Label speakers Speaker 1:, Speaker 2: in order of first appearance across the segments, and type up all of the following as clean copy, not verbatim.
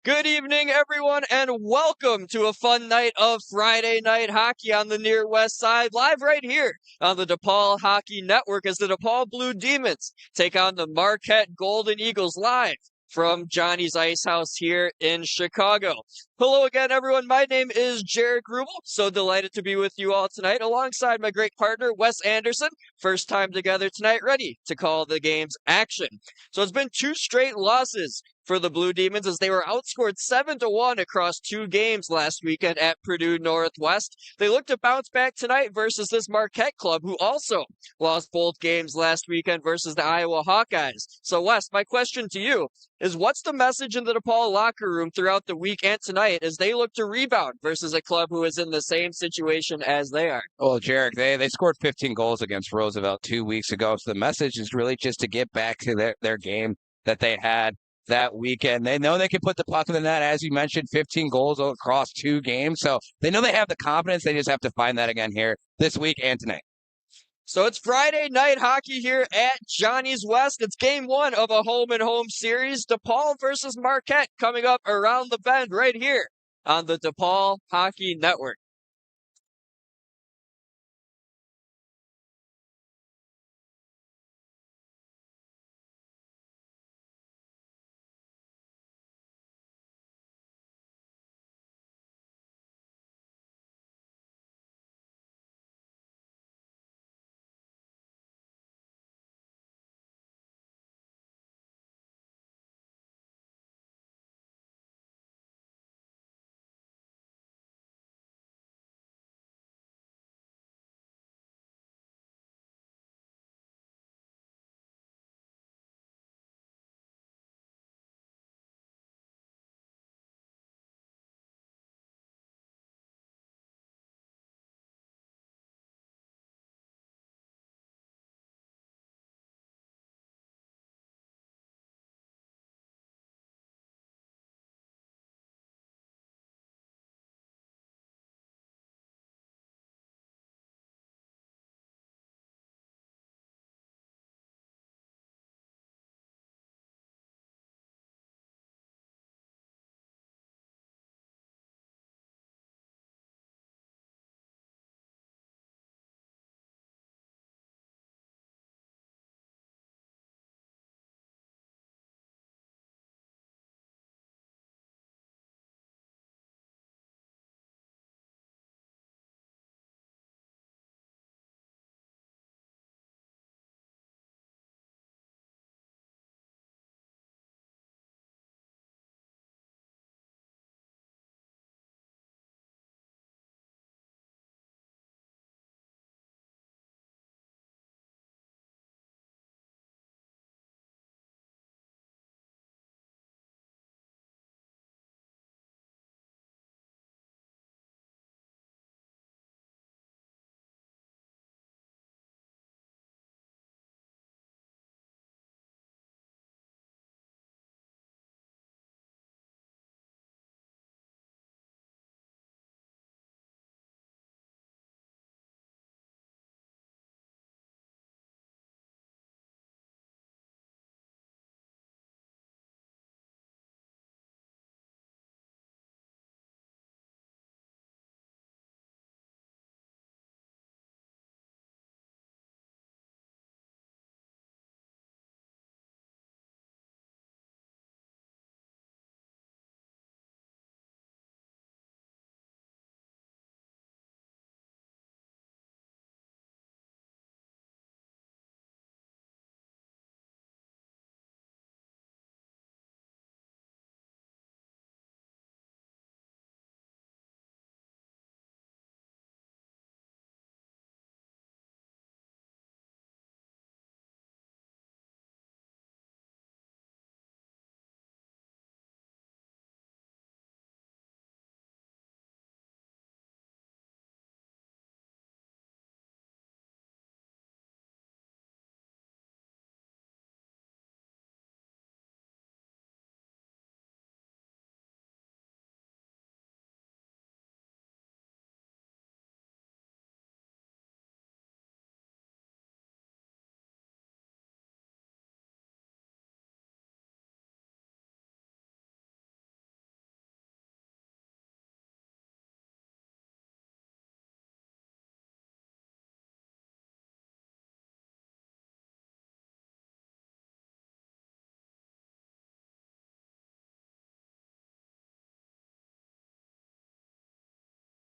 Speaker 1: Good evening, everyone, and welcome to a fun night of Friday night hockey on the Near West Side, live right here on the DePaul Hockey Network as the DePaul Blue Demons take on the Marquette Golden Eagles live from Johnny's Ice House here in Chicago. Hello again, everyone. My name is Jared Grubel. So delighted to be with you all tonight alongside my great partner, Wes Anderson. First time together tonight, ready to call the game's action. So it's been two straight losses for the Blue Demons as they were outscored 7-1 across two games last weekend at Purdue Northwest. They look to bounce back tonight versus this Marquette club who also lost both games last weekend versus the Iowa Hawkeyes. So Wes, my question to you is what's the message in the DePaul locker room throughout the week and tonight as they look to rebound versus a club who is in the same situation as they are?
Speaker 2: Well, Jarek, they scored 15 goals against Roosevelt 2 weeks ago. So the message is really just to get back to their game that they had that weekend. They know they can put the puck in the net, as you mentioned, 15 goals across two games. So they know they have the confidence. They just have to find that again here this week and tonight.
Speaker 1: So it's Friday night hockey here at Johnny's West. It's game one of a home and home series. DePaul versus Marquette coming up around the bend right here on the DePaul Hockey Network.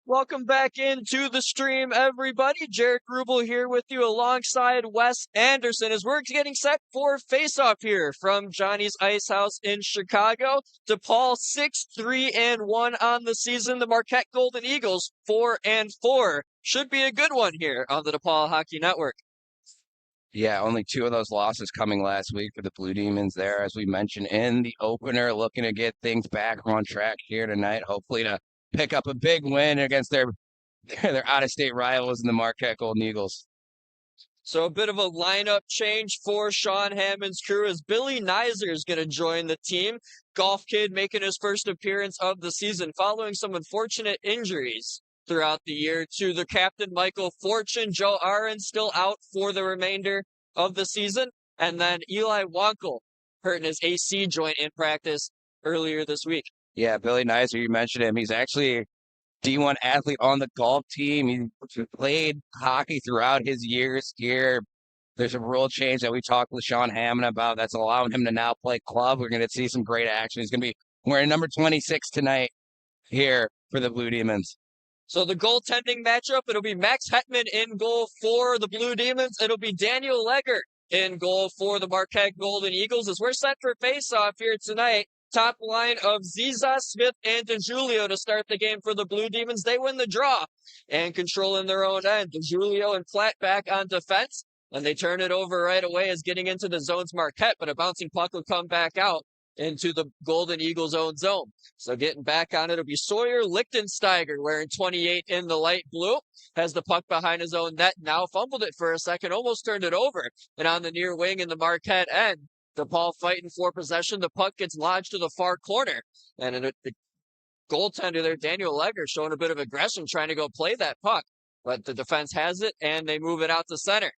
Speaker 1: Welcome back into the stream, everybody. Jared Grubel here with you alongside Wes Anderson as we're getting set for face-off here from Johnny's Ice House in Chicago. DePaul 6-3-1 on the season. The Marquette Golden Eagles 4-4. Should be a good one here on the DePaul Hockey Network.
Speaker 2: Yeah, only two of those losses coming last week for the Blue Demons there, as we mentioned in the opener, looking to get things back on track here tonight, hopefully to pick up a big win against their out-of-state rivals in the Marquette Golden Eagles.
Speaker 1: So a bit of a lineup change for Sean Hammond's crew as Billy Nizer is going to join the team. Golf kid making his first appearance of the season following some unfortunate injuries throughout the year to the captain, Michael Fortune. Joe Aaron still out for the remainder of the season. And then Eli Wankel hurting his AC joint in practice earlier this week.
Speaker 2: Yeah, Billy Nizer, you mentioned him. He's actually D1 athlete on the golf team. He played hockey throughout his years here. There's a rule change that we talked with Sean Hammond about that's allowing him to now play club. We're going to see some great action. He's going to be wearing number 26 tonight here for the Blue Demons.
Speaker 1: So the goaltending matchup, it'll be Max Hetman in goal for the Blue Demons. It'll be Daniel Legger in goal for the Marquette Golden Eagles as we're set for face-off here tonight. Top line of Ziza, Smith, and DeJulio to start the game for the Blue Demons. They win the draw and controlling their own end. DeJulio and Platt back on defense, and they turn it over right away as getting into the zone's Marquette, but a bouncing puck will come back out into the Golden Eagles' own zone. So getting back on it, it'll be Sawyer Lichtensteiger wearing 28 in the light blue. Has the puck behind his own net now. Fumbled it for a second, almost turned it over. And on the near wing in the Marquette end, DePaul fighting for possession. The puck gets lodged to the far corner. And the goaltender there, Daniel Legger, showing a bit of aggression, trying to go play that puck. But the defense has it, and they move it out to center.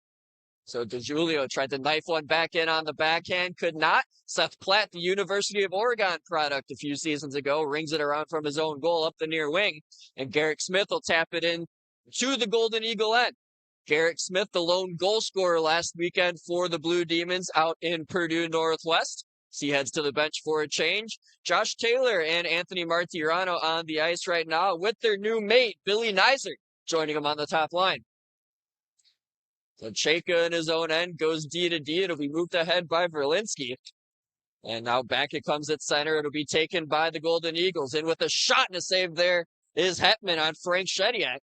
Speaker 1: So DeJulio tried to knife one back in on the backhand, could not. Seth Platt, the University of Oregon product a few seasons ago, rings it around from his own goal up the near wing. And Garrick Smith will tap it in to the Golden Eagle end. Garrick Smith, the lone goal scorer last weekend for the Blue Demons out in Purdue Northwest. He heads to the bench for a change. Josh Taylor and Anthony Martirano on the ice right now with their new mate, Billy Nizer, joining them on the top line. So Chayka in his own end goes D to D. It'll be moved ahead by Verlinski. And now back it comes at center. It'll be taken by the Golden Eagles. In with a shot and a save there is Hetman on Frank Shediak.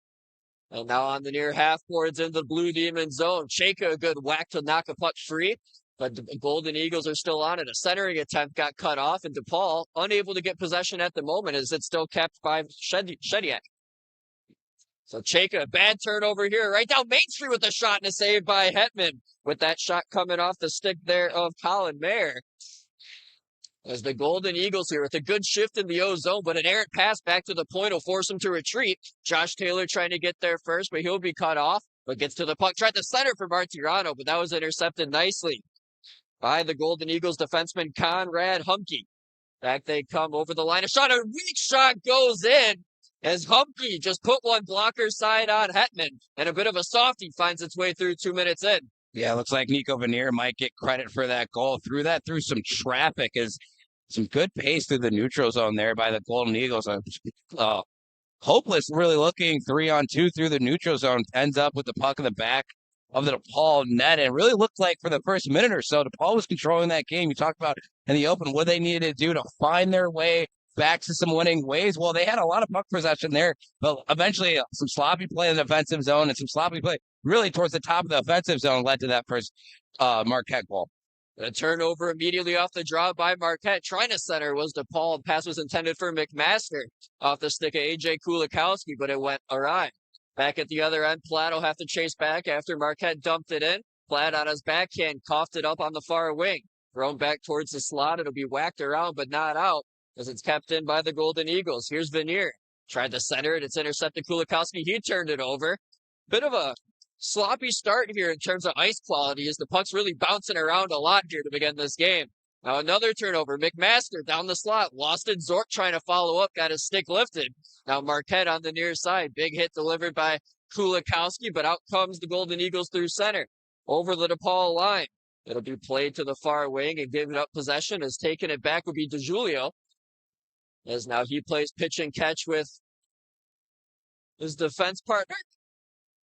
Speaker 1: And now on the near half boards in the Blue Demon zone. Chayka, a good whack to knock a puck free. But the Golden Eagles are still on it. A centering attempt got cut off. And DePaul unable to get possession at the moment as it's still kept by Shediak. So Chayka, bad turnover here, right down Main Street with a shot and a save by Hetman. With that shot coming off the stick there of Colin Mayer. As the Golden Eagles here with a good shift in the O zone, but an errant pass back to the point will force him to retreat. Josh Taylor trying to get there first, but he'll be cut off. But gets to the puck, tried to center for Martirano, but that was intercepted nicely by the Golden Eagles defenseman Conrad Humke. Back they come over the line. A weak shot goes in. As Humke just put one blocker side on Hetman, and a bit of a softie finds its way through 2 minutes in.
Speaker 2: Yeah, looks like Nico Vanier might get credit for that goal. Threw that through some traffic, as some good pace through the neutral zone there by the Golden Eagles. Hopeless, really looking 3-on-2 through the neutral zone, ends up with the puck in the back of the DePaul net, and really looked like for the first minute or so, DePaul was controlling that game. You talked about in the open what they needed to do to find their way back to some winning ways. Well, they had a lot of puck possession there, but eventually some sloppy play in the defensive zone and some sloppy play really towards the top of the offensive zone led to that first Marquette goal.
Speaker 1: A turnover immediately off the draw by Marquette. Trying to center was DePaul. The pass was intended for McMaster off the stick of A.J. Kulikowski, but it went awry. Back at the other end, Platt will have to chase back after Marquette dumped it in. Platt on his backhand coughed it up on the far wing. Thrown back towards the slot. It'll be whacked around, but not out, as it's kept in by the Golden Eagles. Here's Vanier. Tried to center it. It's intercepted Kulikowski. He turned it over. Bit of a sloppy start here in terms of ice quality as the puck's really bouncing around a lot here to begin this game. Now another turnover. McMaster down the slot. Lost it. Zork trying to follow up. Got his stick lifted. Now Marquette on the near side. Big hit delivered by Kulikowski, but out comes the Golden Eagles through center. Over the DePaul line. It'll be played to the far wing and giving up possession as taking it back will be DeJulio. As now he plays pitch and catch with His defense partner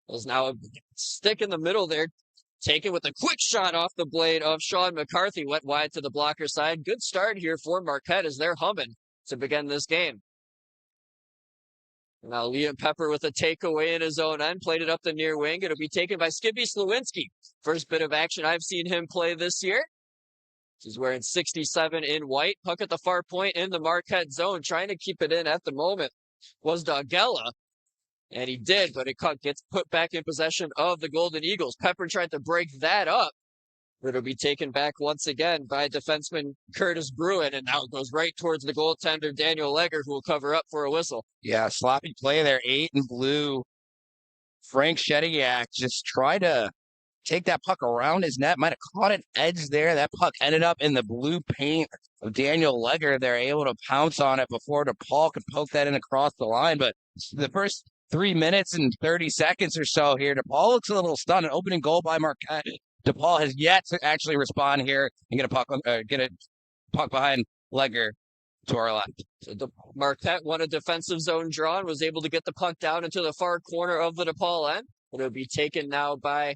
Speaker 1: is now a stick in the middle there, taken with a quick shot off the blade of Sean McCarthy, went wide to the blocker side. Good start here for Marquette as they're humming to begin this game. Now Liam Pepper with a takeaway in his own end, played it up the near wing. It'll be taken by Skippy Slawinski. First bit of action I've seen him play this year. He's wearing 67 in white. Puck at the far point in the Marquette zone, trying to keep it in at the moment was Dogella. And he did, but it gets put back in possession of the Golden Eagles. Pepper tried to break that up. It'll be taken back once again by defenseman Curtis Bruin, and now it goes right towards the goaltender Daniel Legger, who will cover up for a whistle.
Speaker 2: Yeah, sloppy play there. 8 and blue. Frank Shediak just tried to take that puck around his net. Might have caught an edge there. That puck ended up in the blue paint of Daniel Legger. They're able to pounce on it before DePaul could poke that in across the line. But the first 3 minutes and 30 seconds or so here, DePaul looks a little stunned. An opening goal by Marquette. DePaul has yet to actually respond here and get a puck behind Legger to our left.
Speaker 1: So Marquette won a defensive zone draw and was able to get the puck down into the far corner of the DePaul end. It'll be taken now by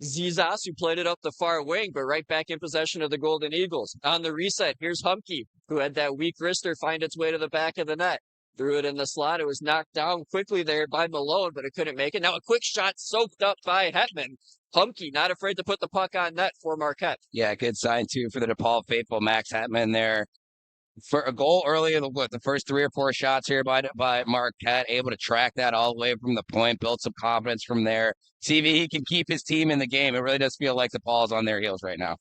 Speaker 1: Zizas, who played it up the far wing, but right back in possession of the Golden Eagles. On the reset, here's Humke, who had that weak wrister find its way to the back of the net. Threw it in the slot. It was knocked down quickly there by Malone, but it couldn't make it. Now a quick shot soaked up by Hetman. Humke not afraid to put the puck on net for Marquette.
Speaker 2: Yeah, good sign, too, for the DePaul faithful. Max Hetman there. For a goal early in the first 3 or 4 shots here by Marquette, able to track that all the way from the point, build some confidence from there. See if he can keep his team in the game. It really does feel like DePaul's on their heels right now.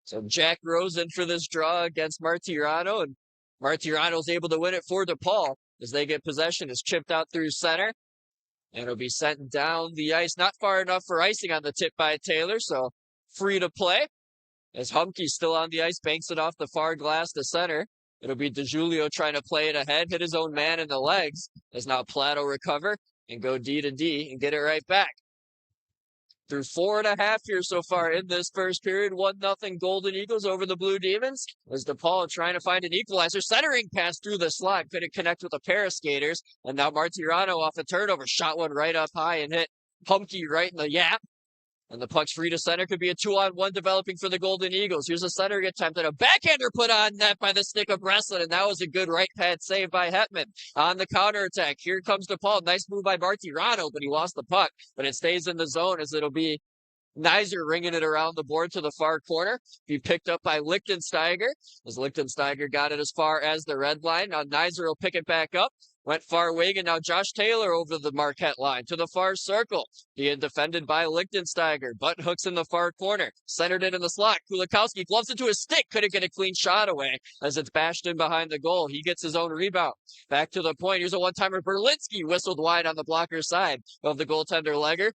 Speaker 1: So Jack Rose in for this draw against Martirano, and Martirano's able to win it for DePaul as they get possession. It's chipped out through center, and it'll be sent down the ice, not far enough for icing on the tip by Taylor, so free to play. As Humke's still on the ice, banks it off the far glass to center. It'll be DeJulio trying to play it ahead, hit his own man in the legs. As now Plato recover and go D to D and get it right back. Through 4.5 here so far in this first period, 1-0 Golden Eagles over the Blue Demons. As DePaul trying to find an equalizer, centering pass through the slot, couldn't connect with a pair of skaters. And now Martirano off a turnover, shot one right up high and hit Humke right in the yap. And the puck's free to center. Could be a 2-on-1 developing for the Golden Eagles. Here's a centering attempt and a backhander put on net by the stick of Breslin. And that was a good right pad save by Hetman. On the counterattack, here comes DePaul. Nice move by Martirano, but he lost the puck. But it stays in the zone as it'll be Nizer ringing it around the board to the far corner. Be picked up by Lichtensteiger. As Lichtensteiger got it as far as the red line. Now Nizer will pick it back up. Went far wing, and now Josh Taylor over the Marquette line to the far circle. Being defended by Lichtensteiger. Button hooks in the far corner. Centered it in the slot. Kulikowski gloves it to his stick. Couldn't get a clean shot away as it's bashed in behind the goal. He gets his own rebound. Back to the point. Here's a one-timer. Berlinski whistled wide on the blocker side of the goaltender Legger.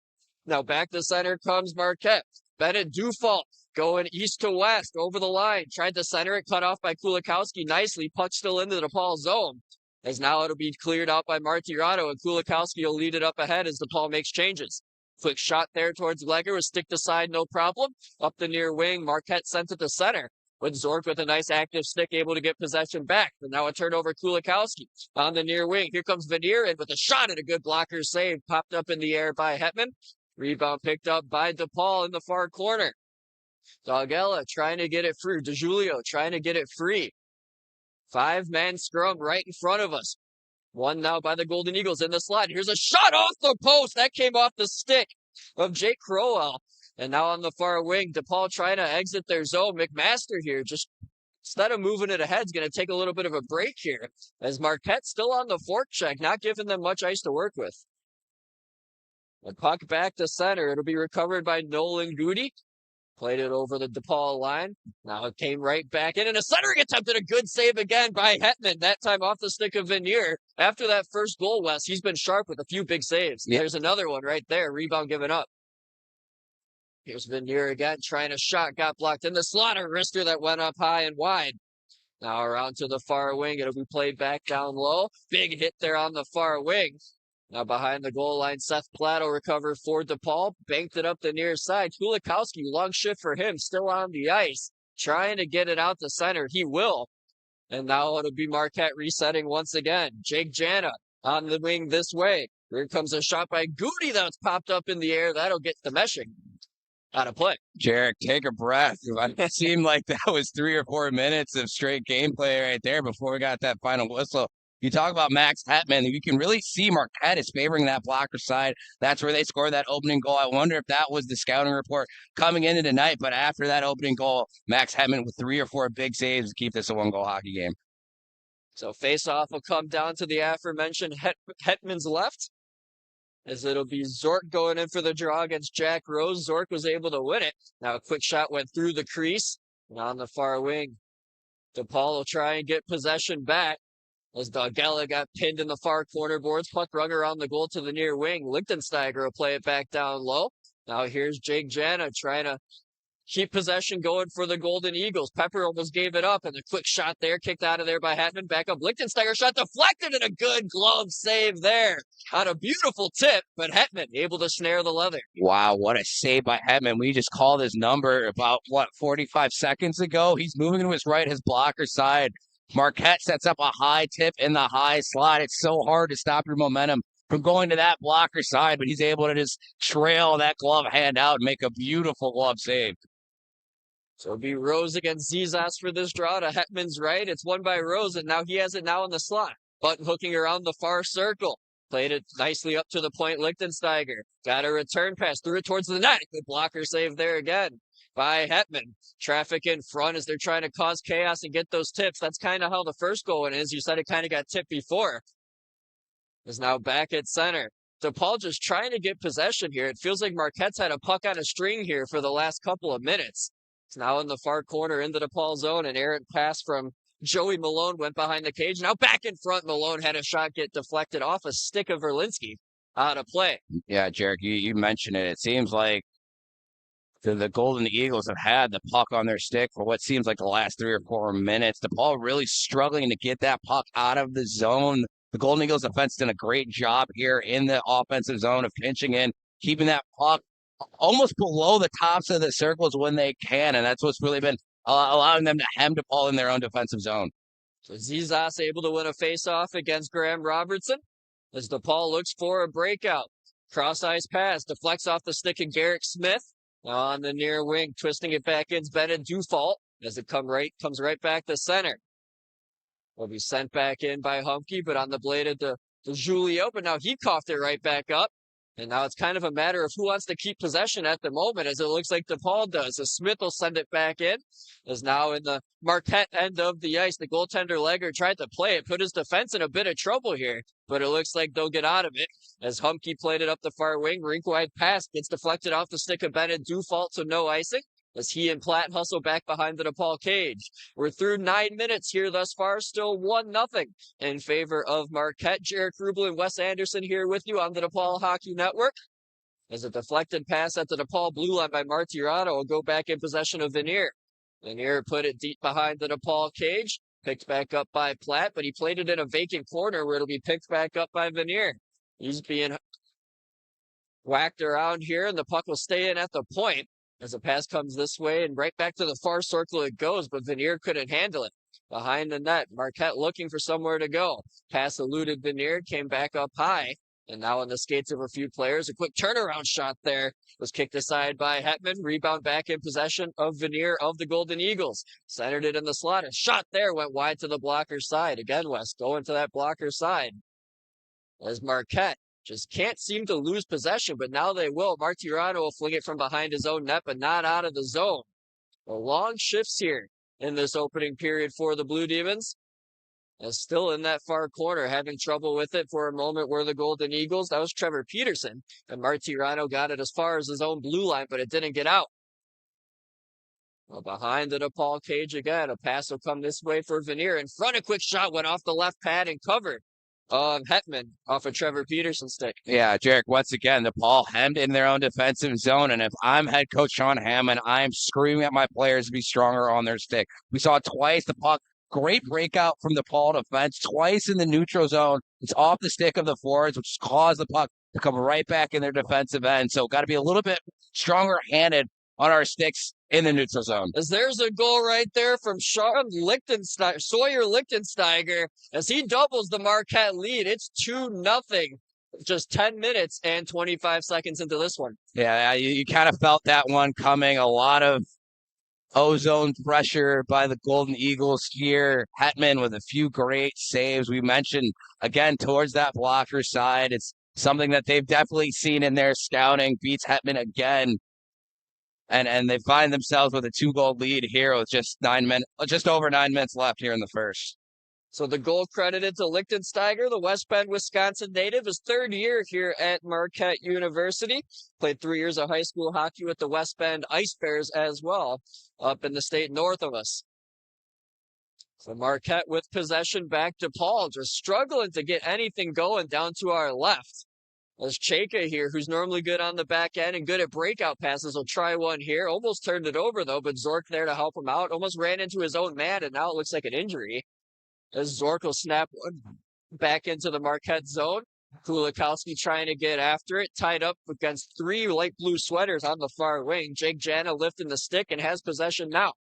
Speaker 1: Now back to center comes Marquette. Bennett Dufault going east to west over the line. Tried to center it. Cut off by Kulikowski nicely. Puck still into the DePaul zone. As now it'll be cleared out by Martirano, and Kulikowski will lead it up ahead as DePaul makes changes. Quick shot there towards Legger with stick to side, no problem. Up the near wing, Marquette sent it to center. But Zork with a nice active stick able to get possession back. And now a turnover, Kulikowski on the near wing. Here comes Veneer in with a shot and a good blocker save. Popped up in the air by Hetman. Rebound picked up by DePaul in the far corner. Dogella trying to get it free. DeJulio trying to get it free. 5-man scrum right in front of us. One now by the Golden Eagles in the slot. Here's a shot off the post. That came off the stick of Jake Crowell. And now on the far wing, DePaul trying to exit their zone. McMaster here, just instead of moving it ahead, is going to take a little bit of a break here. As Marquette still on the fork check, not giving them much ice to work with. The puck back to center. It'll be recovered by Nolan Goody. Played it over the DePaul line. Now it came right back in, and a centering attempt and a good save again by Hetman, that time off the stick of Veneer. After that first goal, Wes, he's been sharp with a few big saves. Yep. There's another one right there. Rebound given up. Here's Veneer again, trying a shot, got blocked in the slot. A wrister that went up high and wide. Now around to the far wing. It'll be played back down low. Big hit there on the far wing. Now behind the goal line, Seth Plato recovered for DePaul. Banked it up the near side. Kulikowski, long shift for him, still on the ice. Trying to get it out to center. He will. And now it'll be Marquette resetting once again. Jake Jana On the wing this way. Here comes a shot by Goody that's popped up in the air. That'll get the meshing out of play.
Speaker 2: Jarek, take a breath. It seemed like that was 3 or 4 minutes of straight gameplay right there before we got that final whistle. You talk about Max Hetman. You can really see Marquette is favoring that blocker side. That's where they scored that opening goal. I wonder if that was the scouting report coming into tonight. But after that opening goal, Max Hetman with 3 or 4 big saves to keep this a one-goal hockey game.
Speaker 1: So face-off will come down to the aforementioned Hetman's left, as it'll be Zork going in for the draw against Jack Rose. Zork was able to win it. Now a quick shot went through the crease and on the far wing. DePaul will try and get possession back as Dogella got pinned in the far corner boards. Puck rung around the goal to the near wing. Lichtensteiger will play it back down low. Now here's Jake Jana trying to keep possession going for the Golden Eagles. Pepper almost gave it up, and a quick shot there, kicked out of there by Hetman. Back up, Lichtensteiger shot deflected, and a good glove save there on a beautiful tip, but Hetman able to snare the leather.
Speaker 2: Wow, what a save by Hetman. We just called his number about, 45 seconds ago? He's moving to his right, his blocker side. Marquette sets up a high tip in the high slot. It's so hard to stop your momentum from going to that blocker side, but he's able to just trail that glove hand out and make a beautiful glove save.
Speaker 1: So it'll be Rose against Zizas for this draw to Hetman's right. It's won by Rose, and now he has it now in the slot. Button hooking around the far circle. Played it nicely up to the point. Lichtensteiger got a return pass, threw it towards the net. Good blocker save there again by Hetman. Traffic in front as they're trying to cause chaos and get those tips. That's kind of how the first goal is. You said it kind of got tipped before. Is now back at center. DePaul just trying to get possession here. It feels like Marquette's had a puck on a string here for the last couple of minutes. It's now in the far corner into the DePaul zone. An errant pass from Joey Malone went behind the cage. Now back in front. Malone had a shot get deflected off a stick of Verlinski out of play.
Speaker 2: Yeah, Jarek, you mentioned it. It seems like the Golden Eagles have had the puck on their stick for what seems like the last 3 or 4 minutes. DePaul really struggling to get that puck out of the zone. The Golden Eagles defense done a great job here in the offensive zone of pinching in, keeping that puck almost below the tops of the circles when they can, and that's what's really been allowing them to hem DePaul in their own defensive zone.
Speaker 1: So Zizas able to win a face-off against Graham Robertson as DePaul looks for a breakout. Cross-ice pass, deflects off the stick of Garrick Smith. Now on the near wing, twisting it back in, Bennett Dufault as it comes right back to center. Will be sent back in by Humke, but on the blade of the Julio, but now he coughed it right back up. And now it's kind of a matter of who wants to keep possession at the moment, as it looks like DePaul does. As Smith will send it back in, is now in the Marquette end of the ice. The goaltender Legger tried to play it, put his defense in a bit of trouble here, but it looks like they'll get out of it. As Humke played it up the far wing, rink-wide pass gets deflected off the stick of Bennett Dufault, so no icing. As he and Platt hustle back behind the DePaul cage. We're through 9 minutes here thus far, still 1-0 in favor of Marquette. Jarek Rubel and Wes Anderson here with you on the DePaul Hockey Network. As a deflected pass at the DePaul blue line by Martirano will go back in possession of Vanier. Vanier put it deep behind the DePaul cage, picked back up by Platt, but he played it in a vacant corner where it'll be picked back up by Vanier. He's being whacked around here, and the puck will stay in at the point. As the pass comes this way and right back to the far circle it goes, but Vanier couldn't handle it. Behind the net, Marquette looking for somewhere to go. Pass eluded Vanier, came back up high, and now on the skates of a few players. A quick turnaround shot there was kicked aside by Hetman. Rebound back in possession of Vanier of the Golden Eagles. Centered it in the slot. A shot there went wide to the blocker side. Again, West going to that blocker side. As Marquette just can't seem to lose possession, but now they will. Martirano will fling it from behind his own net, but not out of the zone. The long shifts here in this opening period for the Blue Demons. And still in that far corner, having trouble with it for a moment were the Golden Eagles. That was Trevor Peterson. And Martirano got it as far as his own blue line, but it didn't get out. Well, behind the DePaul cage again, a pass will come this way for Vanier. In front, a quick shot went off the left pad and covered. Hetman off of Trevor Peterson's stick.
Speaker 2: Yeah, Jarek, once again, DePaul hemmed in their own defensive zone, and if I'm head coach Sean Hammond, I'm screaming at my players to be stronger on their stick. We saw twice the puck, great breakout from DePaul defense, twice in the neutral zone. It's off the stick of the forwards, which caused the puck to come right back in their defensive end. So got to be a little bit stronger-handed on our sticks in the neutral zone.
Speaker 1: As there's a goal right there from Sawyer Lichtensteiger as he doubles the Marquette lead. It's 2-0. Just 10 minutes and 25 seconds into this one.
Speaker 2: Yeah, you kind of felt that one coming. A lot of ozone pressure by the Golden Eagles here. Hetman with a few great saves. We mentioned, again, towards that blocker side. It's something that they've definitely seen in their scouting. Beats Hetman again. And they find themselves with a 2-goal lead here with just over 9 minutes left here in the first.
Speaker 1: So the goal credited to Lichtensteiger, the West Bend, Wisconsin native, his third year here at Marquette University. Played 3 years of high school hockey with the West Bend Ice Bears as well, up in the state north of us. So Marquette with possession back to Paul, just struggling to get anything going down to our left. There's Chayka here, who's normally good on the back end and good at breakout passes. Will try one here. Almost turned it over, though, but Zork there to help him out. Almost ran into his own man, and now it looks like an injury. As Zork will snap one back into the Marquette zone. Kulikowski trying to get after it. Tied up against 3 light blue sweaters on the far wing. Jake Jana lifting the stick and has possession now.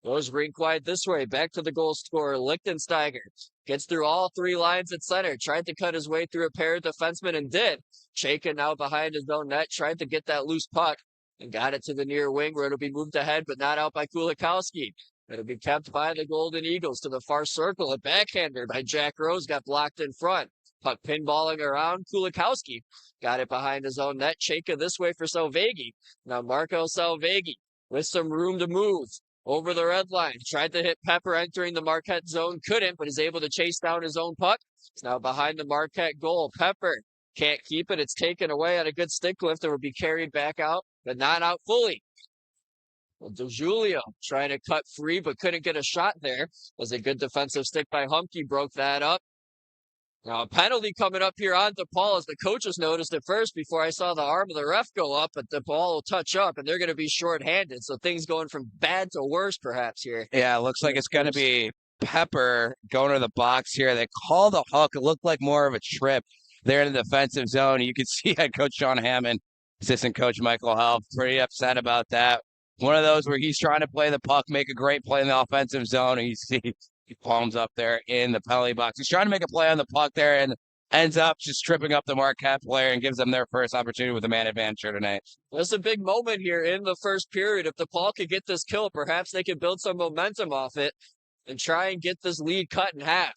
Speaker 1: Goes rink wide this way. Back to the goal scorer, Lichtensteiger. Gets through all 3 lines at center. Tried to cut his way through a pair of defensemen and did. Chayka now behind his own net. Tried to get that loose puck and got it to the near wing where it'll be moved ahead, but not out by Kulikowski. It'll be kept by the Golden Eagles to the far circle. A backhander by Jack Rose got blocked in front. Puck pinballing around. Kulikowski got it behind his own net. Chayka this way for Selvegi. Now Marco Selvegi with some room to move. Over the red line. Tried to hit Pepper entering the Marquette zone. Couldn't, but is able to chase down his own puck. It's now behind the Marquette goal. Pepper can't keep it. It's taken away on a good stick lift and will be carried back out, but not out fully. Well, DeJulio trying to cut free, but couldn't get a shot there. Was a good defensive stick by Humke. Broke that up. Now, a penalty coming up here on DePaul, as the coaches noticed it first before I saw the arm of the ref go up, but DePaul will touch up, and they're going to be shorthanded. So things going from bad to worse, perhaps, here.
Speaker 2: Yeah, it looks like it's going to be Pepper going to the box here. They call the hook. It looked like more of a trip there in the defensive zone. You can see head coach Sean Hammond, assistant coach Michael Helf, pretty upset about that. One of those where he's trying to play the puck, make a great play in the offensive zone, and you see he palms up there in the penalty box. He's trying to make a play on the puck there and ends up just tripping up the Marquette player and gives them their first opportunity with a man advantage here tonight.
Speaker 1: There's a big moment here in the first period. If DePaul could get this kill, perhaps they could build some momentum off it and try and get this lead cut in half.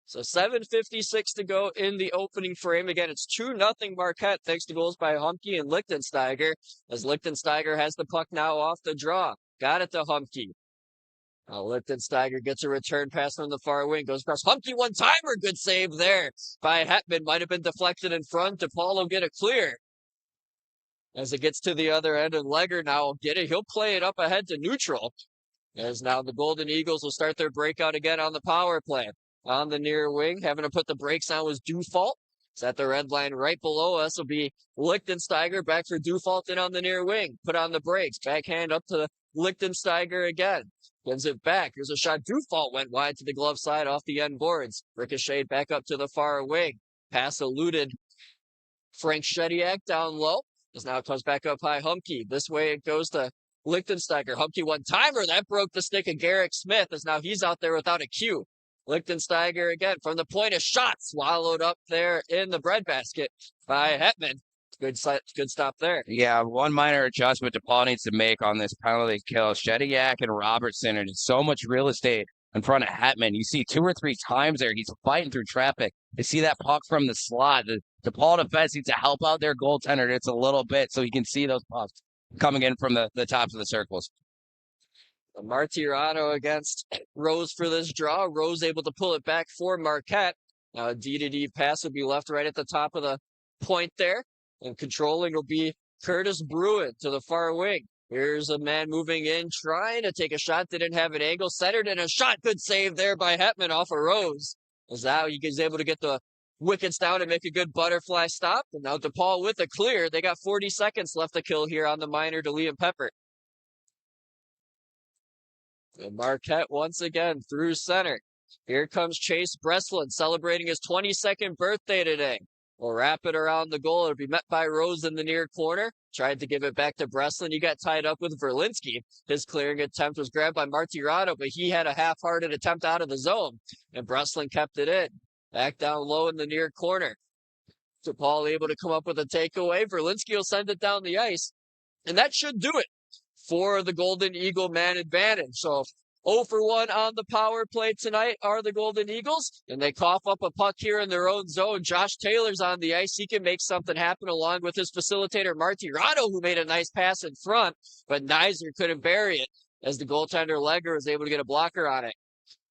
Speaker 1: So 7:56 to go in the opening frame. Again, it's 2-0 Marquette thanks to goals by Humke and Lichtensteiger, as Lichtensteiger has the puck now off the draw. Got it to Humke. Lichtensteiger gets a return pass from the far wing. Goes across. Humke one-timer. Good save there by Hetman. Might have been deflected in front. DePaul will get a clear. As it gets to the other end, and Legger now will get it. He'll play it up ahead to neutral. As now the Golden Eagles will start their breakout again on the power play. On the near wing, having to put the brakes on was Dufault. It's at the red line right below us. Will be Lichtensteiger back for Dufault in on the near wing. Put on the brakes. Backhand up to Lichtensteiger again. Gives it back. Here's a shot. Dufault went wide to the glove side off the end boards. Ricocheted back up to the far wing. Pass eluded Frank Shediak down low. As now it comes back up high. Humke. This way it goes to Lichtensteiger. Humke one-timer. That broke the stick of Garrick Smith, as now he's out there without a cue. Lichtensteiger again from the point of shot. Swallowed up there in the breadbasket by Hetman. Good stop there.
Speaker 2: Yeah, one minor adjustment DePaul needs to make on this penalty kill. Shediak and Robertson are just so much real estate in front of Hetman. You see 2 or 3 times there, he's fighting through traffic. You see that puck from the slot. The DePaul defense needs to help out their goaltender just a little bit so he can see those pucks coming in from the tops of the circles.
Speaker 1: Martirano against Rose for this draw. Rose able to pull it back for Marquette. Now a D-to-D pass will be left right at the top of the point there. And controlling will be Curtis Bruin to the far wing. Here's a man moving in, trying to take a shot. Didn't have an angle. Centered in a shot. Good save there by Hetman off of Rose. As now he is able to get the wickets down and make a good butterfly stop. And now DePaul with a clear. They got 40 seconds left to kill here on the minor to Liam Pepper. And Marquette once again through center. Here comes Chase Breslin celebrating his 22nd birthday today. will wrap it around the goal. It'll be met by Rose in the near corner. Tried to give it back to Breslin. He got tied up with Verlinski. His clearing attempt was grabbed by Martirado, but he had a half-hearted attempt out of the zone, and Breslin kept it in. Back down low in the near corner. DePaul able to come up with a takeaway. Verlinski will send it down the ice, and that should do it for the Golden Eagle man advantage. So 0 for 1 on the power play tonight are the Golden Eagles, and they cough up a puck here in their own zone. Josh Taylor's on the ice. He can make something happen along with his facilitator, Martirado, who made a nice pass in front, but Nizer couldn't bury it as the goaltender Legger was able to get a blocker on it.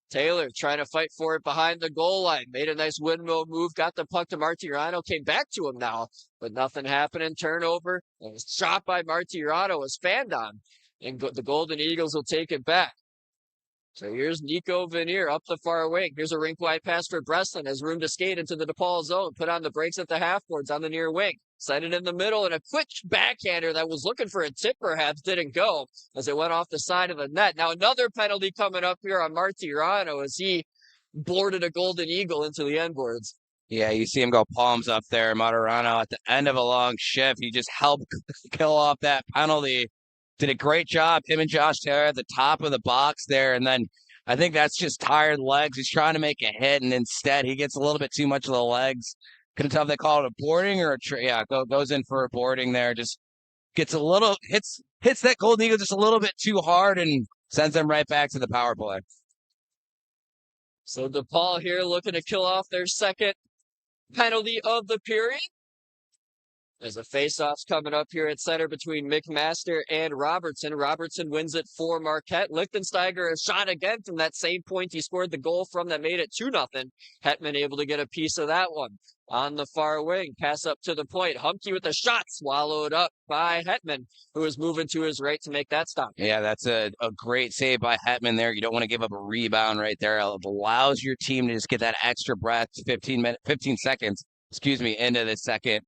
Speaker 1: Taylor trying to fight for it behind the goal line. Made a nice windmill move. Got the puck to Martirado. Came back to him now, but nothing happening. Turnover. It was shot by Martirado. Was fanned on. And the Golden Eagles will take it back. So here's Nico Vanier up the far wing. Here's a rink-wide pass for Breslin. Has room to skate into the DePaul zone. Put on the brakes at the half-boards on the near wing. Set it in the middle, and a quick backhander that was looking for a tip perhaps didn't go as it went off the side of the net. Now another penalty coming up here on Martirano as he boarded a Golden Eagle into the end boards.
Speaker 2: Yeah, you see him go palms up there. Martirano at the end of a long shift. He just helped kill off that penalty. Did a great job, him and Josh Taylor at the top of the box there. And then I think that's just tired legs. He's trying to make a hit, and instead he gets a little bit too much of the legs. Couldn't tell if they call it a boarding or goes in for a boarding there. Just gets a little, hits that Golden Eagle just a little bit too hard and sends them right back to the power play.
Speaker 1: So DePaul here looking to kill off their second penalty of the period. There's a face-off's coming up here at center between McMaster and Robertson. Robertson wins it for Marquette. Lichtensteiger has shot again from that same point he scored the goal from that made it 2-0. Hetman able to get a piece of that one. On the far wing, pass up to the point. Humke with a shot, swallowed up by Hetman, who is moving to his right to make that stop.
Speaker 2: Yeah, that's a great save by Hetman there. You don't want to give up a rebound right there. It allows your team to just get that extra breath, 15 seconds, into the second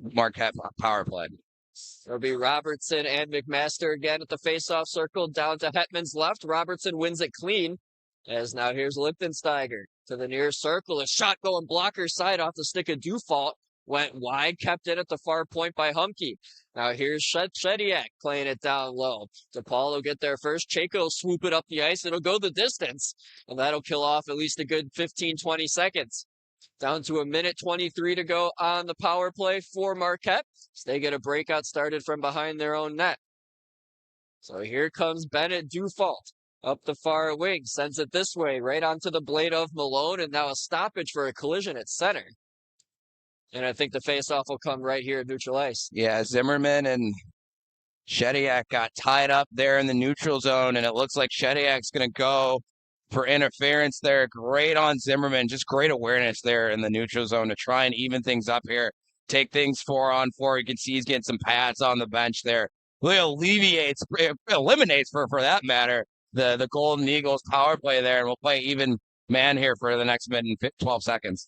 Speaker 2: Marquette power play.
Speaker 1: It'll be Robertson and McMaster again at the face-off circle down to Hetman's left. Robertson wins it clean. As now here's Lichtensteiger to the near circle. A shot going blocker side off the stick of DePaul. Went wide, kept in at the far point by Humke. Now here's Shediak playing it down low. DePaul will get there first. Chaco will swoop it up the ice. It'll go the distance. And that'll kill off at least a good 15-20 seconds. Down to 1:23 to go on the power play for Marquette. So they get a breakout started from behind their own net. So here comes Bennett Dufault up the far wing. Sends it this way, right onto the blade of Malone. And now a stoppage for a collision at center. And I think the faceoff will come right here at neutral ice.
Speaker 2: Yeah, Zimmerman and Shediak got tied up there in the neutral zone. And it looks like Shediak's going to go for interference there. Great on Zimmerman. Just great awareness there in the neutral zone to try and even things up here. Take things 4-on-4. You can see he's getting some pads on the bench there. Really eliminates for that matter, the Golden Eagles power play there. And we'll play even man here for the next minute and 12 seconds.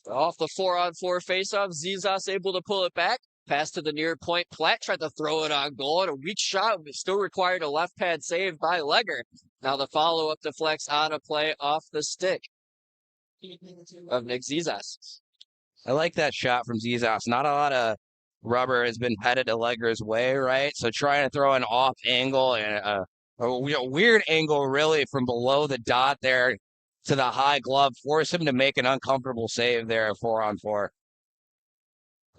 Speaker 1: Off the 4-on-4 faceoff, Zizas able to pull it back. Pass to the near point. Platt tried to throw it on goal. And a weak shot, but still required a left pad save by Legger. Now the follow-up deflects out of play off the stick of Nick Zizas.
Speaker 2: I like that shot from Zizas. Not a lot of rubber has been headed to Legger's way, right? So trying to throw an off angle and a weird angle really from below the dot there to the high glove. Force him to make an uncomfortable save there at 4-on-4.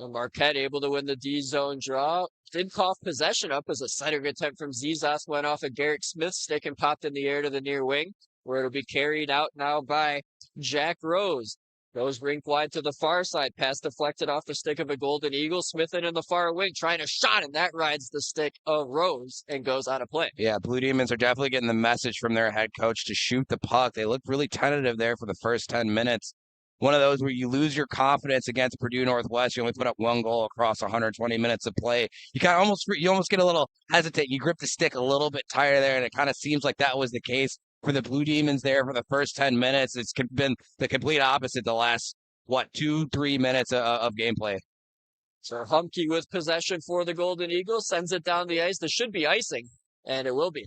Speaker 1: Marquette able to win the D-zone draw. Did cough possession up as a centering attempt from Zizas went off of Garrett Smith's stick and popped in the air to the near wing, where it'll be carried out now by Jack Rose. Goes rink wide to the far side. Pass deflected off the stick of a Golden Eagle. Smith in the far wing, trying a shot, and that rides the stick of Rose and goes out of play.
Speaker 2: Yeah, Blue Demons are definitely getting the message from their head coach to shoot the puck. They looked really tentative there for the first 10 minutes. One of those where you lose your confidence against Purdue Northwest. You only put up one goal across 120 minutes of play. You almost get a little hesitant. You grip the stick a little bit tighter there, and it kind of seems like that was the case for the Blue Demons there for the first 10 minutes. It's been the complete opposite the last, 2-3 minutes of gameplay.
Speaker 1: So Humke with possession for the Golden Eagles sends it down the ice. There should be icing, and it will be.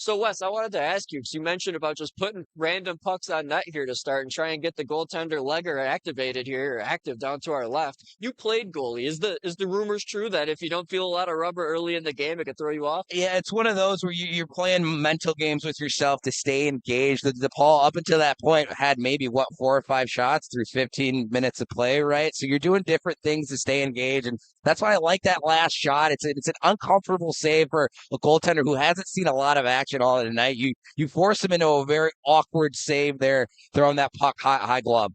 Speaker 1: So, Wes, I wanted to ask you, because you mentioned about just putting random pucks on net here to start and try and get the goaltender legger activated here, or active down to our left. You played goalie. Is the rumors true that if you don't feel a lot of rubber early in the game, it could throw you off?
Speaker 2: Yeah, it's one of those where you're playing mental games with yourself to stay engaged. The DePaul, up until that point, had maybe, 4 or 5 shots through 15 minutes of play, right? So you're doing different things to stay engaged. And that's why I like that last shot. It's an uncomfortable save for a goaltender who hasn't seen a lot of action all of the night. You force him into a very awkward save there, throwing that puck high glove.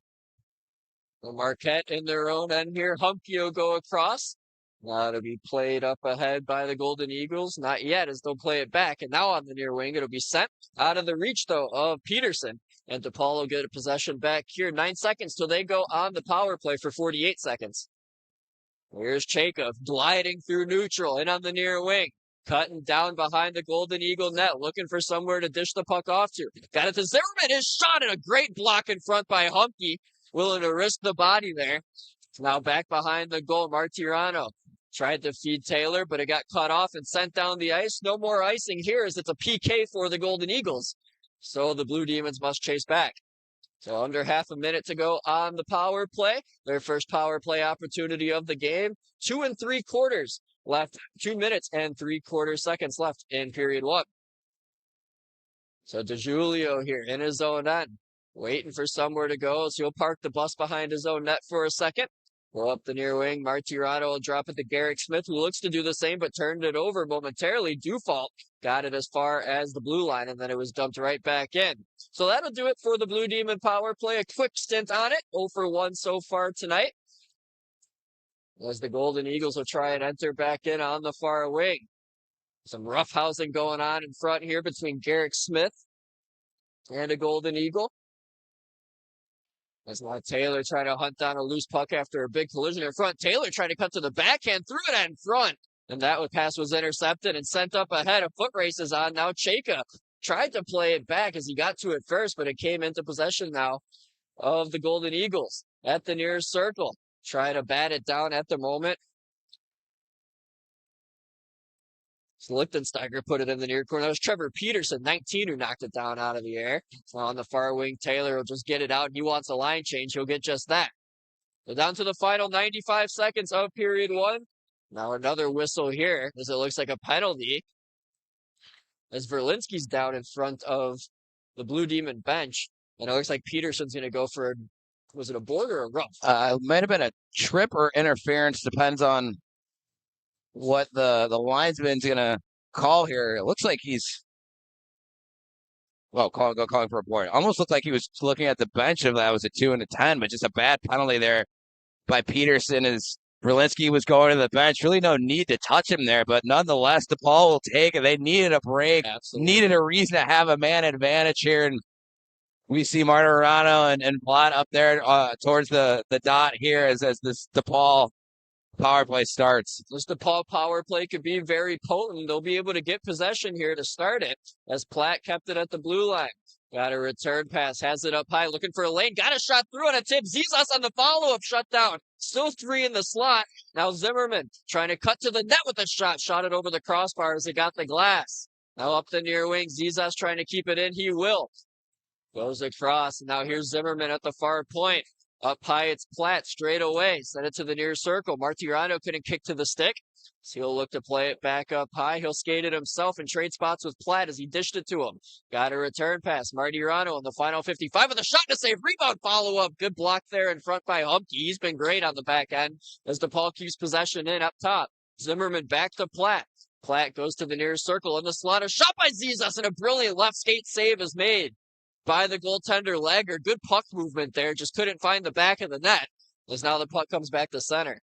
Speaker 1: Well, Marquette in their own end here. Humpkey will go across. Now to be played up ahead by the Golden Eagles. Not yet, as they'll play it back. And now on the near wing, it'll be sent out of the reach, though, of Peterson. And DePaul will get a possession back here. 9 seconds till they go on the power play for 48 seconds. Here's Chayka gliding through neutral and on the near wing. Cutting down behind the Golden Eagle net, looking for somewhere to dish the puck off to. Got it to Zimmerman. His shot and a great block in front by Humpkey. Willing to risk the body there. Now back behind the goal, Martirano tried to feed Taylor, but it got cut off and sent down the ice. No more icing here as it's a PK for the Golden Eagles. So the Blue Demons must chase back. So under half a minute to go on the power play. Their first power play opportunity of the game. 2 3/4 left. 2 minutes and 3/4 seconds left in period one. So DeJulio here in his own end, waiting for somewhere to go. So he'll park the bus behind his own net for a second. Go up the near wing. Martirano will drop it to Garrick Smith, who looks to do the same, but turned it over momentarily. Dufault got it as far as the blue line, and then it was dumped right back in. So that'll do it for the Blue Demon power play. A quick stint on it. 0 for 1 so far tonight. As the Golden Eagles will try and enter back in on the far wing. Some roughhousing going on in front here between Garrick Smith and a Golden Eagle. That's why Taylor trying to hunt down a loose puck after a big collision in front. Taylor trying to cut to the backhand, threw it in front. And that pass was intercepted and sent up ahead. A foot race is on now. Chayka tried to play it back as he got to it first, but it came into possession now of the Golden Eagles at the near circle. Try to bat it down at the moment. So Lichtensteiger put it in the near corner. That was Trevor Peterson, 19, who knocked it down out of the air. So on the far wing, Taylor will just get it out. He wants a line change. He'll get just that. So down to the final 95 seconds of period one. Now another whistle here as it looks like a penalty. As Verlinski's down in front of the Blue Demon bench. And it looks like Peterson's going to go for, was it a board or a rough?
Speaker 2: It might have been a trip or interference. Depends on what the linesman's going to call here. It looks like he's, calling for a board. Almost looked like he was looking at the bench if that was a 2 and a 10, but just a bad penalty there by Peterson as Berlinski was going to the bench. Really no need to touch him there, but nonetheless, DePaul will take it. They needed a break, needed a reason to have a man advantage here, and we see Martirano and Blatt up there towards the dot here as this DePaul power play starts.
Speaker 1: This DePaul power play could be very potent. They'll be able to get possession here to start it as Platt kept it at the blue line. Got a return pass, has it up high, looking for a lane, got a shot through and a tip. Zizas on the follow-up shutdown. Still 3 in the slot. Now Zimmerman trying to cut to the net with a shot it over the crossbar as it got the glass. Now up the near wing, Zizas trying to keep it in. He will. Goes across, and now here's Zimmerman at the far point. Up high, it's Platt straight away. Send it to the near circle. Martirano couldn't kick to the stick. So he'll look to play it back up high. He'll skate it himself and trade spots with Platt as he dished it to him. Got a return pass. Martirano in the final 55 with a shot to save. Rebound follow-up. Good block there in front by Humpkey. He's been great on the back end as DePaul keeps possession in up top. Zimmerman back to Platt. Platt goes to the near circle in the slot. A shot by Zizas and a brilliant left skate save is made by the goaltender Legger. Good puck movement there. Just couldn't find the back of the net as now the puck comes back to center.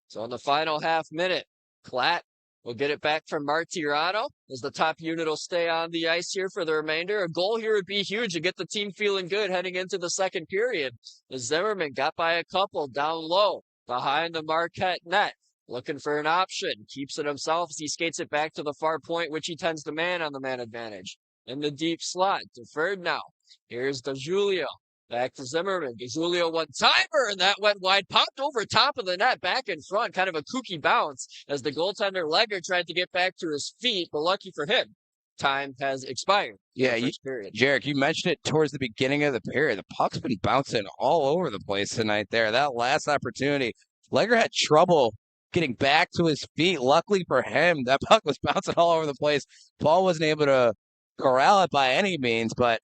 Speaker 1: So in the final half minute, Platt will get it back from Martirano as the top unit will stay on the ice here for the remainder. A goal here would be huge to get the team feeling good heading into the second period. As Zimmerman got by a couple down low behind the Marquette net. Looking for an option. Keeps it himself as he skates it back to the far point, which he tends to man on the man advantage. In the deep slot, deferred now. Here's DeJulio. Back to Zimmerman. Julio one-timer, and that went wide. Popped over top of the net, back in front. Kind of a kooky bounce as the goaltender Legger tried to get back to his feet, but lucky for him, time has expired.
Speaker 2: Yeah,
Speaker 1: Period.
Speaker 2: Jarek, you mentioned it towards the beginning of the period. The puck's been bouncing all over the place tonight there. That last opportunity, Legger had trouble getting back to his feet. Luckily for him, that puck was bouncing all over the place. Paul wasn't able to corral it by any means, but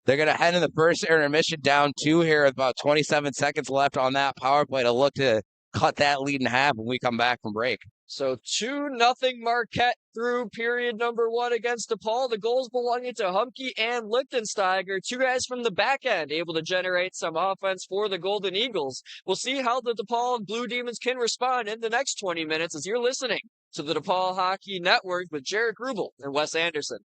Speaker 2: they're going to head in the first intermission down 2 here with about 27 seconds left on that power play to look to cut that lead in half when we come back from break.
Speaker 1: So 2-0 Marquette through period number 1 against DePaul. The goals belonging to Humke and Lichtensteiger, two guys from the back end, able to generate some offense for the Golden Eagles. We'll see how the DePaul Blue Demons can respond in the next 20 minutes as you're listening to the DePaul Hockey Network with Jarek Rubel and Wes Anderson.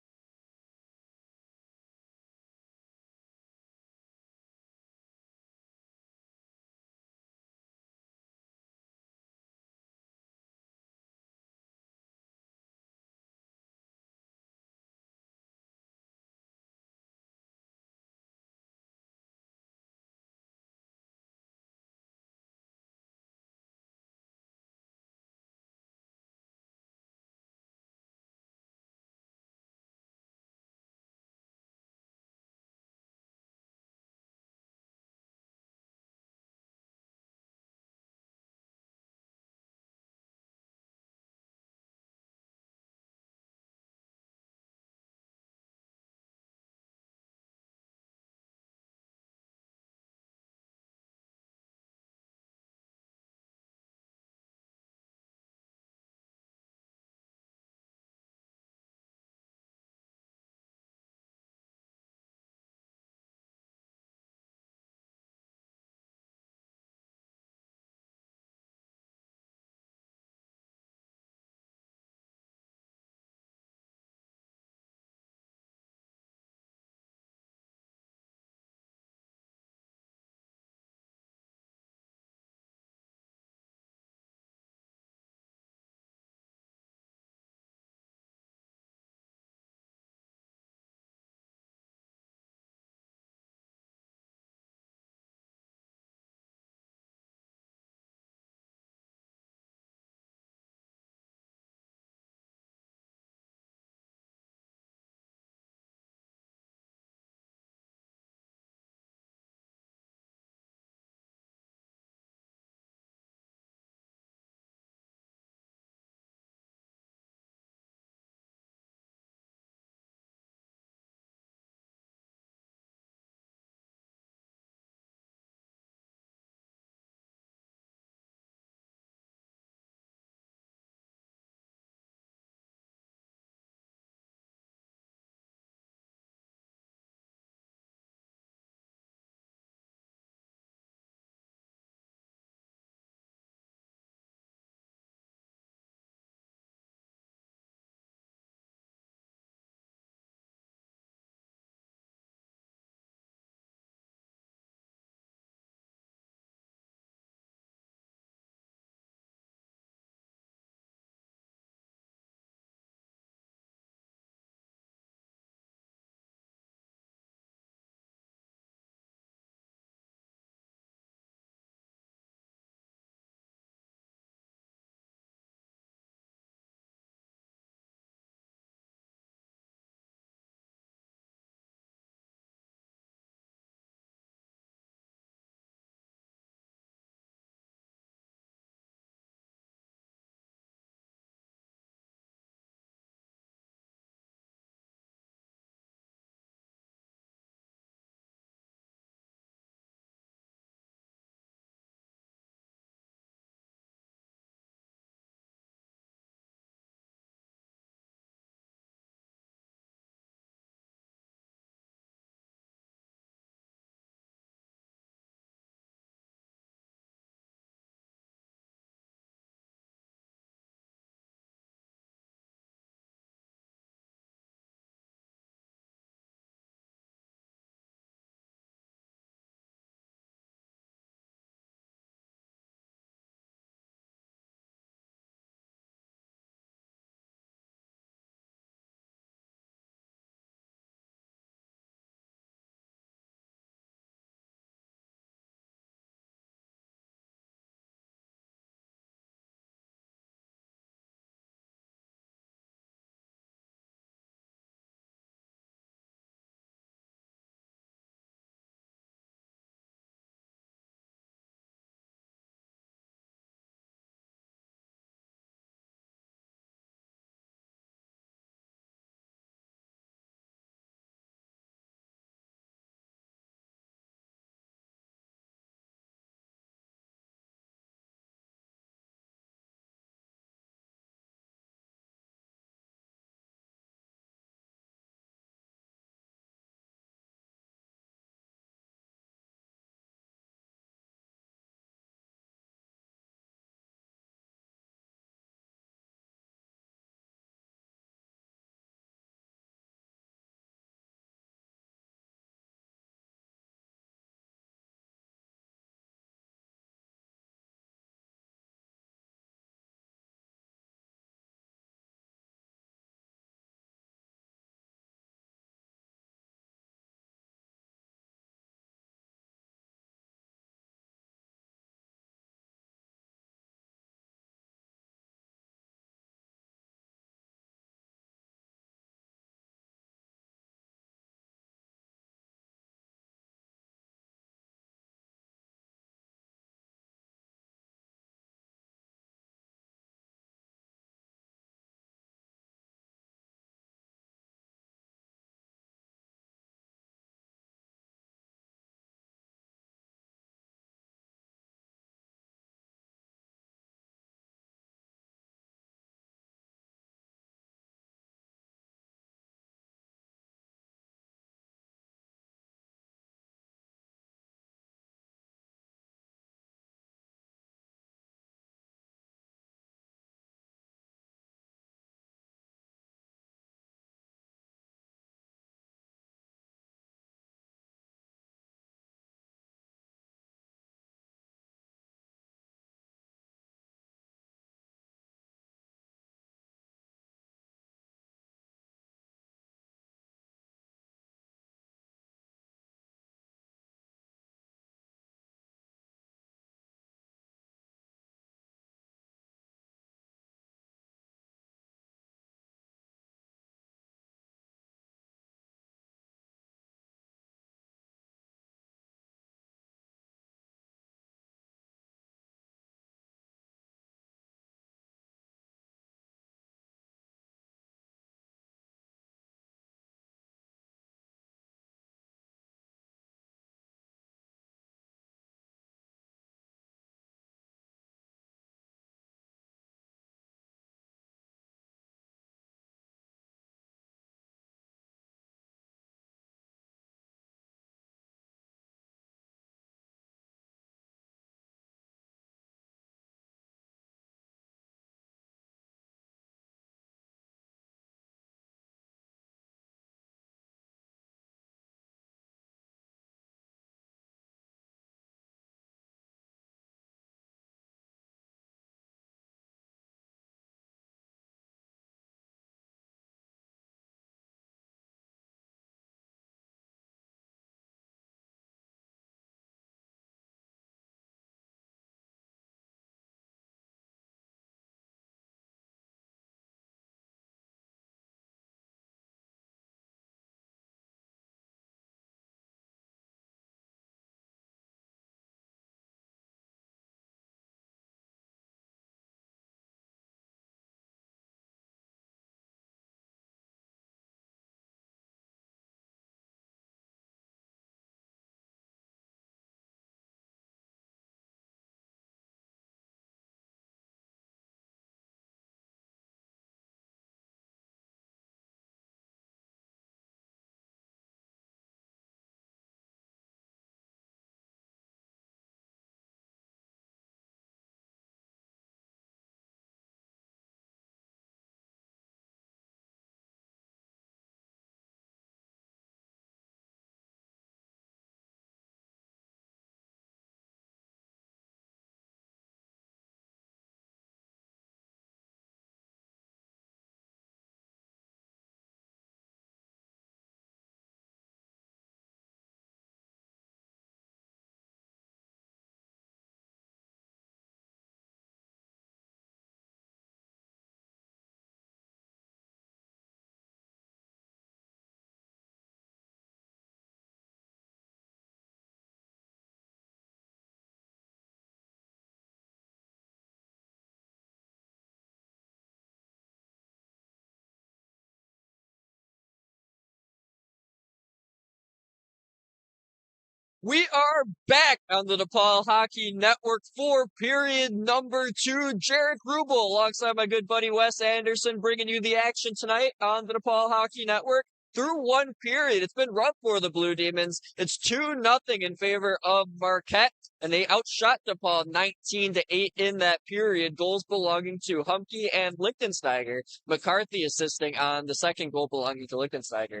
Speaker 1: We are back on the DePaul Hockey Network for period number 2. Jarek Rubel alongside my good buddy Wes Anderson bringing you the action tonight on the DePaul Hockey Network. Through one period, it's been rough for the Blue Demons. It's 2-0 in favor of Marquette, and they outshot DePaul 19-8 in that period. Goals belonging to Humke and Lichtensteiger. McCarthy assisting on the second goal belonging to Lichtensteiger.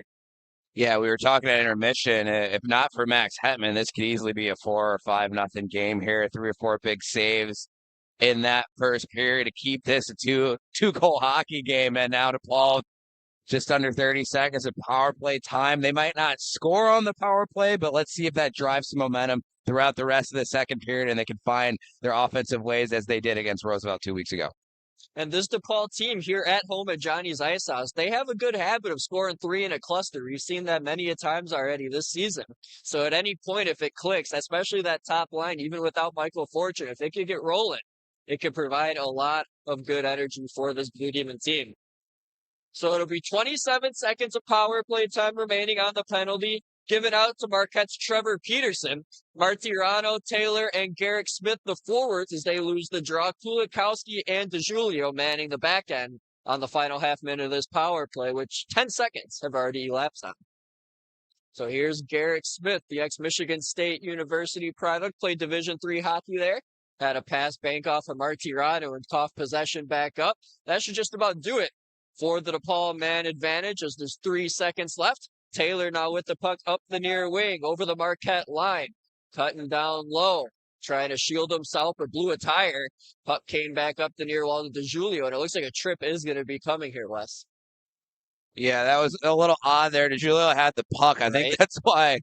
Speaker 2: Yeah, we were talking at intermission. If not for Max Hetman, this could easily be a 4 or 5-0 game here. 3 or 4 big saves in that first period to keep this a two goal hockey game. And now DePaul just under 30 seconds of power play time. They might not score on the power play, but let's see if that drives some momentum throughout the rest of the second period and they can find their offensive ways as they did against Roosevelt 2 weeks ago.
Speaker 1: And this DePaul team here at home at Johnny's Ice House, they have a good habit of scoring 3 in a cluster. We've seen that many a times already this season. So at any point, if it clicks, especially that top line, even without Michael Fortune, if it could get rolling, it could provide a lot of good energy for this Blue Demon team. So it'll be 27 seconds of power play time remaining on the penalty. Given out to Marquette's Trevor Peterson, Martirano, Taylor, and Garrick Smith, the forwards, as they lose the draw. Kulikowski and DeJulio manning the back end on the final half minute of this power play, which 10 seconds have already elapsed on. So here's Garrick Smith, the ex-Michigan State University product, played Division III hockey there. Had a pass bank off of Martirano and coughed possession back up. That should just about do it for the DePaul man advantage as there's 3 seconds left. Taylor now with the puck up the near wing over the Marquette line, cutting down low, trying to shield himself, but blew a tire. Puck came back up the near wall to DeJulio, and it looks like a trip is going to be coming here, Wes.
Speaker 2: Yeah, that was a little odd there. DeJulio had the puck. I think that's why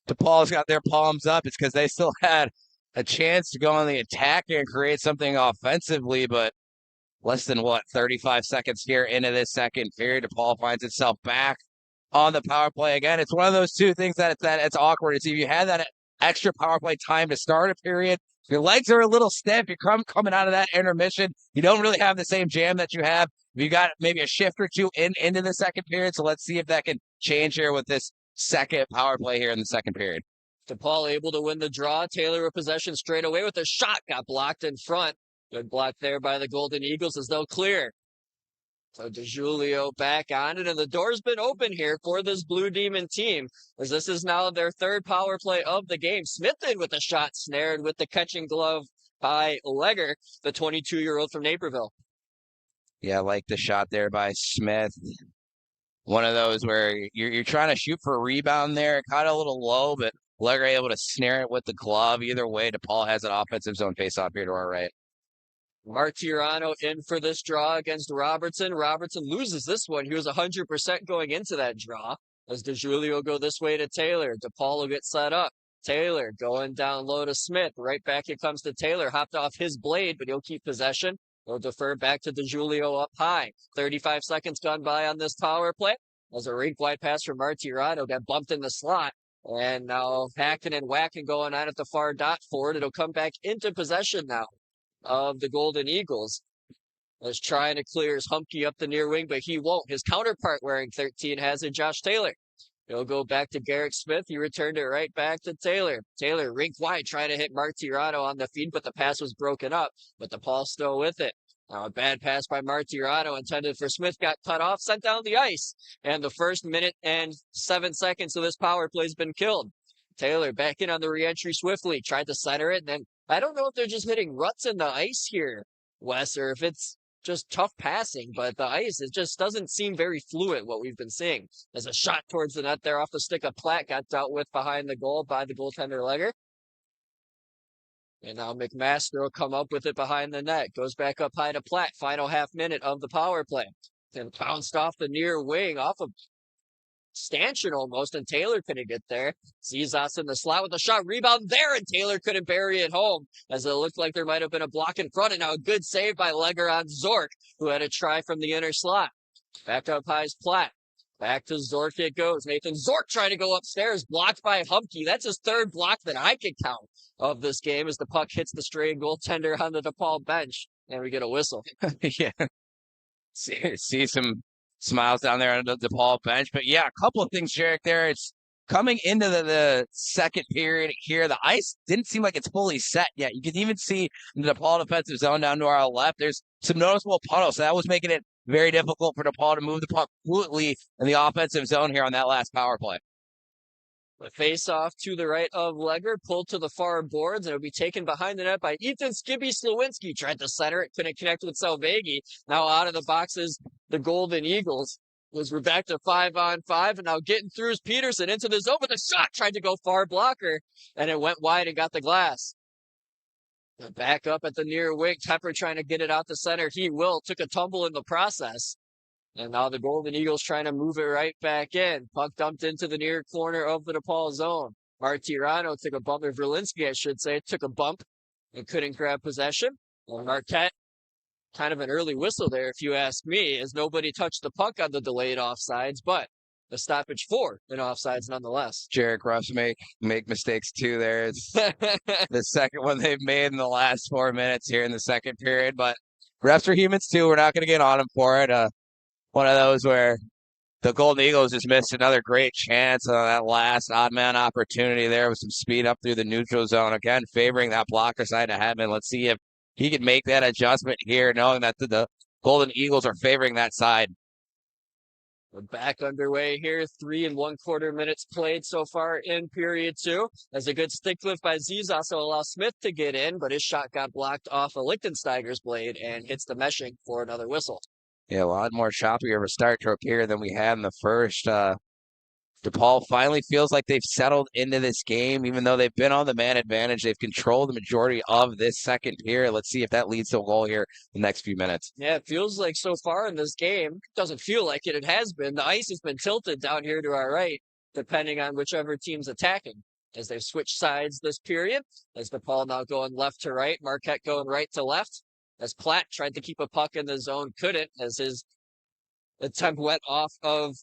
Speaker 2: DePaul's got their palms up. It's because they still had a chance to go on the attack and create something offensively, but less than 35 seconds here into this second period. DePaul finds itself back on the power play again. It's one of those two things that it's awkward. It's if you had that extra power play time to start a period, your legs are a little stiff. You're coming out of that intermission. You don't really have the same jam that you have. You got maybe a shift or two into the second period. So let's see if that can change here with this second power play here in the second period.
Speaker 1: DePaul able to win the draw. Taylor with possession straight away with a shot. Got blocked in front. Good block there by the Golden Eagles as they'll clear. So DeJulio back on it, and the door's been open here for this Blue Demon team, as this is now their third power play of the game. Smith in with a shot snared with the catching glove by Legger, the 22-year-old from Naperville.
Speaker 2: Yeah, I like the shot there by Smith. One of those where you're trying to shoot for a rebound there. It caught a little low, but Legger able to snare it with the glove. Either way, DePaul has an offensive zone faceoff here to our right.
Speaker 1: Martirano in for this draw against Robertson. Robertson loses this one. He was 100% going into that draw. As DeJulio go this way to Taylor. DePaul will get set up. Taylor going down low to Smith. Right back it comes to Taylor. Hopped off his blade, but he'll keep possession. He'll defer back to DeJulio up high. 35 seconds gone by on this power play. As a rink-wide pass from Martirano got bumped in the slot. And now hacking and whacking going on at the far dot forward. It'll come back into possession now of the Golden Eagles. Was trying to clear his Humke up the near wing, but he won't. His counterpart wearing 13 has it, Josh Taylor. He'll go back to Garrick Smith. He returned it right back to Taylor. Taylor rink wide trying to hit Martirano on the feed, but the pass was broken up. But DePaul still with it. Now a bad pass by Martirano intended for Smith got cut off, sent down the ice. And the first minute and 7 seconds of this power play has been killed. Taylor back in on the reentry swiftly, tried to center it, and then I don't know if they're just hitting ruts in the ice here, Wes, or if it's just tough passing, but the ice, it just doesn't seem very fluid, what we've been seeing. There's a shot towards the net there off the stick of Platt, got dealt with behind the goal by the goaltender Legger. And now McMaster will come up with it behind the net. Goes back up high to Platt, final half minute of the power play. Then bounced off the near wing, off of stanchion almost, and Taylor couldn't get there. Zizas in the slot with a shot, rebound there, and Taylor couldn't bury it home, as it looked like there might have been a block in front, and now a good save by Legger on Zork, who had a try from the inner slot. Back up high's Platt. Back to Zork it goes. Nathan Zork trying to go upstairs, blocked by Humke. That's his third block that I could count of this game as the puck hits the stray goaltender on the DePaul bench, and we get a whistle.
Speaker 2: Yeah. See some smiles down there on the DePaul bench. But yeah, a couple of things, Jarek, there. It's coming into the second period here, the ice didn't seem like it's fully set yet. You can even see in the DePaul defensive zone down to our left, there's some noticeable puddles. So that was making it very difficult for DePaul to move the puck fluidly in the offensive zone here on that last power play.
Speaker 1: The face-off to the right of Legger, pulled to the far boards, and it'll be taken behind the net by Ethan Skibby Slowinski. Tried to center it, couldn't connect with Salvegi. Now out of the boxes, the Golden Eagles. We're back to 5-on-5, and now getting through is Peterson into the zone with a shot. Tried to go far blocker, and it went wide and got the glass. Back up at the near wing, Tepper trying to get it out the center. He will. Took a tumble in the process. And now the Golden Eagles trying to move it right back in. Puck dumped into the near corner of the DePaul zone. Martirano took a bump, or Verlinski, I should say, took a bump and couldn't grab possession. Well, Marquette, kind of an early whistle there, if you ask me, as nobody touched the puck on the delayed offsides, but the stoppage for an offsides nonetheless.
Speaker 2: Jarek Ruffs make mistakes too there. It's the second one they've made in the last 4 minutes here in the second period, but refs are humans too. We're not going to get on them for it. One of those where the Golden Eagles just missed another great chance on that last odd man opportunity there with some speed up through the neutral zone. Again, favoring that blocker side of Hedman. Let's see if he can make that adjustment here, knowing that the Golden Eagles are favoring that side.
Speaker 1: We're back underway here. 3 1/4 minutes played so far in period 2. As a good stick lift by Zizas to allow Smith to get in, but his shot got blocked off of Lichtensteiger's blade and hits the meshing for another whistle.
Speaker 2: Yeah, a lot more choppier of a start to appear than we had in the first. DePaul finally feels like they've settled into this game, even though they've been on the man advantage. They've controlled the majority of this second period. Let's see if that leads to a goal here in the next few minutes.
Speaker 1: Yeah, it feels like so far in this game, doesn't feel like it. It has been. The ice has been tilted down here to our right, depending on whichever team's attacking. As they've switched sides this period, as DePaul now going left to right, Marquette going right to left. As Platt tried to keep a puck in the zone, couldn't, as his attempt went off of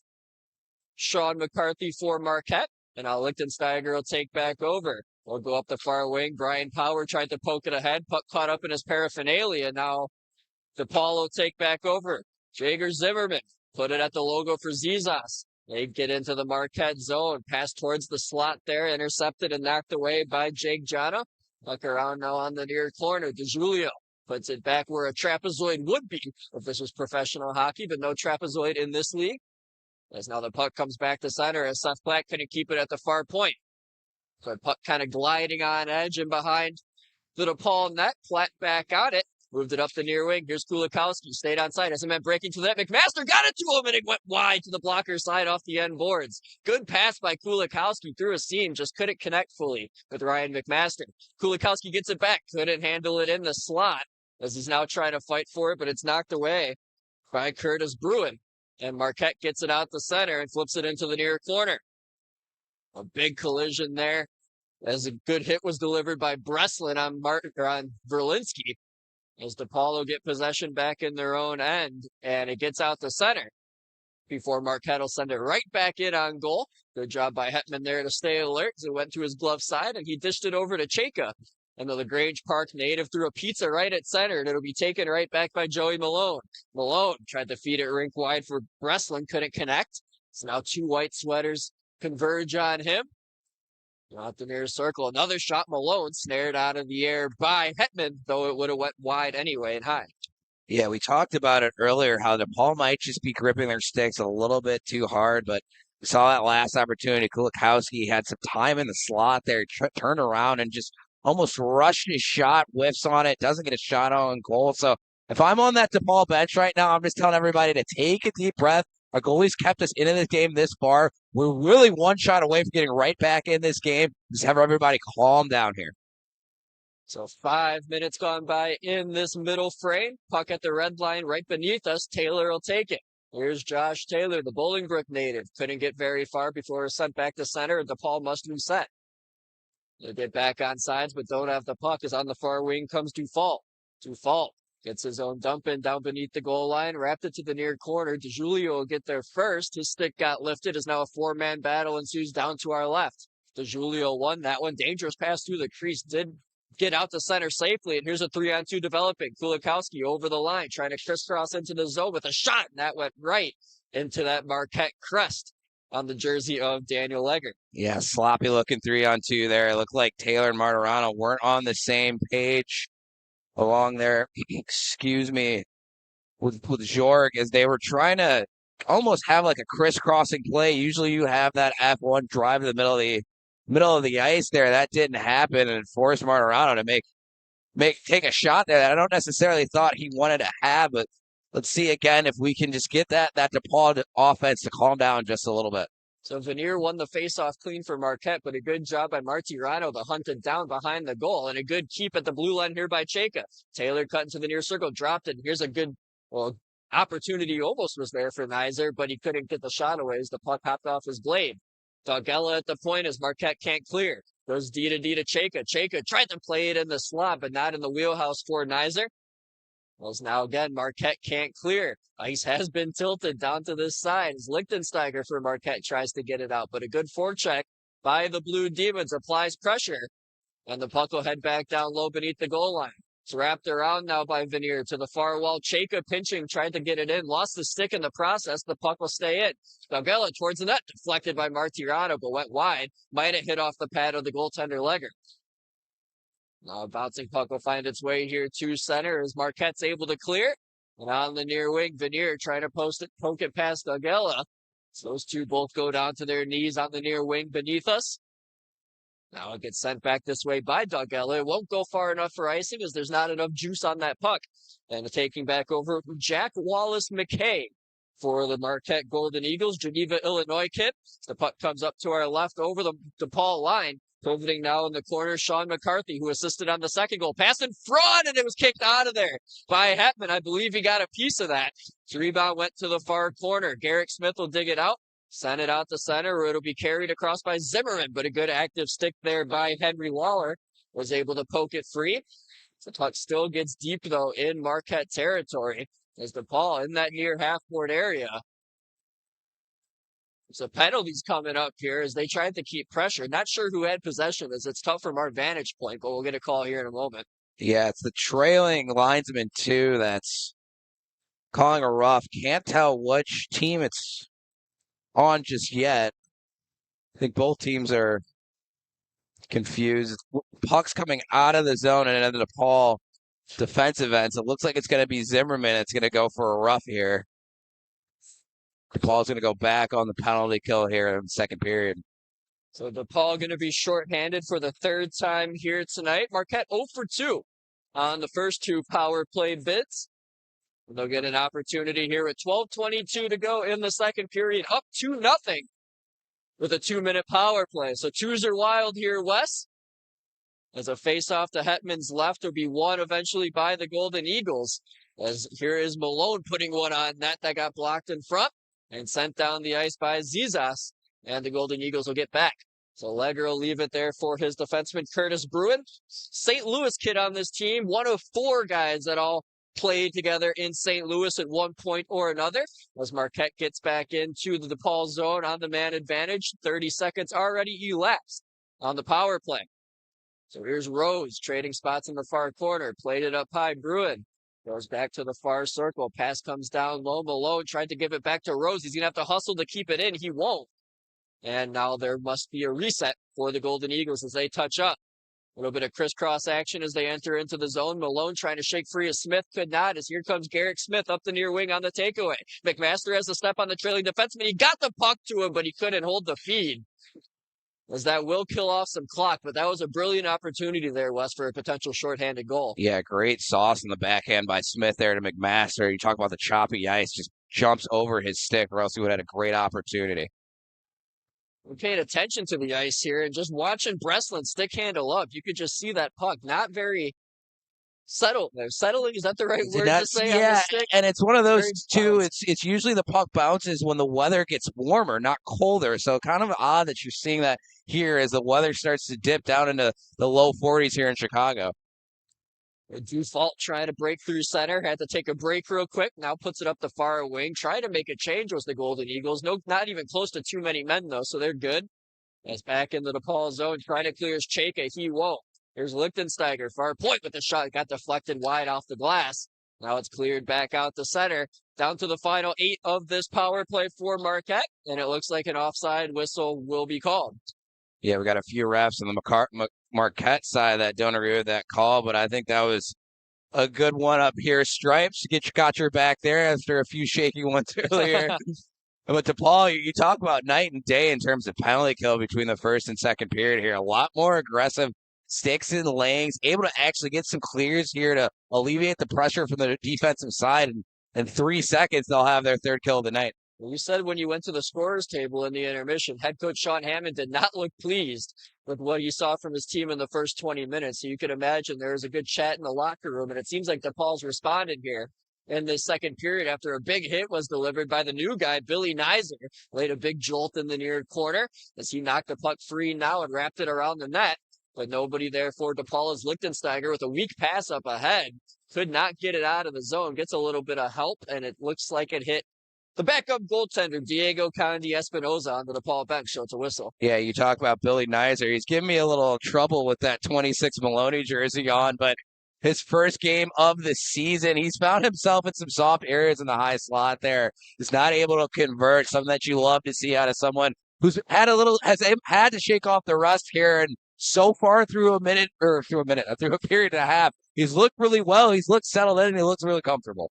Speaker 1: Sean McCarthy for Marquette. And now Lichtensteiger will take back over. We'll go up the far wing. Brian Power tried to poke it ahead. Puck caught up in his paraphernalia. Now DePaul will take back over. Jager Zimmerman put it at the logo for Zizas. They get into the Marquette zone. Pass towards the slot there. Intercepted and knocked away by Jake Jana. Puck around now on the near corner. DeJulio puts it back where a trapezoid would be if this was professional hockey, but no trapezoid in this league. As now the puck comes back to center as Seth Platt couldn't keep it at the far point. So the puck kind of gliding on edge and behind the DePaul net. Platt back on it. Moved it up the near wing. Here's Kulikowski. Stayed on side. Hasn't meant breaking to that. McMaster got it to him and it went wide to the blocker side off the end boards. Good pass by Kulikowski through a seam. Just couldn't connect fully with Ryan McMaster. Kulikowski gets it back. Couldn't handle it in the slot as he's now trying to fight for it, but it's knocked away by Curtis Bruin. And Marquette gets it out the center and flips it into the near corner. A big collision there as a good hit was delivered by Breslin on Verlinski. As DePaul will get possession back in their own end, and it gets out the center before Marquette will send it right back in on goal. Good job by Hetman there to stay alert as it went to his glove side, and he dished it over to Chayka. And the Grange Park native threw a pizza right at center, and it'll be taken right back by Joey Malone. Malone tried to feed it rink wide for Breslin, couldn't connect. So now two white sweaters converge on him. Not the near circle. Another shot. Malone snared out of the air by Hetman, though it would have went wide anyway and high.
Speaker 2: Yeah, we talked about it earlier, how DePaul might just be gripping their sticks a little bit too hard, but we saw that last opportunity. Kulikowski had some time in the slot there, turned around and just almost rushed his shot, whiffs on it, doesn't get a shot on goal. So if I'm on that DePaul bench right now, I'm just telling everybody to take a deep breath. Our goalies kept us into this game this far. We're really one shot away from getting right back in this game. Just have everybody calm down here.
Speaker 1: So 5 minutes gone by in this middle frame. Puck at the red line right beneath us. Taylor will take it. Here's Josh Taylor, the Bolingbrook native. Couldn't get very far before it was sent back to center. DePaul must reset. They'll get back on sides, but don't have the puck. As on the far wing comes Dufault. Dufault gets his own dump in down beneath the goal line, wrapped it to the near corner. DeJulio will get there first. His stick got lifted as now a four-man battle ensues down to our left. DeJulio won that one. Dangerous pass through the crease. Did get out to center safely, and here's a 3-on-2 developing. Kulikowski over the line, trying to crisscross into the zone with a shot, and that went right into that Marquette crest on the jersey of Daniel Legger.
Speaker 2: Yeah, sloppy looking 3-on-2 there. It looked like Taylor and Martirano weren't on the same page along there. Excuse me, with Jorg, as they were trying to almost have like a crisscrossing play. Usually you have that F1 drive to the middle of the ice there. That didn't happen, and forced Martirano to take a shot there that I don't necessarily thought he wanted to have. But let's see again if we can just get that DePaul offense to calm down just a little bit.
Speaker 1: So Vanier won the faceoff clean for Marquette, but a good job by Martirano to hunt it down behind the goal, and a good keep at the blue line here by Chayka. Taylor cut into the near circle, dropped it. Here's a good, opportunity almost was there for Nizer, but he couldn't get the shot away as the puck hopped off his blade. Dogella at the point as Marquette can't clear. Goes D to Chayka. Chayka tried to play it in the slot, but not in the wheelhouse for Nizer. Well, now again, Marquette can't clear. Ice has been tilted down to this side as Lichtensteiger for Marquette tries to get it out, but a good forecheck by the Blue Demons applies pressure, and the puck will head back down low beneath the goal line. It's wrapped around now by Vanier to the far wall. Chayka pinching, tried to get it in, lost the stick in the process. The puck will stay in. Dogella towards the net, deflected by Martirano, but went wide. Might have hit off the pad of the goaltender Legger. Now a bouncing puck will find its way here to center as Marquette's able to clear. And on the near wing, Vanier trying to poke it past Dogella. So those two both go down to their knees on the near wing beneath us. Now it gets sent back this way by Dogella. It won't go far enough for icing as there's not enough juice on that puck. And taking back over Jack Wallace McKay for the Marquette Golden Eagles, Geneva, Illinois kid. The puck comes up to our left over the DePaul line. Pivoting now in the corner, Sean McCarthy, who assisted on the second goal. Pass in front, and it was kicked out of there by Hetman. I believe he got a piece of that. The rebound went to the far corner. Garrick Smith will dig it out, send it out to center, where it'll be carried across by Zimmerman. But a good active stick there by Henry Waller was able to poke it free. The puck still gets deep, though, in Marquette territory as DePaul in that near half-court area. So penalties coming up here as they tried to keep pressure. Not sure who had possession as it's tough from our vantage point, but we'll get a call here in a moment.
Speaker 2: Yeah, it's the trailing linesman, too, that's calling a rough. Can't tell which team it's on just yet. I think both teams are confused. Puck's coming out of the zone and into the DePaul defensive end. So it looks like it's going to be Zimmerman. It's going to go for a rough here. DePaul's going to go back on the penalty kill here in the second period.
Speaker 1: So DePaul going to be shorthanded for the third time here tonight. Marquette 0 for 2 on the first two power play bids. They'll get an opportunity here with 12:22 to go in the second period, up 2-0 with a 2-minute power play. So twos are wild here, Wes. As a face-off to Hetman's left will be won eventually by the Golden Eagles. As here is Malone putting one on net that got blocked in front and sent down the ice by Zizas, and the Golden Eagles will get back. So Legger will leave it there for his defenseman, Curtis Bruin. St. Louis kid on this team, one of 4 guys that all played together in St. Louis at one point or another. As Marquette gets back into the DePaul zone on the man advantage, 30 seconds already elapsed on the power play. So here's Rose trading spots in the far corner, played it up high. Bruin goes back to the far circle. Pass comes down low. Malone tried to give it back to Rose. He's going to have to hustle to keep it in. He won't. And now there must be a reset for the Golden Eagles as they touch up. A little bit of crisscross action as they enter into the zone. Malone trying to shake free of Smith. Could not, as here comes Garrick Smith up the near wing on the takeaway. McMaster has a step on the trailing defenseman. He got the puck to him, but he couldn't hold the feed. As that will kill off some clock, but that was a brilliant opportunity there, Wes, for a potential shorthanded goal.
Speaker 2: Yeah, great sauce in the backhand by Smith there to McMaster. You talk about the choppy ice, just jumps over his stick, or else he would have had a great opportunity.
Speaker 1: We're paying attention to the ice here and just watching Breslin stick handle up. You could just see that puck not very settled. Settling, is that the right word to say?
Speaker 2: Yeah,
Speaker 1: on the stick?
Speaker 2: And it's one of those too. It's usually the puck bounces when the weather gets warmer, not colder. So kind of odd that you're seeing that here as the weather starts to dip down into the low 40s here in Chicago.
Speaker 1: Dufault trying to break through center, had to take a break real quick. Now puts it up the far wing. Trying to make a change was the Golden Eagles. No, not even close to too many men though, so they're good. As back into the DePaul zone, trying to clear his Chayka. He won't. Here's Lichtensteiger, far point with the shot. Got deflected wide off the glass. Now it's cleared back out the center, down to the final 8 of this power play for Marquette, and it looks like an offside whistle will be called.
Speaker 2: Yeah, we got a few refs on the Marquette side that don't agree with that call, but I think that was a good one up here. Stripes, got your back there after a few shaky ones earlier. But DePaul, you talk about night and day in terms of penalty kill between the first and second period here. A lot more aggressive sticks and lanes, able to actually get some clears here to alleviate the pressure from the defensive side. And in 3 seconds, they'll have their third kill of the night.
Speaker 1: You said when you went to the scorers table in the intermission, head coach Sean Hammond did not look pleased with what he saw from his team in the first 20 minutes. So you could imagine there was a good chat in the locker room, and it seems like DePaul's responded here in the second period after a big hit was delivered by the new guy, Billy Nizer, laid a big jolt in the near corner as he knocked the puck free now and wrapped it around the net. But nobody there for DePaul as Lichtensteiger with a weak pass up ahead. Could not get it out of the zone, gets a little bit of help, and it looks like it hit the backup goaltender, Diego Condi Espinoza, on the DePaul bench, so it's a whistle.
Speaker 2: Yeah, you talk about Billy Nizer. He's giving me a little trouble with that 26 Maloney jersey on, but his first game of the season, he's found himself in some soft areas in the high slot there. He's not able to convert, something that you love to see out of someone who's had to shake off the rust here. And so far through a period and a half, he's looked really well. He's looked settled in and he looks really comfortable.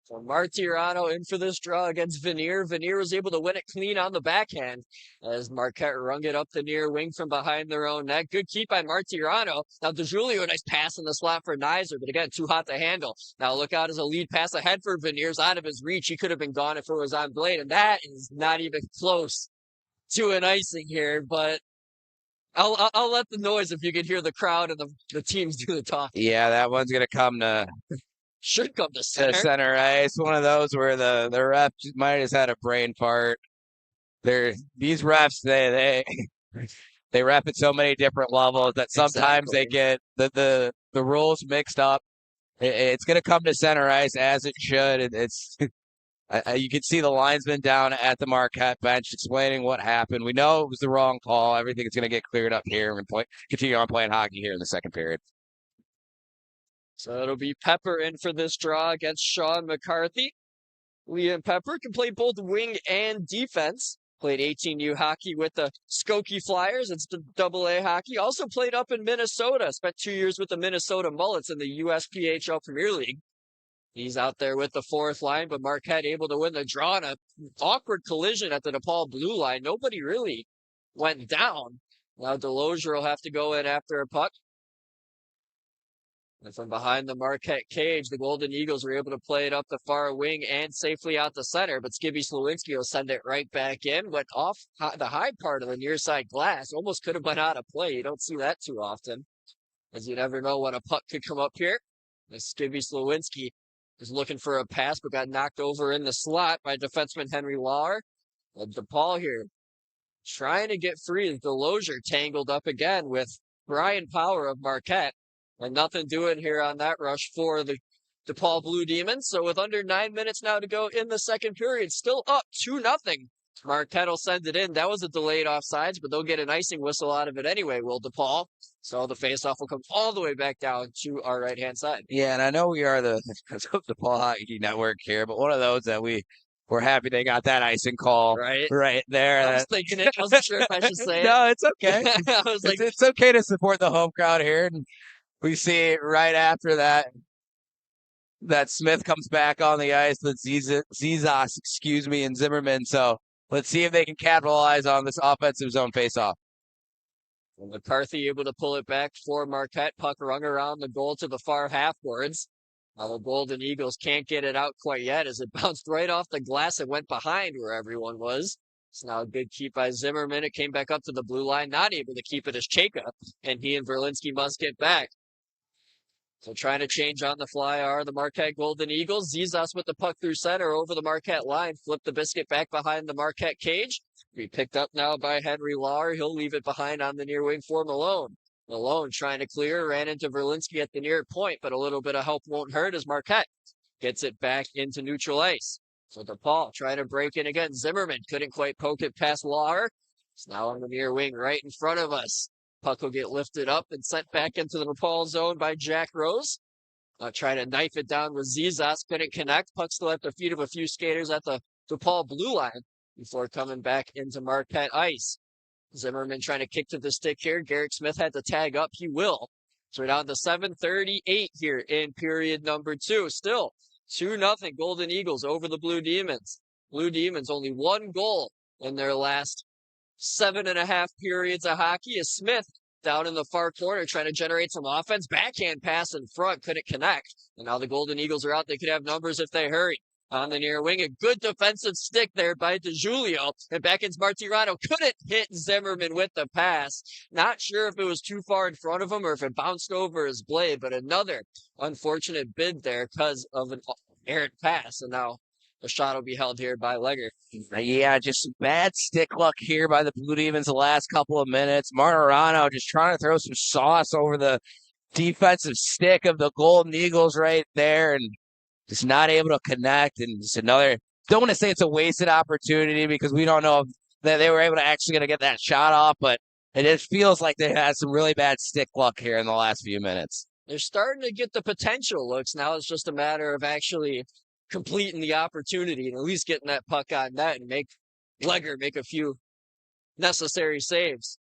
Speaker 1: So Martirano in for this draw against Vanier. Vanier was able to win it clean on the backhand as Marquette rung it up the near wing from behind their own net. Good keep by Martirano. Now DeJulio, a nice pass in the slot for Nizer, but again, too hot to handle. Now look out as a lead pass ahead for Vanier's out of his reach. He could have been gone if it was on blade, and that is not even close to an icing here, but I'll let the noise if you can hear the crowd and the teams do the talking.
Speaker 2: Yeah, that one's going to come to...
Speaker 1: Should come to center.
Speaker 2: Right? It's one of those where the ref might have had a brain fart. These refs, they ref at so many different levels that sometimes they get the rules mixed up. It's going to come to center ice as it should. You can see the linesman down at the Marquette bench explaining what happened. We know it was the wrong call. Everything's going to get cleared up here and continue on playing hockey here in the second period.
Speaker 1: So it'll be Pepper in for this draw against Sean McCarthy. Liam Pepper can play both wing and defense. Played 18U hockey with the Skokie Flyers. It's the AA hockey. Also played up in Minnesota. Spent 2 years with the Minnesota Mullets in the USPHL Premier League. He's out there with the fourth line, but Marquette able to win the draw in an awkward collision at the DePaul blue line. Nobody really went down. Now Delosier will have to go in after a puck. And from behind the Marquette cage, the Golden Eagles were able to play it up the far wing and safely out the center, but Skibby Slawinski will send it right back in. Went off the high part of the near side glass. Almost could have went out of play. You don't see that too often, as you never know when a puck could come up here. And Skibby Slawinski is looking for a pass, but got knocked over in the slot by defenseman Henry Lauer. And DePaul here trying to get free. Delosier tangled up again with Brian Power of Marquette. And nothing doing here on that rush for the DePaul Blue Demons. So with under 9 minutes now to go in the second period, still up 2-0. Marquette will send it in. That was a delayed offsides, but they'll get an icing whistle out of it anyway, will DePaul. So the faceoff will come all the way back down to our right-hand side.
Speaker 2: Yeah, and I know we are the DePaul Hockey Network here, but one of those that we're happy they got that icing call right there.
Speaker 1: I was thinking it. I wasn't sure if I should say it.
Speaker 2: No, it's okay.
Speaker 1: I was like,
Speaker 2: it's okay to support the home crowd here. And we see right after that Smith comes back on the ice with Zizas, and Zimmerman. So let's see if they can capitalize on this offensive zone faceoff.
Speaker 1: And McCarthy able to pull it back for Marquette. Puck rung around the goal to the far half boards. Now the Golden Eagles can't get it out quite yet as it bounced right off the glass and went behind where everyone was. It's now a good keep by Zimmerman. It came back up to the blue line, not able to keep it as Chayka, and he and Verlinski must get back. So trying to change on the fly are the Marquette Golden Eagles. Zizas with the puck through center over the Marquette line. Flip the biscuit back behind the Marquette cage. Be picked up now by Henry Lauer. He'll leave it behind on the near wing for Malone. Malone trying to clear, ran into Verlinski at the near point, but a little bit of help won't hurt as Marquette gets it back into neutral ice. So DePaul trying to break in again. Zimmerman couldn't quite poke it past Lauer. It's now on the near wing right in front of us. Puck will get lifted up and sent back into the DePaul zone by Jack Rose. Trying to knife it down with Zizas, couldn't connect. Puck still at the feet of a few skaters at the DePaul blue line before coming back into Marquette ice. Zimmerman trying to kick to the stick here. Garrett Smith had to tag up. He will. So we're down to 7:38 here in period number 2. Still 2-0 Golden Eagles over the Blue Demons. Blue Demons only 1 goal in their last 7.5 periods of hockey. As Smith down in the far corner trying to generate some offense. Backhand pass in front, couldn't connect. And now the Golden Eagles are out. They could have numbers if they hurry. On the near wing, a good defensive stick there by DeJulio. And back in Martirano couldn't hit Zimmerman with the pass. Not sure if it was too far in front of him or if it bounced over his blade, but another unfortunate bid there because of an errant pass. And now the shot will be held here by Legger.
Speaker 2: Yeah, just some bad stick luck here by the Blue Demons the last couple of minutes. Martirano just trying to throw some sauce over the defensive stick of the Golden Eagles right there, and just not able to connect. And just another, don't want to say it's a wasted opportunity because we don't know if they were able to actually going to get that shot off, but it just feels like they had some really bad stick luck here in the last few minutes.
Speaker 1: They're starting to get the potential looks. Now it's just a matter of actually completing the opportunity and at least getting that puck on net and make Legger make a few necessary saves.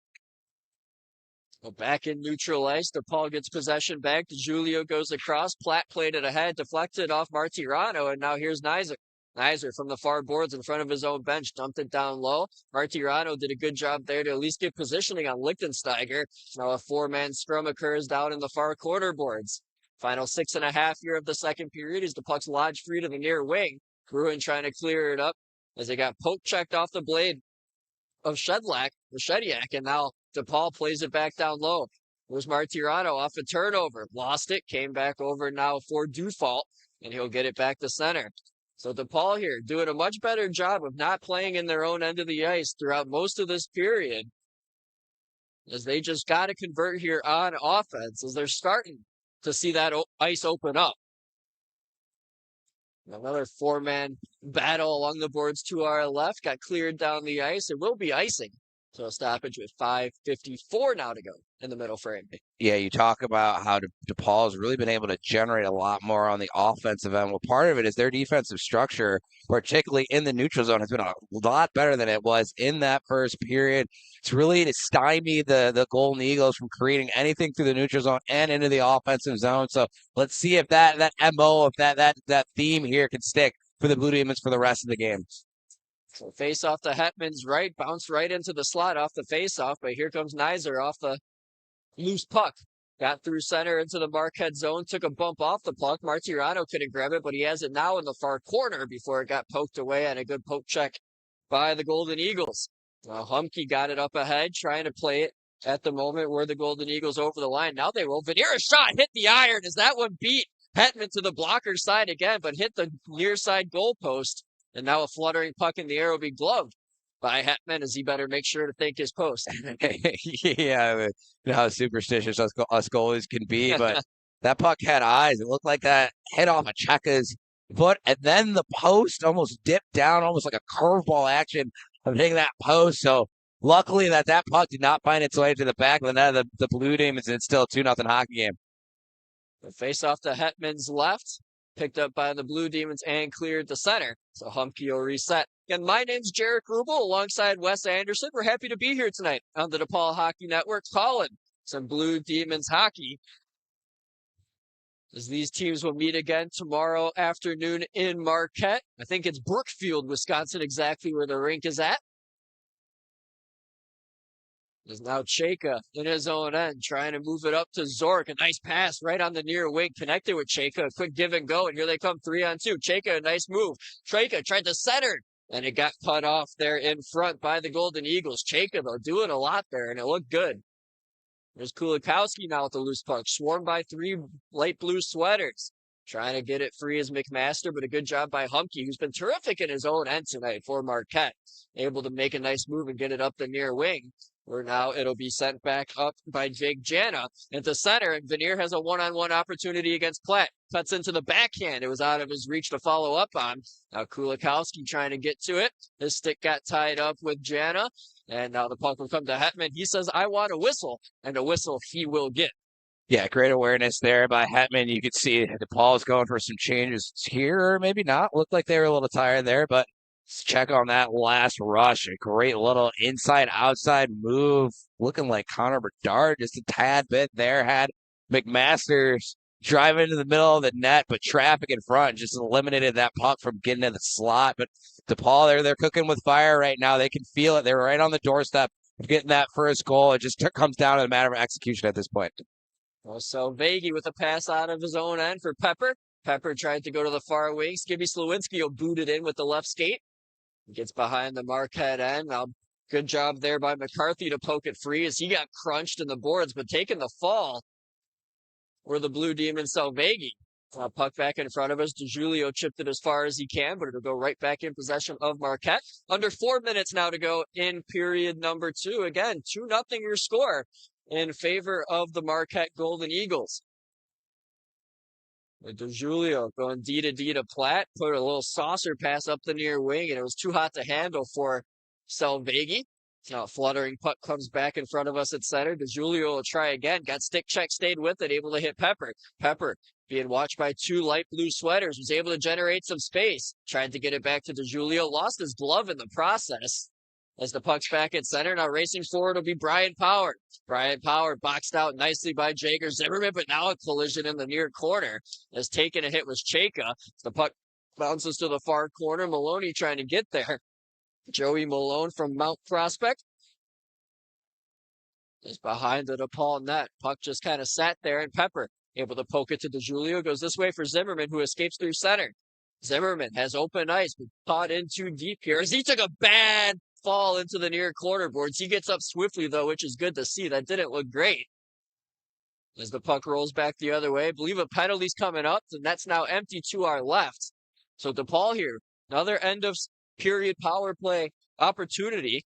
Speaker 1: Well, back in neutral ice, DePaul gets possession back. DeJulio goes across. Platt played it ahead, deflected off Martirano, and now here's Nizer. Nizer from the far boards in front of his own bench, dumped it down low. Martirano did a good job there to at least get positioning on Lichtensteiger. Now a 4-man scrum occurs down in the far corner boards. Final 6.5 here of the second period as the puck's lodged free to the near wing. Bruin trying to clear it up as it got poke checked off the blade of Shediak, and now DePaul plays it back down low. There's Martirano off a turnover. Lost it, came back over now for Dufault, and he'll get it back to center. So DePaul here doing a much better job of not playing in their own end of the ice throughout most of this period, as they just got to convert here on offense as they're starting to see that ice open up. Another 4-man battle along the boards to our left. Got cleared down the ice. It will be icing. So a stoppage with 5:54 now to go in the middle frame.
Speaker 2: Yeah, you talk about how DePaul has really been able to generate a lot more on the offensive end. Well, part of it is their defensive structure, particularly in the neutral zone, has been a lot better than it was in that first period. It's really to stymie the Golden Eagles from creating anything through the neutral zone and into the offensive zone. So let's see if that MO, if that theme here can stick for the Blue Demons for the rest of the game.
Speaker 1: So face off to Hetman's right, bounce right into the slot off the face off, but here comes Nizer off the loose puck. Got through center into the Marquette zone, took a bump off the puck. Martirano couldn't grab it, but he has it now in the far corner before it got poked away, and a good poke check by the Golden Eagles. Humke got it up ahead, trying to play it at the moment where the Golden Eagles over the line. Now they will. Vanier's shot hit the iron as that one beat Hetman to the blocker side again, but hit the near side goalpost. And now a fluttering puck in the air will be gloved by Hetman as he better make sure to thank his post.
Speaker 2: Yeah, you know how superstitious us goalies can be, but that puck had eyes. It looked like that hit off a Cheka's foot, and then the post almost dipped down, almost like a curveball action of hitting that post. So luckily that puck did not find its way to the back of the net of the Blue Demons, and it's still a 2-0 hockey game.
Speaker 1: The face off to Hetman's left, picked up by the Blue Demons and cleared the center. So Humke will reset. And my name's Jarek Rubel alongside Wes Anderson. We're happy to be here tonight on the DePaul Hockey Network calling some Blue Demons hockey, as these teams will meet again tomorrow afternoon in Marquette. I think it's Brookfield, Wisconsin, exactly where the rink is at. There's now Cheka in his own end, trying to move it up to Zork. A nice pass right on the near wing, connected with Cheka. A quick give and go, and here they come 3-on-2. Cheka, a nice move. Cheka tried to center, and it got cut off there in front by the Golden Eagles. Cheka, though, doing a lot there, and it looked good. There's Kulikowski now with the loose puck, swarmed by 3 light blue sweaters. Trying to get it free as McMaster, but a good job by Humke, who's been terrific in his own end tonight for Marquette. Able to make a nice move and get it up the near wing, where now it'll be sent back up by Jake Jana into center, and Vanier has a one-on-one opportunity against Platt. Cuts into the backhand. It was out of his reach to follow up on. Now Kulikowski trying to get to it. His stick got tied up with Jana, and now the puck will come to Hetman. He says, I want a whistle, and a whistle he will get.
Speaker 2: Yeah, great awareness there by Hetman. You could see DePaul's going for some changes here, or maybe not. Looked like they were a little tired there, but let's check on that last rush. A great little inside-outside move, looking like Connor Bedard just a tad bit there. Had McMaster's drive into the middle of the net, but traffic in front just eliminated that puck from getting in the slot. But DePaul, they're cooking with fire right now. They can feel it. They're right on the doorstep of getting that first goal. It just comes down to a matter of execution at this point.
Speaker 1: So Vagey with a pass out of his own end for Pepper. Pepper tried to go to the far wing. Skibby Slawinski will boot it in with the left skate. Gets behind the Marquette end. Now, good job there by McCarthy to poke it free as he got crunched in the boards, but taking the fall were the Blue Demons Salvegi. Puck back in front of us. DeJulio chipped it as far as he can, but it'll go right back in possession of Marquette. Under 4 minutes now to go in period number 2. Again, 2-0 your score in favor of the Marquette Golden Eagles. DeJulio going D to Platt, put a little saucer pass up the near wing, and it was too hot to handle for Salvegi. Now fluttering puck comes back in front of us at center. DeJulio will try again. Got stick check, stayed with it, able to hit Pepper. Pepper being watched by 2 light blue sweaters, was able to generate some space. Tried to get it back to DeJulio, lost his glove in the process. As the puck's back at center, now racing forward will be Brian Power. Brian Power boxed out nicely by Jager Zimmerman, but now a collision in the near corner. As taking a hit was Chayka. The puck bounces to the far corner. Maloney trying to get there. Joey Malone from Mount Prospect is behind the DePaul net. Puck just kind of sat there, and Pepper able to poke it to DeJulio. Goes this way for Zimmerman, who escapes through center. Zimmerman has open ice, but caught in too deep here as he took a bad fall into the near corner boards. He gets up swiftly, though, which is good to see. That didn't look great. As the puck rolls back the other way, I believe a penalty's coming up. The net's now empty to our left. So DePaul here, another end of period power play opportunity.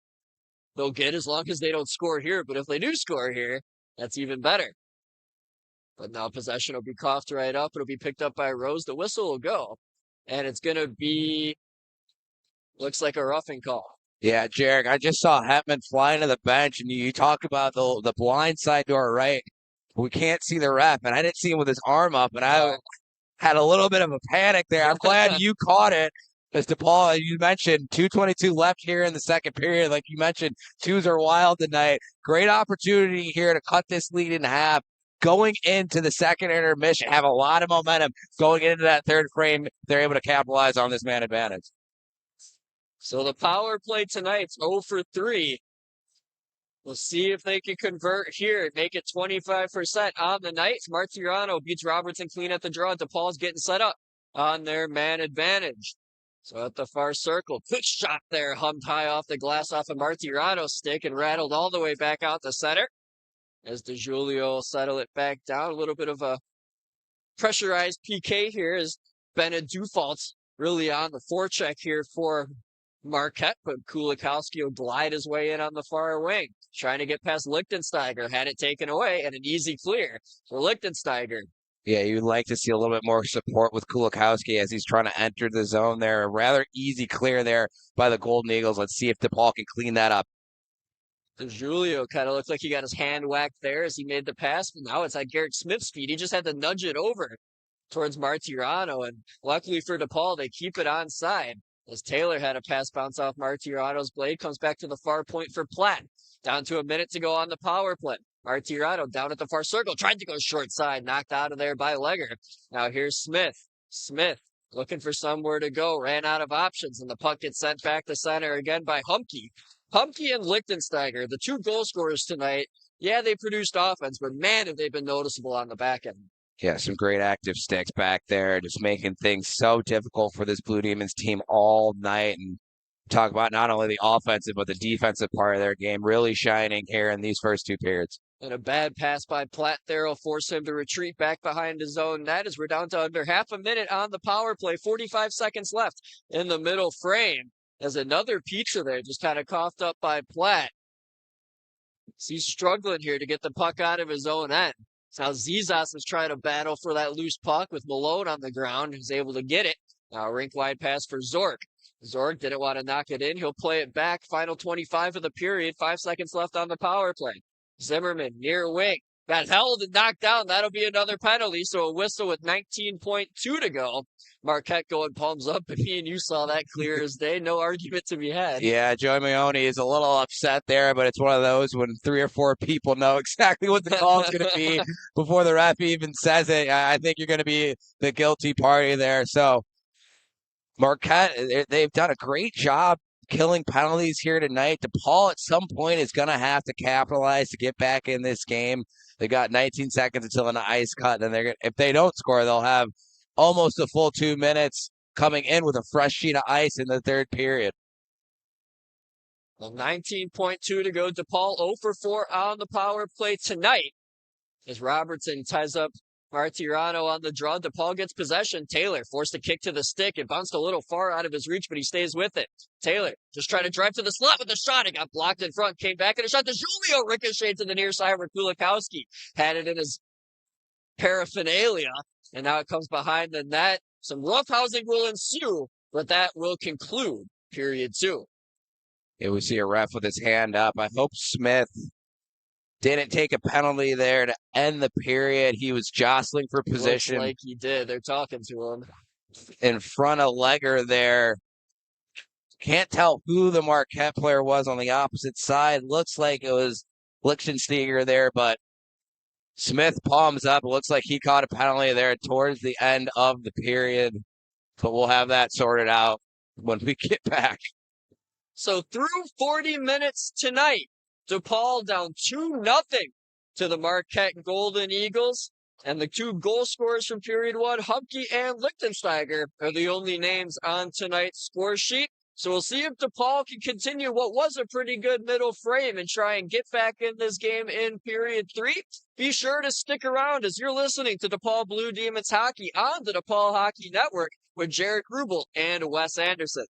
Speaker 1: They'll get as long as they don't score here, but if they do score here, that's even better. But now possession will be coughed right up. It'll be picked up by Rose. The whistle will go, and it's going to be, looks like a roughing call.
Speaker 2: Yeah, Jarek, I just saw Hetman flying to the bench, and you talk about the blind side to our right. We can't see the ref, and I didn't see him with his arm up, and I had a little bit of a panic there. I'm glad you caught it. As DePaul, you mentioned, 2:22 left here in the second period. Like you mentioned, twos are wild tonight. Great opportunity here to cut this lead in half. Going into the second intermission, have a lot of momentum. Going into that third frame, they're able to capitalize on this man advantage.
Speaker 1: So the power play tonight's 0 for 3. We'll see if they can convert here and make it 25% on the night. Martirano beats Robertson clean at the draw. DePaul's getting set up on their man advantage. So at the far circle, quick shot there, hummed high off the glass off of Martirano's stick and rattled all the way back out the center. As DeJulio will settle it back down. A little bit of a pressurized PK here as Bennett Dufault's really on the forecheck here for Marquette, but Kulikowski will glide his way in on the far wing, trying to get past Lichtensteiger, had it taken away, and an easy clear for Lichtensteiger.
Speaker 2: Yeah, you'd like to see a little bit more support with Kulikowski as he's trying to enter the zone there. A rather easy clear there by the Golden Eagles. Let's see if DePaul can clean that up.
Speaker 1: DeJulio kind of looked like he got his hand whacked there as he made the pass, but now it's at Garrett Smith's feet. He just had to nudge it over towards Martirano, and luckily for DePaul, they keep it onside. As Taylor had a pass bounce off Martirano's blade, comes back to the far point for Platt. Down to a minute to go on the power play. Martirano down at the far circle, tried to go short side, knocked out of there by Legger. Now here's Smith. Smith looking for somewhere to go, ran out of options, and the puck gets sent back to center again by Humke. Humke and Lichtensteiger, the 2 goal scorers tonight. Yeah, they produced offense, but man, have they been noticeable on the back end.
Speaker 2: Yeah, some great active sticks back there, just making things so difficult for this Blue Demons team all night. And talk about not only the offensive, but the defensive part of their game really shining here in these first 2 periods.
Speaker 1: And a bad pass by Platt there will force him to retreat back behind his own net as we're down to under half a minute on the power play. 45 seconds left in the middle frame as another Peacher there just kind of coughed up by Platt. So he's struggling here to get the puck out of his own end. So now Zizas is trying to battle for that loose puck with Malone on the ground. He's able to get it. Now a rink-wide pass for Zork. Zork didn't want to knock it in. He'll play it back. Final 25 of the period. 5 seconds left on the power play. Zimmerman near wing. got held and knocked down. That'll be another penalty. So a whistle with 19.2 to go. Marquette going palms up. And me and you saw that clear as day. No argument to be had.
Speaker 2: Yeah, Joey Maone is a little upset there, but it's one of those when 3 or 4 people know exactly what the call is going to be before the ref even says it. I think you're going to be the guilty party there. So Marquette, they've done a great job killing penalties here tonight. DePaul at some point is going to have to capitalize to get back in this game. They got 19 seconds until an ice cut, and if they don't score, they'll have almost a full 2 minutes coming in with a fresh sheet of ice in the third period.
Speaker 1: Well, 19.2 to go. DePaul 0 for 4 on the power play tonight as Robertson ties up Martirano on the draw. DePaul gets possession. Taylor forced a kick to the stick. It bounced a little far out of his reach, but he stays with it. Taylor just trying to drive to the slot with a shot. It got blocked in front. Came back and a shot to Julio. Ricocheted to the near side where Kulikowski had it in his paraphernalia. And now it comes behind the net. Some roughhousing will ensue, but that will conclude period 2.
Speaker 2: We see a ref with his hand up. I hope Smith didn't take a penalty there to end the period. He was jostling for position.
Speaker 1: Looks like he did. They're talking to him.
Speaker 2: In front of Legger there. Can't tell who the Marquette player was on the opposite side. Looks like it was Lichtensteiger there, but Smith palms up. It looks like he caught a penalty there towards the end of the period. But we'll have that sorted out when we get back.
Speaker 1: So through 40 minutes tonight, DePaul down 2-0 to the Marquette Golden Eagles. And the 2 goal scorers from period 1, Humke and Lichtensteiger, are the only names on tonight's score sheet. So we'll see if DePaul can continue what was a pretty good middle frame and try and get back in this game in period 3. Be sure to stick around as you're listening to DePaul Blue Demons Hockey on the DePaul Hockey Network with Jarek Rubel and Wes Anderson.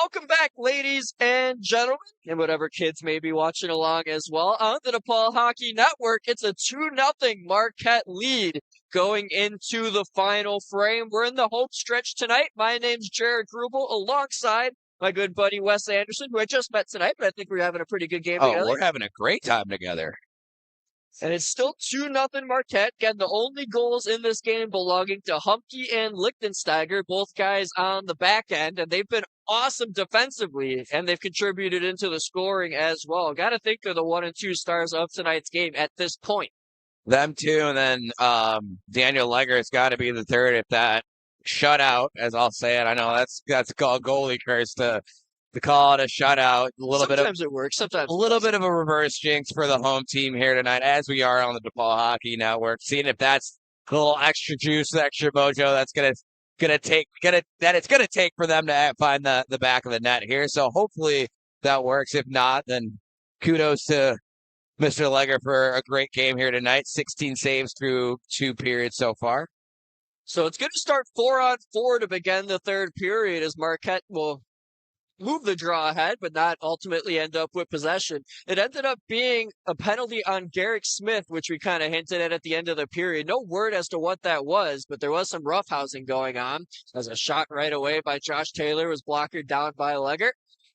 Speaker 1: Welcome back, ladies and gentlemen, and whatever kids may be watching along as well. On the DePaul Hockey Network, it's a 2-0 Marquette lead going into the final frame. We're in the home stretch tonight. My name's Jared Grubel, alongside my good buddy Wes Anderson, who I just met tonight, but I think we're having a pretty good game together.
Speaker 2: We're having a great time together.
Speaker 1: And it's still 2-0 Marquette. Again, the only goals in this game belonging to Humke and Lichtensteiger, both guys on the back end, and they've been awesome defensively, and they've contributed into the scoring as well. Got to think they're the 1 and 2 stars of tonight's game at this point.
Speaker 2: Them two, and then Daniel Legger has got to be the third if that shutout, as I'll say it. I know that's called goalie curse to call it a shutout.
Speaker 1: Sometimes it works. Sometimes
Speaker 2: a little bit of a reverse jinx for the home team here tonight, as we are on the DePaul Hockey Network. Seeing if that's a little extra juice, extra mojo that's gonna take for them to find the back of the net here. So hopefully that works. If not, then kudos to Mr. Legger for a great game here tonight. 16 saves through 2 periods so far.
Speaker 1: So it's going to start 4-on-4 to begin the third period as Marquette will move the draw ahead, but not ultimately end up with possession. It ended up being a penalty on Garrick Smith, which we kind of hinted at the end of the period. No word as to what that was, but there was some roughhousing going on as a shot right away by Josh Taylor was blockered down by Legger.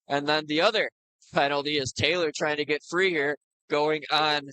Speaker 1: And then the other penalty is Taylor trying to get free here, going on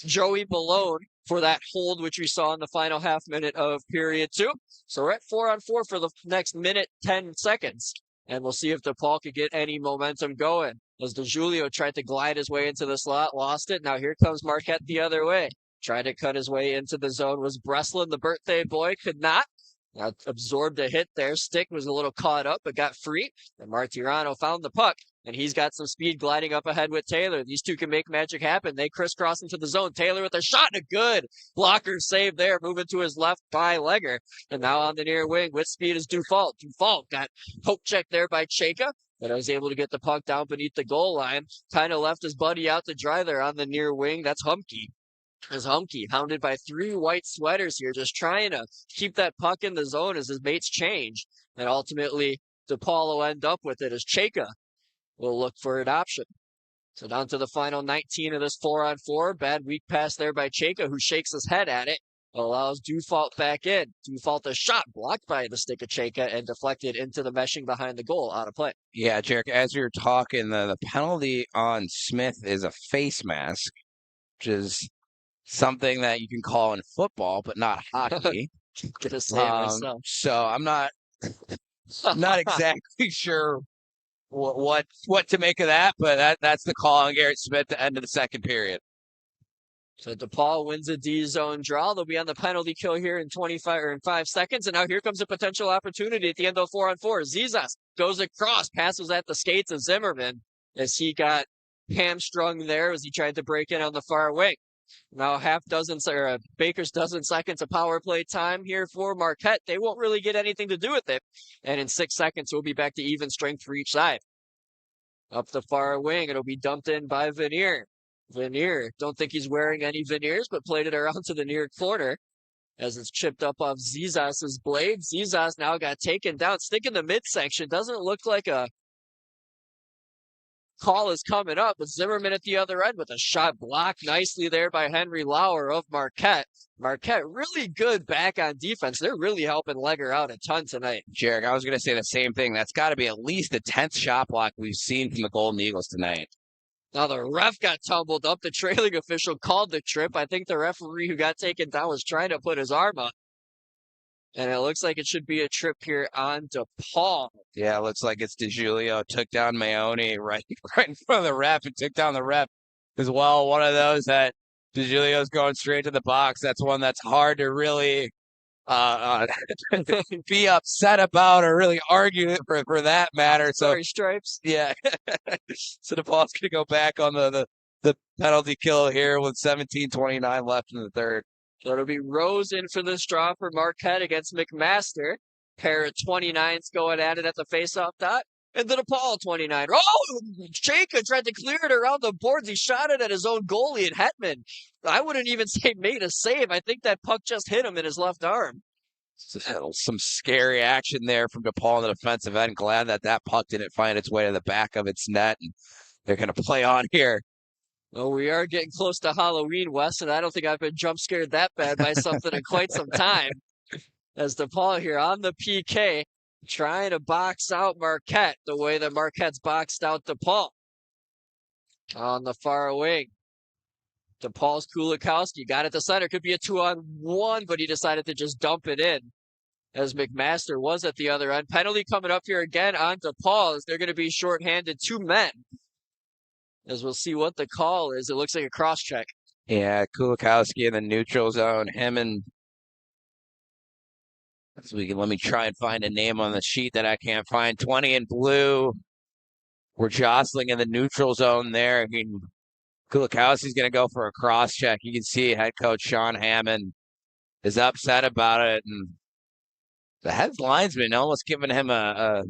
Speaker 1: Joey Malone for that hold, which we saw in the final half minute of period 2. So we're at 4-on-4 for the next minute, 10 seconds. And we'll see if DePaul could get any momentum going. As DeJulio tried to glide his way into the slot, lost it. Now here comes Marquette the other way. Tried to cut his way into the zone was Breslin, the birthday boy, could not. Now absorbed a hit there. Stick was a little caught up, but got free. And Martirano found the puck, and he's got some speed gliding up ahead with Taylor. These two can make magic happen. They crisscross into the zone. Taylor with a shot and a good blocker save there, moving to his left by Legger. And now on the near wing with speed is DePaul. DePaul got poke check there by Chayka, but I was able to get the puck down beneath the goal line. Kind of left his buddy out to dry there on the near wing. That's Humke. As Humke, hounded by 3 white sweaters here, just trying to keep that puck in the zone as his mates change. And ultimately, DePaul will end up with it as Chayka will look for an option. So down to the final 19 of this 4-on-4. Bad weak pass there by Chayka, who shakes his head at it. Allows Dufault back in. Dufault a shot blocked by the stick of Chayka and deflected into the meshing behind the goal, out of play.
Speaker 2: Yeah, Jarek, as you're talking, the penalty on Smith is a face mask, which is something that you can call in football, but not hockey.
Speaker 1: Gonna say it myself.
Speaker 2: So I'm not exactly sure what to make of that, but that's the call on Garrett Smith at the end of the second period.
Speaker 1: So DePaul wins a D-zone draw. They'll be on the penalty kill here in 5 seconds. And now here comes a potential opportunity at the end of 4-on-4. Zizas goes across, passes at the skates of Zimmerman as he got hamstrung there as he tried to break in on the far wing. Now Baker's dozen seconds of power play time here for Marquette. They won't really get anything to do with it. And in 6 seconds, we'll be back to even strength for each side. Up the far wing, it'll be dumped in by Vanier. Vanier, don't think he's wearing any veneers, but played it around to the near corner as it's chipped up off Zizas' blade. Zizas now got taken down. Stick in the midsection. Doesn't look like a call is coming up, with Zimmerman at the other end with a shot blocked nicely there by Henry Lauer of Marquette. Marquette really good back on defense. They're really helping Legger out a ton tonight.
Speaker 2: Jarek, I was going to say the same thing. That's got to be at least the 10th shot block we've seen from the Golden Eagles tonight.
Speaker 1: Now the ref got tumbled up. The trailing official called the trip. I think the referee who got taken down was trying to put his arm up. And it looks like it should be a trip here on DePaul.
Speaker 2: Yeah, it looks like it's DeJulio. Took down Maone right in front of the ref and took down the ref as well. One of those that DeJulio's going straight to the box. That's one that's hard to really be upset about or really argue for that matter.
Speaker 1: Sorry, Stripes.
Speaker 2: Yeah. So DePaul's going to go back on the penalty kill here with 17:29 left in the third.
Speaker 1: So it'll be Rose in for this draw for Marquette against McMaster. Pair of 29s going at it at the faceoff dot. And the DePaul 29. Oh, Chayka tried to clear it around the boards. He shot it at his own goalie, and Hetman, I wouldn't even say made a save. I think that puck just hit him in his left arm.
Speaker 2: Some scary action there from DePaul on the defensive end. Glad that that puck didn't find its way to the back of its net. And they're going to play on here.
Speaker 1: Well, we are getting close to Halloween, Wes, and I don't think I've been jump scared that bad by something in quite some time. As DePaul here on the PK, trying to box out Marquette the way that Marquette's boxed out DePaul. On the far wing, DePaul's Kulikowski got it to center. Could be a 2-on-1, but he decided to just dump it in as McMaster was at the other end. Penalty coming up here again on DePaul as they're going to be shorthanded 2 men. As we'll see what the call is. It looks like a cross check.
Speaker 2: Yeah, Kulikowski in the neutral zone. Him and let me try and find a name on the sheet that I can't find. 20 in blue. We're jostling in the neutral zone there. I mean, Kulikowski's going to go for a cross check. You can see head coach Sean Hammond is upset about it, and the head linesman almost giving him a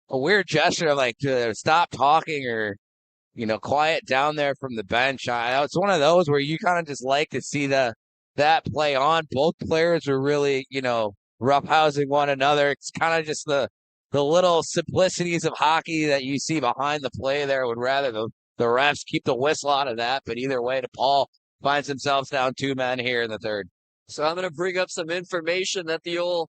Speaker 2: weird gesture, like to stop talking or quiet down there from the bench. It's one of those where you kind of just like to see that play on. Both players are really roughhousing one another. It's kind of just the little simplicities of hockey that you see behind the play there. Would rather the refs keep the whistle out of that, but either way, DePaul finds themselves down 2 men here in the third.
Speaker 1: So I'm going to bring up some information that the old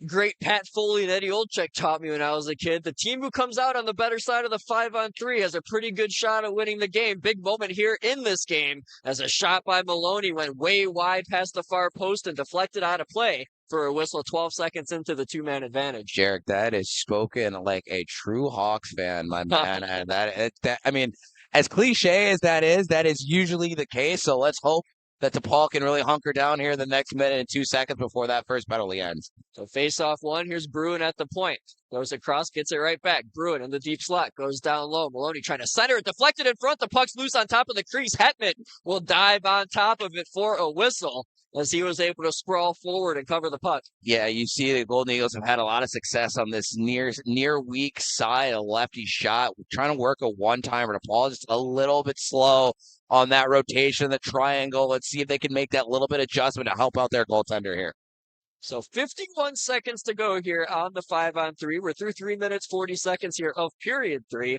Speaker 1: great Pat Foley and Eddie Olczyk taught me when I was a kid. The team who comes out on the better side of the 5-on-3 has a pretty good shot at winning the game. Big moment here in this game as a shot by Maloney went way wide past the far post and deflected out of play for a whistle 12 seconds into the 2-man advantage.
Speaker 2: Jarek, that is spoken like a true Hawks fan, my man. And I mean, as cliche as that is usually the case. So let's hope that DePaul can really hunker down here the next minute and 2 seconds before that first penalty ends.
Speaker 1: So face-off 1, here's Bruin at the point. Goes across, gets it right back. Bruin in the deep slot, goes down low. Maloney trying to center it, deflected in front. The puck's loose on top of the crease. Hetman will dive on top of it for a whistle as he was able to sprawl forward and cover the puck.
Speaker 2: Yeah, you see the Golden Eagles have had a lot of success on this near weak side, a lefty shot, trying to work a one-timer. DePaul just a little bit slow on that rotation, the triangle. Let's see if they can make that little bit adjustment to help out their goaltender here.
Speaker 1: So 51 seconds to go here on the 5-on-3. We're through 3 minutes, 40 seconds here of period 3.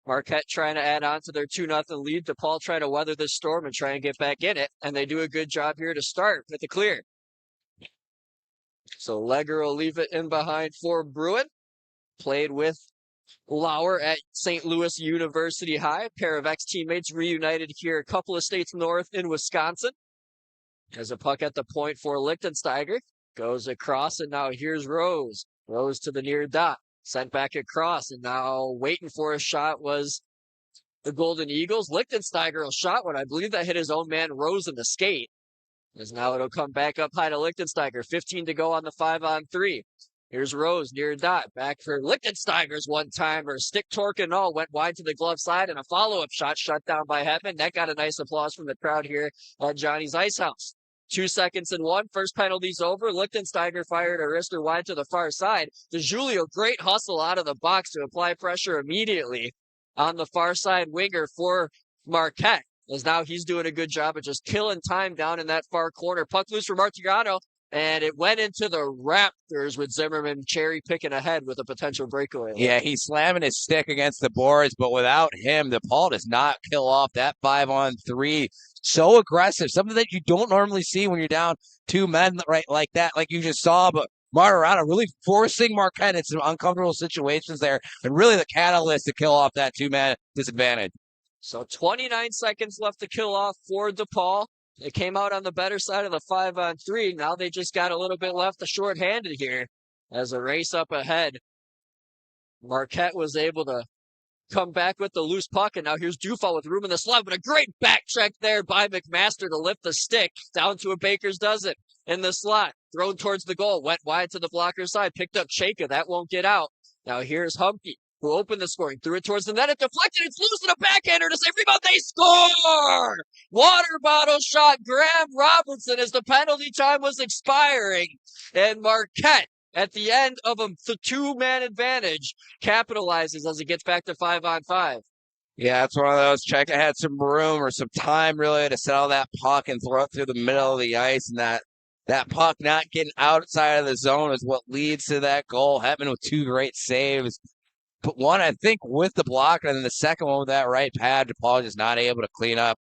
Speaker 1: Marquette trying to add on to their 2-0 lead. DePaul trying to weather this storm and try and get back in it. And they do a good job here to start with the clear. So Legger will leave it in behind for Bruin. Played with Lauer at St. Louis University High. A pair of ex-teammates reunited here a couple of states north in Wisconsin. There's a puck at the point for Lichtensteiger. Goes across, and now here's Rose. Rose to the near dot. Sent back across, and now waiting for a shot was the Golden Eagles. Lichtensteiger will shot one. I believe that hit his own man Rose in the skate. As now it'll come back up high to Lichtensteiger. 15 to go on the 5-on-3. Here's Rose near dot. Back for Lichtensteiger's one-timer. Stick torque and all. Went wide to the glove side, and a follow-up shot shut down by Hetman. That got a nice applause from the crowd here at Johnny's Ice House. 2 seconds and 1. First penalty's over. Lichtensteiger fired a wrister wide to the far side. DeJulio, great hustle out of the box to apply pressure immediately on the far side winger for Marquette. As now he's doing a good job of just killing time down in that far corner. Puck loose for Martirano, and it went into the Raptors with Zimmerman cherry picking ahead with a potential breakaway.
Speaker 2: Yeah, he's slamming his stick against the boards, but without him, DePaul does not kill off that 5-on-3. So aggressive, something that you don't normally see when you're down 2 men right like that, like you just saw. But Martirano really forcing Marquette in some uncomfortable situations there, and really the catalyst to kill off that 2-man disadvantage.
Speaker 1: So 29 seconds left to kill off for DePaul. They came out on the better side of the 5-on-3. Now they just got a little bit left to shorthanded here as a race up ahead. Marquette was able to come back with the loose puck, and now here's DePaul with room in the slot, but a great back check there by McMaster to lift the stick down to a baker's dozen in the slot. Thrown towards the goal, went wide to the blocker side, picked up Chayka. That won't get out. Now here's Humke, who opened the scoring, threw it towards the net, it deflected, it's loose, and a backhander to save rebound, they score! Water bottle shot, Graham Robinson, as the penalty time was expiring, and Marquette, at the end of the 2-man advantage, capitalizes as it gets back to 5-on-5.
Speaker 2: Yeah, it's one of those. Chayka had some room or some time really to settle that puck and throw it through the middle of the ice, and that That puck not getting outside of the zone is what leads to that goal. Hetman with 2 great saves. But one, I think, with the block, and then the second one with that right pad, DePaul just not able to clean up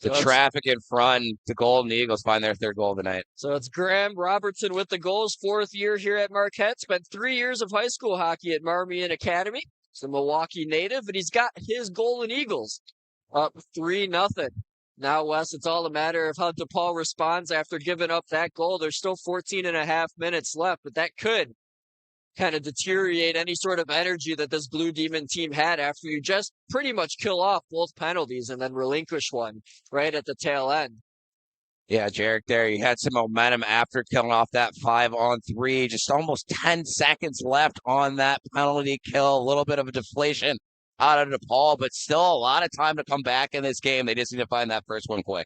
Speaker 2: the traffic in front. The Golden Eagles find their 3rd goal of the night.
Speaker 1: So it's Graham Robertson with the goals, 4th year here at Marquette. Spent 3 years of high school hockey at Marmion Academy. He's a Milwaukee native, and he's got his Golden Eagles up 3-0. Now, Wes, it's all a matter of how DePaul responds after giving up that goal. There's still 14 and a half minutes left, but that could kind of deteriorate any sort of energy that this Blue Demon team had after you just pretty much kill off both penalties and then relinquish one right at the tail end.
Speaker 2: Yeah, Jarek, there you had some momentum after killing off that 5-on-3. Just almost 10 seconds left on that penalty kill. A little bit of a deflation out of DePaul, but still a lot of time to come back in this game. They just need to find that first one quick.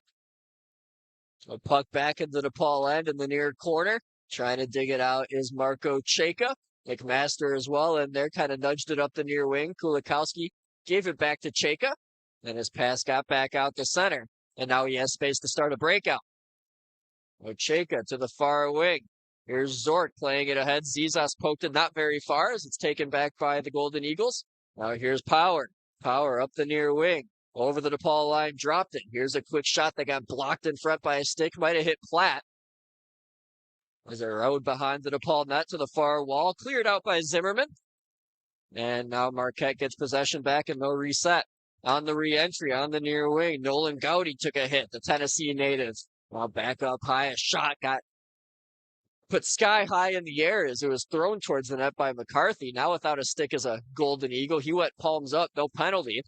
Speaker 1: A puck back into the DePaul end in the near corner. Trying to dig it out is Marco Cheka. McMaster as well, and there kind of nudged it up the near wing. Kulikowski gave it back to Cheka, and his pass got back out to center. And now he has space to start a breakout. Cheka to the far wing. Here's Zork playing it ahead. Zizas poked it not very far as it's taken back by the Golden Eagles. Now here's Power. Power up the near wing. Over the DePaul line, dropped it. Here's a quick shot that got blocked in front by a stick. Might have hit Platt. There's a road behind the DePaul net to the far wall. Cleared out by Zimmerman. And now Marquette gets possession back and no reset. On the re-entry, on the near wing, Nolan Gowdy took a hit, the Tennessee native. While back up high, a shot got put sky high in the air as it was thrown towards the net by McCarthy. Now without a stick as a Golden Eagle. He went palms up, no penalty.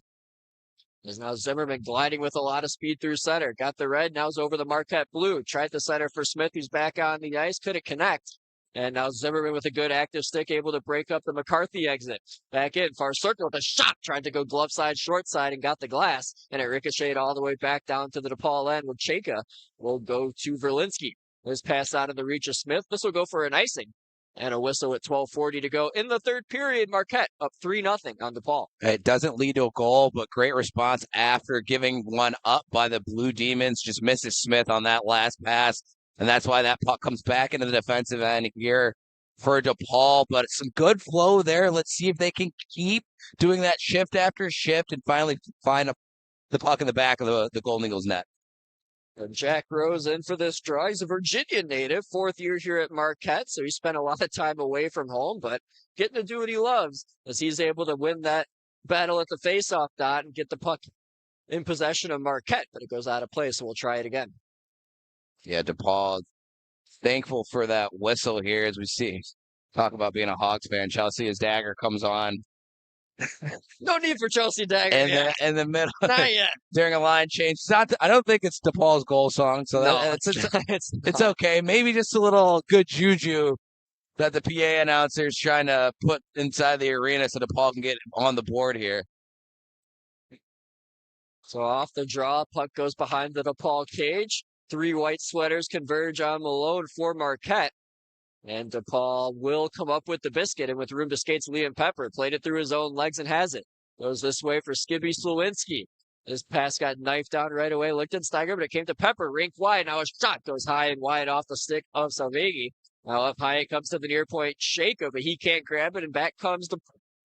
Speaker 1: There's now Zimmerman gliding with a lot of speed through center. Got the red, now it's over the Marquette blue. Tried the center for Smith, who's back on the ice. Couldn't connect. And now Zimmerman with a good active stick, able to break up the McCarthy exit. Back in, far circle with a shot. Tried to go glove side, short side, and got the glass. And it ricocheted all the way back down to the DePaul end, with Cheka will go to Verlinski. This pass out of the reach of Smith. This will go for an icing. And a whistle at 12:40 to go in the 3rd period. Marquette up 3-0 on DePaul.
Speaker 2: It doesn't lead to a goal, but great response after giving one up by the Blue Demons. Just misses Smith on that last pass. And that's why that puck comes back into the defensive end here for DePaul. But some good flow there. Let's see if they can keep doing that shift after shift and finally find the puck in the back of the Golden Eagles net.
Speaker 1: And Jack Rose in for this draw. He's a Virginia native, 4th year here at Marquette, so he spent a lot of time away from home, but getting to do what he loves as he's able to win that battle at the faceoff dot and get the puck in possession of Marquette, but it goes out of play, so we'll try it again.
Speaker 2: Yeah, DePaul thankful for that whistle here as we see. Talk about being a Hawks fan. Chelsea, his dagger comes on.
Speaker 1: No need for Chelsea dagger.
Speaker 2: And in the middle,
Speaker 1: not yet.
Speaker 2: During a line change. I don't think it's DePaul's goal song, so
Speaker 1: no,
Speaker 2: it's okay. Maybe just a little good juju that the PA announcer's trying to put inside the arena so DePaul can get on the board here.
Speaker 1: So off the draw, puck goes behind the DePaul cage. 3 white sweaters converge on Malone for Marquette. And DePaul will come up with the biscuit, and with room to skates, Liam Pepper played it through his own legs and has it. Goes this way for Skibby Slowinski. This pass got knifed down right away. Lichtensteiger, but it came to Pepper. Rink wide. Now a shot goes high and wide off the stick of Salvegi. Now up high, it comes to the near point. Shaker, but he can't grab it, and back comes the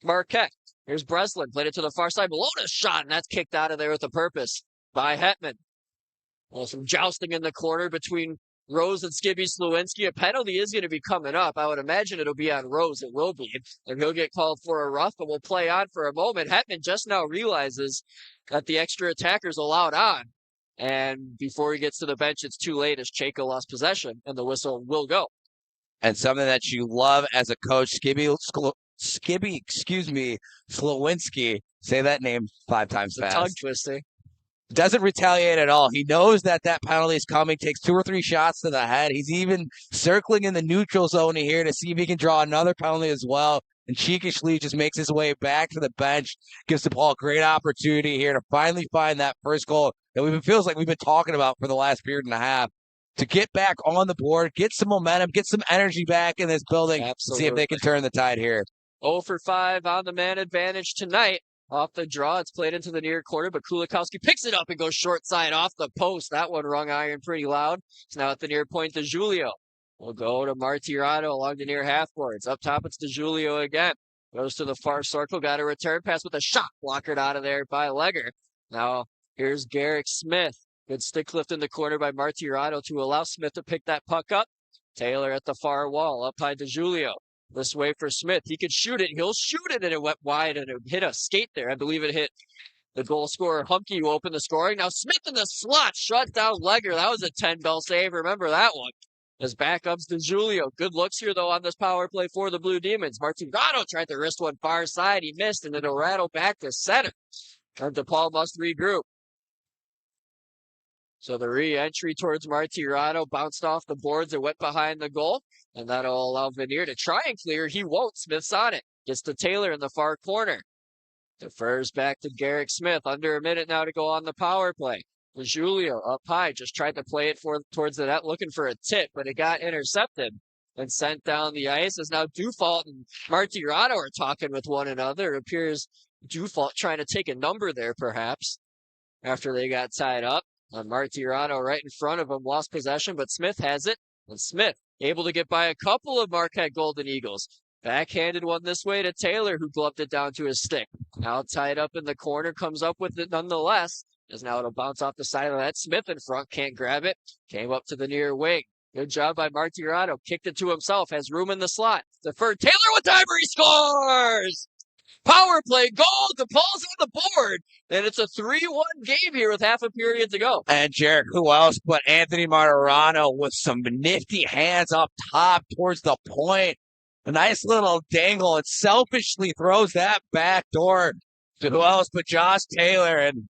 Speaker 1: Marquette. Here's Breslin. Played it to the far side. Below a shot, and that's kicked out of there with a purpose by Hetman. Well, some jousting in the corner between Rose and Skibby Slowinski. A penalty is going to be coming up. I would imagine it'll be on Rose. It will be. And he'll get called for a rough, but we'll play on for a moment. Hetman just now realizes that the extra attacker's allowed on. And before he gets to the bench, it's too late as Chayka lost possession, and the whistle will go.
Speaker 2: And something that you love as a coach, Skibby, Slowinski. Say that name 5 times fast.
Speaker 1: Tongue twister.
Speaker 2: Doesn't retaliate at all. He knows that penalty is coming, takes 2 or 3 shots to the head. He's even circling in the neutral zone here to see if he can draw another penalty as well. And cheekishly just makes his way back to the bench, gives DePaul a great opportunity here to finally find that first goal that feels like we've been talking about for the last period and a half. To get back on the board, get some momentum, get some energy back in this building,
Speaker 1: Absolutely.
Speaker 2: See if they can turn the tide here.
Speaker 1: 0 for 5 on the man advantage tonight. Off the draw, it's played into the near corner, but Kulikowski picks it up and goes short side off the post. That one rung iron pretty loud. It's now at the near point to Julio. We'll go to Martirado along the near half boards. Up top, it's to Julio again. Goes to the far circle, got a return pass with a shot blockered out of there by Legger. Now, here's Garrick Smith. Good stick lift in the corner by Martirado to allow Smith to pick that puck up. Taylor at the far wall, up high to Julio. This way for Smith. He could shoot it. He'll shoot it, and it went wide, and it hit a skate there. I believe it hit the goal scorer, Humke, who opened the scoring. Now Smith in the slot, shut down Legger. That was a 10-bell save. Remember that one. His backups to Julio. Good looks here, though, on this power play for the Blue Demons. Martirado tried to wrist one far side. He missed, and it'll rattle back to center. And DePaul must regroup. So the re-entry towards Martirado bounced off the boards and went behind the goal. And that'll allow Vanier to try and clear. He won't. Smith's on it. Gets to Taylor in the far corner. Defers back to Garrick Smith. Under a minute now to go on the power play. Julio up high. Just tried to play it towards the net looking for a tip, but it got intercepted and sent down the ice. As now DePaul and Martirado are talking with one another. It appears DePaul trying to take a number there perhaps after they got tied up. Martirado right in front of him, lost possession, but Smith has it. And Smith able to get by a couple of Marquette Golden Eagles. Backhanded one this way to Taylor, who gloved it down to his stick. Now tied up in the corner, comes up with it nonetheless. As now it'll bounce off the side of that. Smith in front, can't grab it. Came up to the near wing. Good job by Martirado. Kicked it to himself, has room in the slot. Deferred. Taylor with timer, he scores! Power play goal. DePaul's on the board. And it's a 3-1 game here with half a period to go.
Speaker 2: And Jarek, who else but Anthony Martirano with some nifty hands up top towards the point. A nice little dangle and selfishly throws that back door to who else but Josh Taylor. And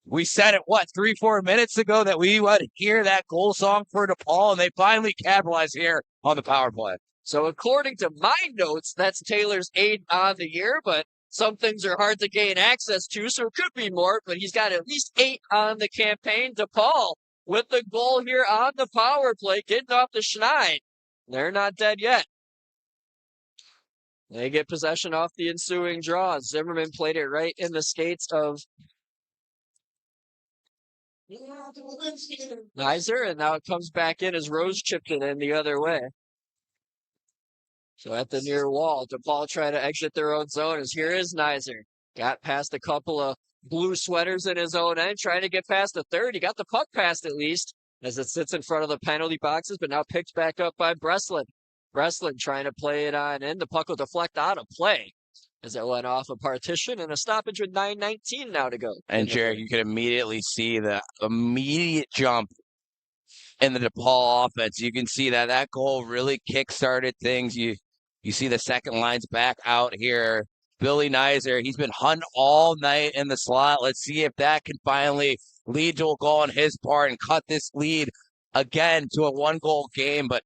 Speaker 2: we said it, 3-4 minutes ago that we would hear that goal song for DePaul, and they finally capitalize here on the power play.
Speaker 1: So according to my notes, that's Taylor's 8th on the year, but some things are hard to gain access to, so it could be more, but he's got at least 8 on the campaign. DePaul with the goal here on the power play, getting off the schneid. They're not dead yet. They get possession off the ensuing draw. Zimmerman played it right in the skates of Nizer, and now it comes back in as Rose chipped it in the other way. So at the near wall, DePaul trying to exit their own zone as here is Nizer. Got past a couple of blue sweaters in his own end, trying to get past the third. He got the puck past at least as it sits in front of the penalty boxes, but now picked back up by Breslin. Breslin trying to play it on in. The puck will deflect out of play as it went off a partition, and a stoppage with 9:19 now to go.
Speaker 2: And Jarek, you can immediately see the immediate jump in the DePaul offense. You can see that goal really kick-started things. You see the second line's back out here. Billy Nizer, he's been hunting all night in the slot. Let's see if that can finally lead to a goal on his part and cut this lead again to a 1-goal game. But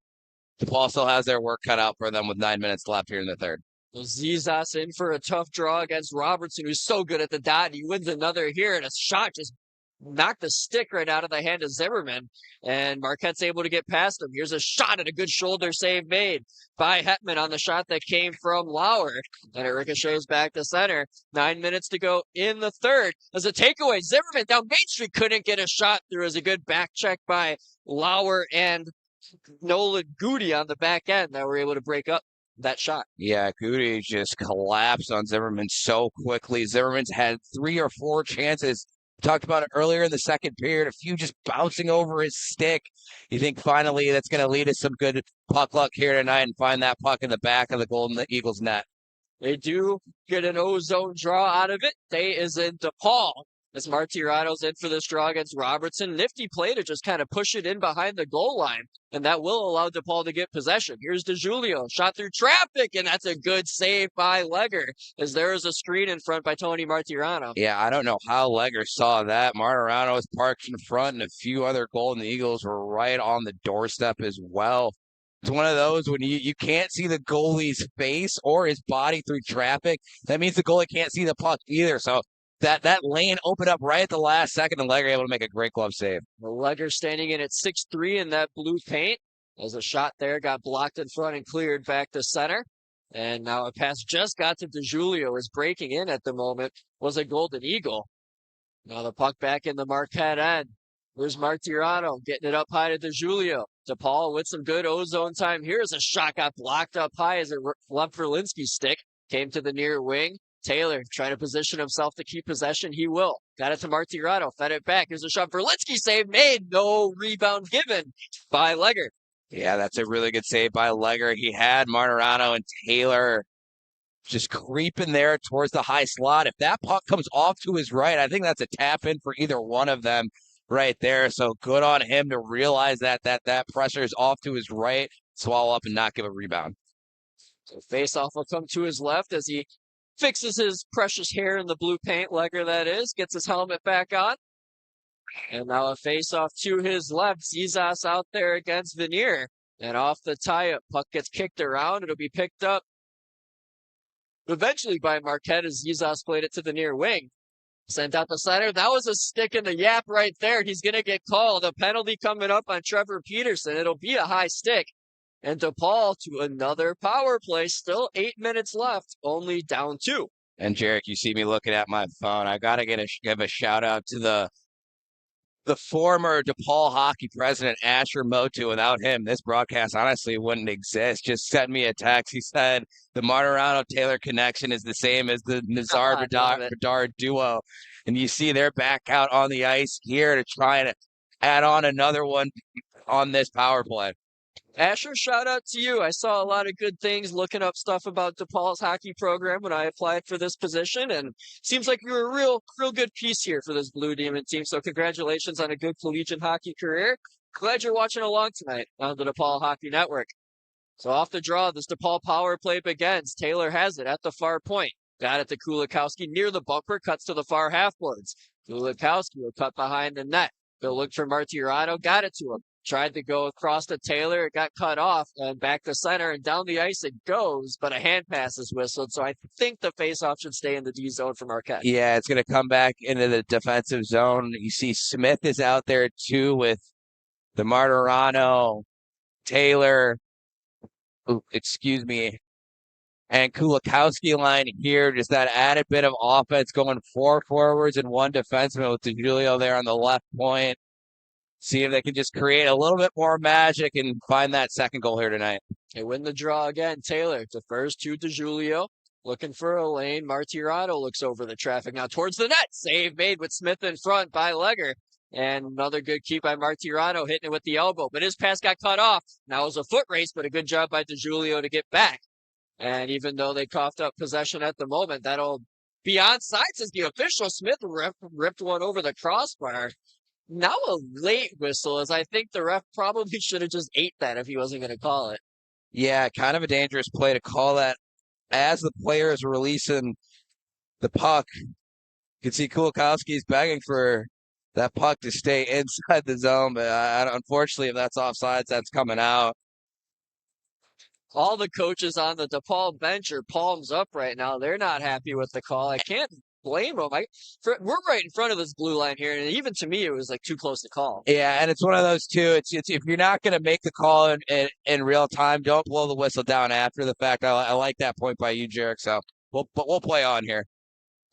Speaker 2: DePaul still has their work cut out for them with 9 minutes left here in the third.
Speaker 1: Zizas in for a tough draw against Robertson, who's so good at the dot. He wins another here, and a shot just knocked the stick right out of the hand of Zimmerman. And Marquette's able to get past him. Here's a shot and a good shoulder save made by Hetman on the shot that came from Lauer. And it ricochets back to center. 9 minutes to go in the third. As a takeaway, Zimmerman down Main Street couldn't get a shot through as a good back check by Lauer and Nolan Goody on the back end that were able to break up that shot.
Speaker 2: Yeah, Goody just collapsed on Zimmerman so quickly. Zimmerman's had 3 or 4 chances. Talked about it earlier in the second period, a few just bouncing over his stick. You think finally that's going to lead to some good puck luck here tonight and find that puck in the back of the Golden Eagles net.
Speaker 1: They do get an O-zone draw out of it. Day is in DePaul. As Martirado's in for this draw against Robertson. Nifty play to just kind of push it in behind the goal line, and that will allow DePaul to get possession. Here's DeJulio, shot through traffic, and that's a good save by Legger, as there is a screen in front by Tony Martirano.
Speaker 2: Yeah, I don't know how Legger saw that. Martirano was parked in front, and a few other Golden Eagles were right on the doorstep as well. It's one of those when you can't see the goalie's face or his body through traffic. That means the goalie can't see the puck either, so that lane opened up right at the last second, and Legger able to make a great glove save.
Speaker 1: Legger standing in at 6'3" in that blue paint, as a shot there got blocked in front and cleared back to center. And now a pass just got to DeJulio, is breaking in at the moment, was a Golden Eagle. Now the puck back in the Marquette end. There's Martirano getting it up high to DeJulio. DePaul with some good ozone time. Here's a shot, got blocked up high as it left Verlinski's stick. Came to the near wing. Taylor trying to position himself to keep possession. He will. Got it to Martirano. Fed it back. Here's a shot. Verlinski save made. No rebound given by Legger.
Speaker 2: Yeah, that's a really good save by Legger. He had Martirano and Taylor just creeping there towards the high slot. If that puck comes off to his right, I think that's a tap in for either one of them right there. So good on him to realize that pressure is off to his right, swallow up and not give a rebound.
Speaker 1: So face-off will come to his left as he fixes his precious hair in the blue paint, Legger that is, gets his helmet back on. And now a face-off to his left. Zizas out there against Veneer. And off the tie-up, puck gets kicked around. It'll be picked up eventually by Marquette as Zizas played it to the near wing. Sent out the center. That was a stick in the yap right there. He's going to get called. A penalty coming up on Trevor Peterson. It'll be a high stick. And DePaul to another power play. Still 8 minutes left. Only down 2.
Speaker 2: And Jarek, you see me looking at my phone. I got to give a shout out to the former DePaul hockey president, Asher Motu. Without him, this broadcast honestly wouldn't exist. Just sent me a text. He said the Martirano-Taylor connection is the same as the Nazar-Bedard duo. And you see they're back out on the ice here to try and add on another one on this power play.
Speaker 1: Asher, shout out to you. I saw a lot of good things looking up stuff about DePaul's hockey program when I applied for this position, and seems like you're a real good piece here for this Blue Demon team. So congratulations on a good collegiate hockey career. Glad you're watching along tonight on the DePaul Hockey Network. So off the draw, this DePaul power play begins. Taylor has it at the far point. Got it to Kulikowski near the bumper, cuts to the far half boards. Kulikowski will cut behind the net. They'll look for Martirano, got it to him. Tried to go across to Taylor. It got cut off and back to center and down the ice it goes, but a hand pass is whistled. So I think the faceoff should stay in the D zone for Marquette.
Speaker 2: Yeah, it's going to come back into the defensive zone. You see Smith is out there too with the Martirano, Taylor, and Kulikowski line here. Just that added bit of offense going 4 forwards and 1 defenseman with DeJulio there on the left point. See if they can just create a little bit more magic and find that second goal here tonight.
Speaker 1: They win the draw again. Taylor defers to DeJulio. Looking for a lane. Martirano looks over the traffic now towards the net. Save made with Smith in front by Legger. And another good keep by Martirano hitting it with the elbow. But his pass got cut off. Now it was a foot race, but a good job by DeJulio to get back. And even though they coughed up possession at the moment, that'll be onside as the official. Smith ripped one over the crossbar. Now a late whistle, as I think the ref probably should have just ate that if he wasn't going to call it.
Speaker 2: Yeah, kind of a dangerous play to call that as the player is releasing the puck. You can see Kulikowski's begging for that puck to stay inside the zone, but unfortunately, if that's offsides, that's coming out.
Speaker 1: All the coaches on the DePaul bench are palms up right now. They're not happy with the call. I can't blame them. We're right in front of this blue line here, and even to me, it was like too close to call.
Speaker 2: Yeah, and it's one of those too. It's if you're not going to make the call in real time, don't blow the whistle down after the fact. I like that point by you, Jarek. So we'll play on here.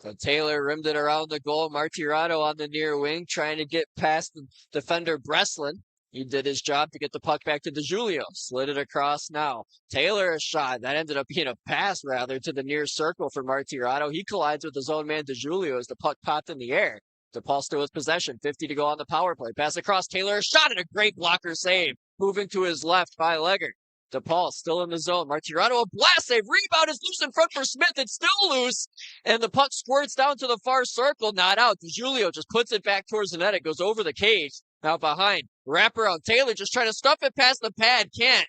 Speaker 1: So Taylor rimmed it around the goal. Martirano on the near wing, trying to get past the defender Breslin. He did his job to get the puck back to DeJulio. Slid it across now. Taylor a shot. That ended up being a pass, rather, to the near circle for Martirano. He collides with his own man, DeJulio, as the puck popped in the air. DePaul still with possession. 50 to go on the power play. Pass across. Taylor a shot and a great blocker save. Moving to his left by Legger. DePaul still in the zone. Martirano a blast save. Rebound is loose in front for Smith. It's still loose. And the puck squirts down to the far circle. Not out. DeJulio just puts it back towards the net. It goes over the cage. Now behind. Wraparound. Taylor just trying to stuff it past the pad. Can't.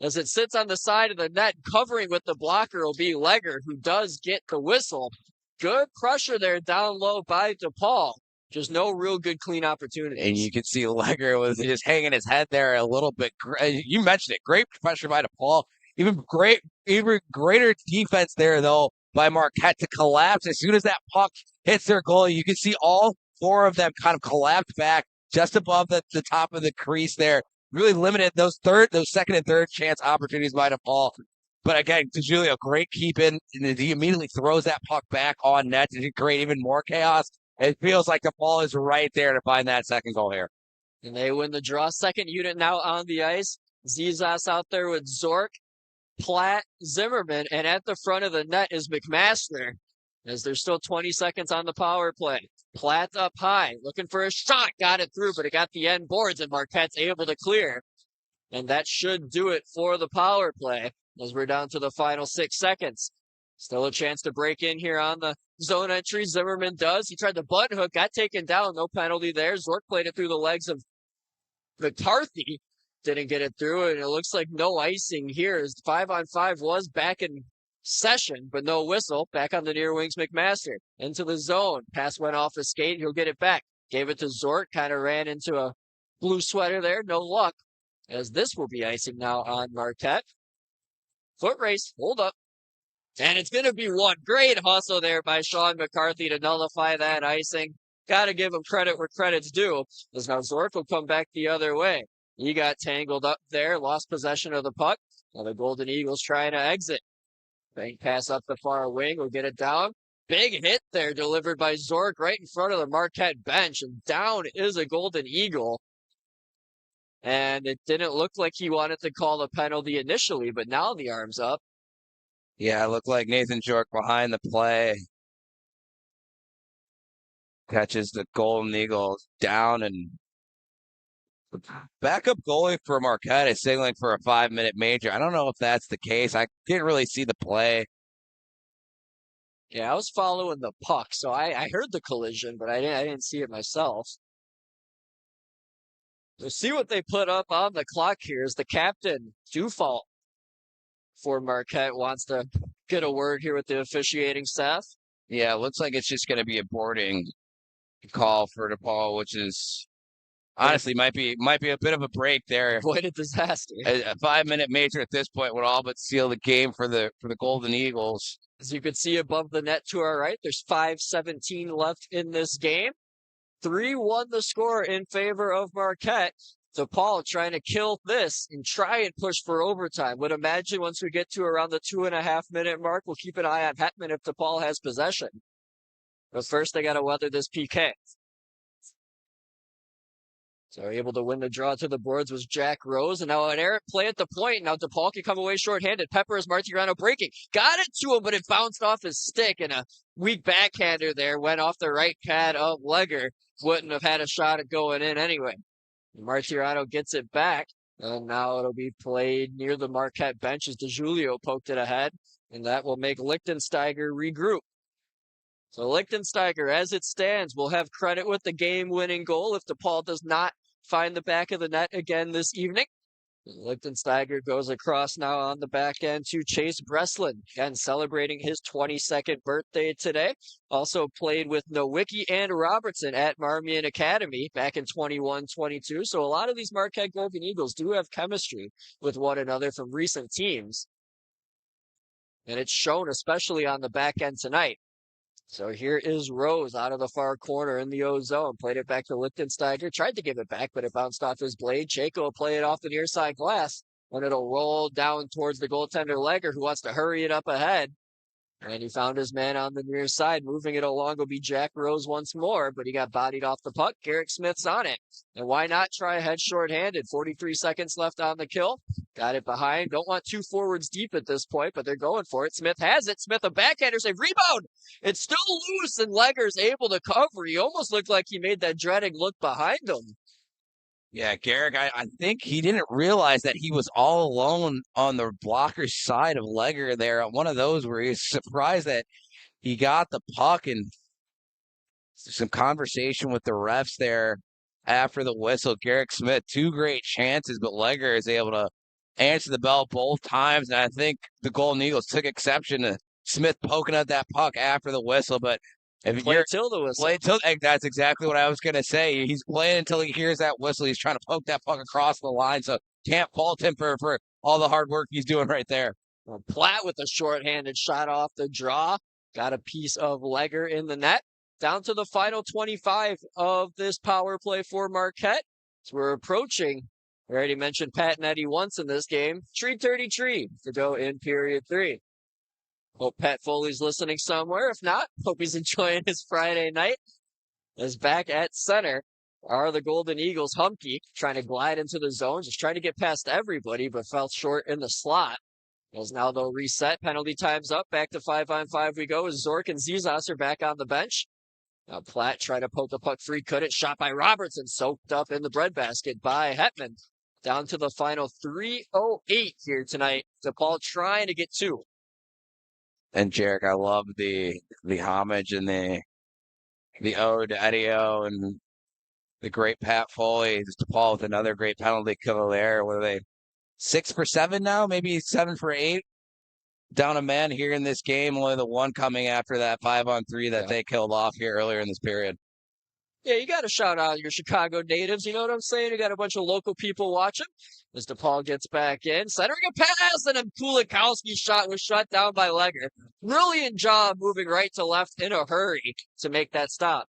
Speaker 1: As it sits on the side of the net, covering with the blocker will be Legger, who does get the whistle. Good pressure there down low by DePaul. Just no real good clean opportunities.
Speaker 2: And you can see Legger was just hanging his head there a little bit. You mentioned it. Great pressure by DePaul. Even greater defense there, though, by Marquette to collapse. As soon as that puck hits their goal, you can see all 4 of them kind of collapse back just above the top of the crease there. Really limited those second and third chance opportunities by DePaul. But again, DeJulio, great keep in. And he immediately throws that puck back on net to create even more chaos. It feels like the ball is right there to find that second goal here.
Speaker 1: And they win the draw. Second unit now on the ice. Zizas out there with Zork, Platt, Zimmerman, and at the front of the net is McMaster, as there's still 20 seconds on the power play. Platt up high, looking for a shot, got it through, but it got the end boards, and Marquette's able to clear. And that should do it for the power play, as we're down to the final 6 seconds. Still a chance to break in here on the zone entry. Zimmerman does. He tried the button hook, got taken down, no penalty there. Zork played it through the legs of McCarthy. Didn't get it through, and it looks like no icing here, as 5-on-5 was back in session, but no whistle. Back on the near wings, McMaster. Into the zone. Pass went off the skate. He'll get it back. Gave it to Zork. Kind of ran into a blue sweater there. No luck, as this will be icing now on Marquette. Foot race. Hold up. And it's going to be one. Great hustle there by Sean McCarthy to nullify that icing. Got to give him credit where credit's due, as now Zork will come back the other way. He got tangled up there, lost possession of the puck. Now the Golden Eagles trying to exit. Bank pass up the far wing, will get it down. Big hit there delivered by Zork right in front of the Marquette bench, and down is a Golden Eagle. And it didn't look like he wanted to call a penalty initially, but now the arm's up.
Speaker 2: Yeah, it looked like Nathan Jork behind the play. Catches the Golden Eagles down, and backup goalie for Marquette is signaling for a 5-minute major. I don't know if that's the case. I didn't really see the play.
Speaker 1: Yeah, I was following the puck, so I heard the collision, but I didn't see it myself. Let's see what they put up on the clock here. Is the captain, DePaul, for Marquette, wants to get a word here with the officiating staff.
Speaker 2: Yeah, it looks like it's just going to be a boarding call for DePaul, which is honestly might be a bit of a break there.
Speaker 1: Avoid a disaster.
Speaker 2: A 5-minute major at this point would all but seal the game for the Golden Eagles.
Speaker 1: As you can see above the net to our right, there's 5:17 left in this game. 3-1 the score in favor of Marquette. DePaul trying to kill this and try and push for overtime. Would imagine once we get to around the 2.5-minute mark, we'll keep an eye on Hetman if DePaul has possession. But first, they got to weather this PK. So able to win the draw to the boards was Jack Rose. And now an errant play at the point. Now DePaul can come away shorthanded. Pepper is Martirano breaking. Got it to him, but it bounced off his stick. And a weak backhander there went off the right pad of Legger. Wouldn't have had a shot at going in anyway. Martirano gets it back. And now it'll be played near the Marquette bench as DeJulio poked it ahead. And that will make Lichtensteiger regroup. So Lichtensteiger, as it stands, will have credit with the game-winning goal if DePaul does not find the back of the net again this evening. Lichtensteiger goes across now on the back end to Chase Breslin, again celebrating his 22nd birthday today. Also played with Nowicki and Robertson at Marmion Academy back in 21-22. So a lot of these Marquette Golden Eagles do have chemistry with one another from recent teams. And it's shown especially on the back end tonight. So here is Rose out of the far corner in the O zone. Played it back to Lichtensteiger. Tried to give it back, but it bounced off his blade. Chaco will play it off the near side glass. And it'll roll down towards the goaltender Legger, who wants to hurry it up ahead. And he found his man on the near side. Moving it along will be Jack Rose once more, but he got bodied off the puck. Garrick Smith's on it. And why not try ahead shorthanded? 43 seconds left on the kill. Got it behind. Don't want two forwards deep at this point, but they're going for it. Smith has it. Smith, a backhander save. Rebound! It's still loose, and Legger's able to cover. He almost looked like he made that dreading look behind him.
Speaker 2: Yeah, Garrick, I think he didn't realize that he was all alone on the blocker's side of Legger there. One of those where he's surprised that he got the puck, and some conversation with the refs there after the whistle. Garrick Smith, 2 great chances, but Legger is able to answer the bell both times. And I think the Golden Eagles took exception to Smith poking at that puck after the whistle, but if
Speaker 1: Play till the whistle.
Speaker 2: That's exactly what I was going to say. He's playing until he hears that whistle. He's trying to poke that puck across the line, so can't fault him for all the hard work he's doing right there.
Speaker 1: Well, Platt with a shorthanded shot off the draw. Got a piece of Legger in the net. Down to the final 25 of this power play for Marquette. So we're approaching I already mentioned Pat and Eddie once in this game. 3:33 to go in period 3. Hope Pat Foley's listening somewhere. If not, hope he's enjoying his Friday night. As back at center are the Golden Eagles. Humke trying to glide into the zone, just trying to get past everybody, but fell short in the slot. As now they'll reset. Penalty time's up. Back to 5-on-5 we go as Zork and Zizas are back on the bench. Now Platt tried to poke the puck free, couldn't. Shot by Robertson, soaked up in the breadbasket by Hetman. Down to the final 3:08 here tonight. DePaul trying to get 2.
Speaker 2: And Jarek, I love the homage and the ode to Eddie-O and the great Pat Foley. Just DePaul with another great penalty killer there. What are they? 6 for 7 now? Maybe 7 for 8? Down a man here in this game. Only the one coming after that 5-on-3 that they killed off here earlier in this period.
Speaker 1: Yeah, you got to shout out your Chicago natives. You know what I'm saying? You got a bunch of local people watching. As DePaul gets back in, centering a pass, and a Kulikowski shot was shut down by Legger. Brilliant job moving right to left in a hurry to make that stop.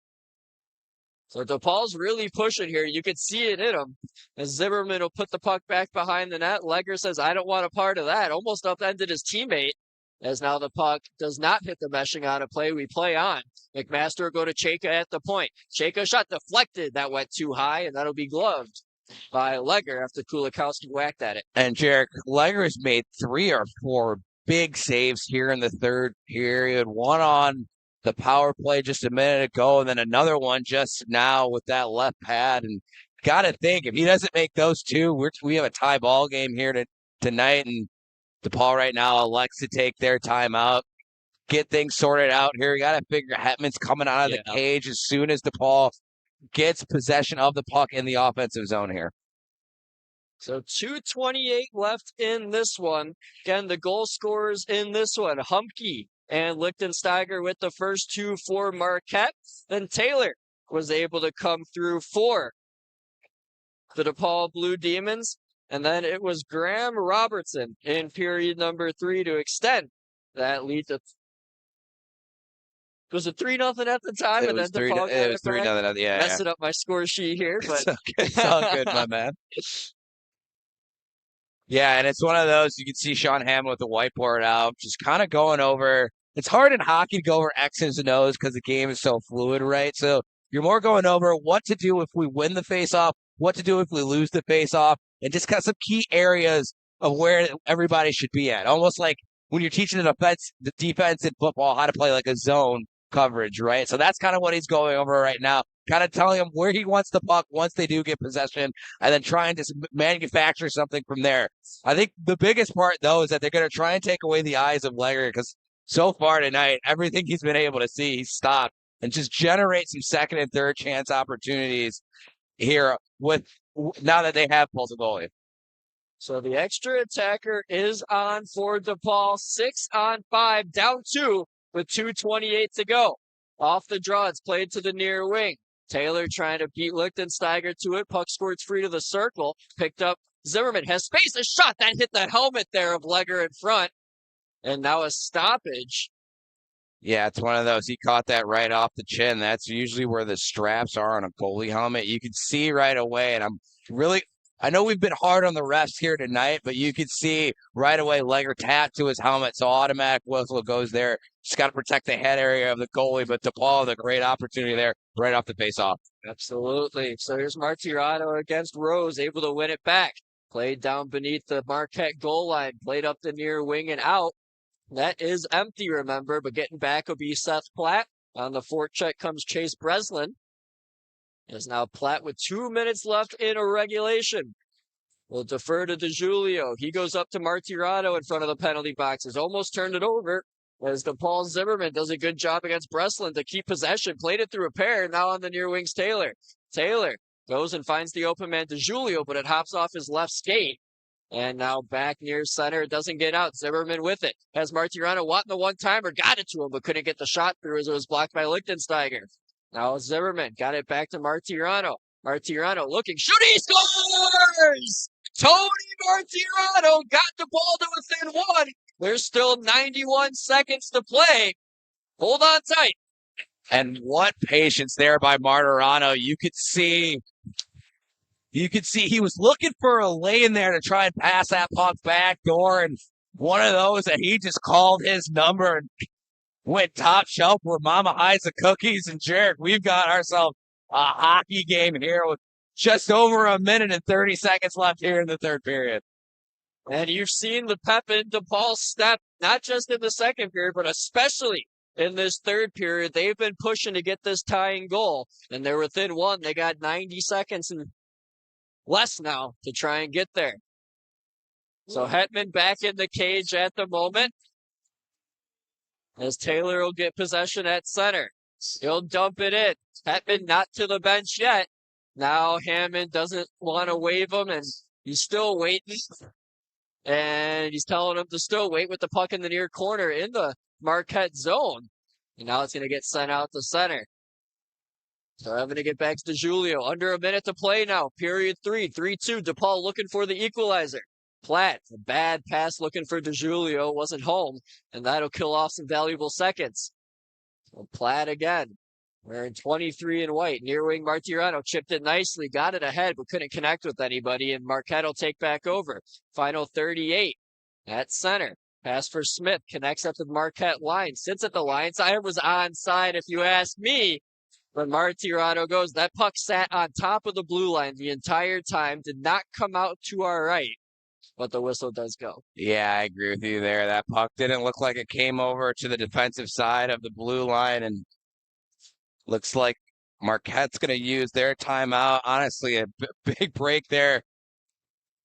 Speaker 1: So DePaul's really pushing here. You could see it in him. As Zimmerman will put the puck back behind the net. Legger says, I don't want a part of that. Almost upended his teammate. As now the puck does not hit the meshing on a play. We play on. McMaster will go to Chayka at the point. Chayka shot deflected. That went too high, and that'll be gloved by Legger after Kulikowski whacked at it.
Speaker 2: And Jarek, Legger has made 3 or 4 big saves here in the third period. One on the power play just a minute ago, and then another one just now with that left pad. And got to think, if he doesn't make those 2, we have a tie ball game here tonight, and DePaul right now elects to take their timeout, get things sorted out here. You got to figure Hetman's coming out of the cage as soon as DePaul gets possession of the puck in the offensive zone here.
Speaker 1: So 2:28 left in this one. Again, the goal scorers in this one, Humke and Lichtensteiger with the first 2 for Marquette. Then Taylor was able to come through for the DePaul Blue Demons. And then it was Graham Robertson in period number 3 to extend that lead to. Was it 3-0 at the time?
Speaker 2: It was 3-0. Yeah,
Speaker 1: messing up my score sheet here, but
Speaker 2: it's all good, my man. Yeah, and it's one of those, you can see Sean Hammond with the whiteboard out, just kind of going over. It's hard in hockey to go over X's and O's because the game is so fluid, right? So you're more going over what to do if we win the faceoff, what to do if we lose the faceoff, and just kind of some key areas of where everybody should be at. Almost like when you're teaching the defense in football how to play like a zone coverage, right? So that's kind of what he's going over right now. Kind of telling him where he wants the puck once they do get possession, and then trying to manufacture something from there. I think the biggest part, though, is that they're going to try and take away the eyes of Legger, because so far tonight, everything he's been able to see, he's stopped, and just generate some second and third chance opportunities here with now that they have pulled the goalie.
Speaker 1: So the extra attacker is on for DePaul, 6-on-5, down 2 with 2:28 to go. Off the draw, it's played to the near wing. Taylor trying to beat Lichtensteiger to it. Puck squirts free to the circle. Picked up. Zimmerman has space. A shot that hit the helmet there of Legger in front. And now a stoppage.
Speaker 2: Yeah, it's one of those. He caught that right off the chin. That's usually where the straps are on a goalie helmet. You can see right away. And I know we've been hard on the refs here tonight, but you could see right away Legger tapped to his helmet. So automatic whistle goes there. Just got to protect the head area of the goalie. But DePaul, the great opportunity there right off the faceoff.
Speaker 1: Absolutely. So here's Martirado against Rose, able to win it back. Played down beneath the Marquette goal line. Played up the near wing and out. That is empty, remember, but getting back will be Seth Platt. On the forecheck comes Chase Breslin. Is now Platt with 2 minutes left in a regulation. We'll defer to DeJulio. He goes up to Martirado in front of the penalty boxes. Almost turned it over as DePaul Zimmerman does a good job against Breslin to keep possession. Played it through a pair. Now on the near wings, Taylor. Taylor goes and finds the open man DeJulio, but it hops off his left skate. And now back near center. It doesn't get out. Zimmerman with it. Has Martirano wanting the one-timer. Got it to him, but couldn't get the shot through as it was blocked by Lichtensteiger. Now Zimmerman got it back to Martirano. Martirano looking. Shooting. He scores! Tony Martirano got the ball to within 1. There's still 91 seconds to play. Hold on tight.
Speaker 2: And what patience there by Martirano. You could see You could see he was looking for a lane there to try and pass that puck back door, and one of those that he just called his number and went top shelf where Mama hides the cookies. And Jarek, we've got ourselves a hockey game here with just over a minute and 30 seconds left here in the third period.
Speaker 1: And you've seen the pep in DePaul step, not just in the second period, but especially in this third period. They've been pushing to get this tying goal, and they're within one. They got 90 seconds and less now to try and get there. So Hetman back in the cage at the moment, as Taylor will get possession at center. He'll dump it in. Hetman not to the bench yet. Now Hammond doesn't want to wave him, and he's still waiting. And he's telling him to still wait with the puck in the near corner in the Marquette zone. And now it's going to get sent out to center. So having to get back to Julio. Under a minute to play now. Period 3, 3-2. DePaul looking for the equalizer. Platt, a bad pass looking for DeJulio, wasn't home, and that'll kill off some valuable seconds. So Platt again, wearing 23 in white. Near wing Martirano chipped it nicely, got it ahead, but couldn't connect with anybody, and Marquette will take back over. Final 38 at center. Pass for Smith, connects up to the Marquette line, sits at the line. So I was onside if you ask me. When Martirano goes, that puck sat on top of the blue line the entire time, did not come out to our right. But the whistle does go.
Speaker 2: Yeah, I agree with you there. That puck didn't look like it came over to the defensive side of the blue line, and looks like Marquette's going to use their timeout. Honestly, a big break there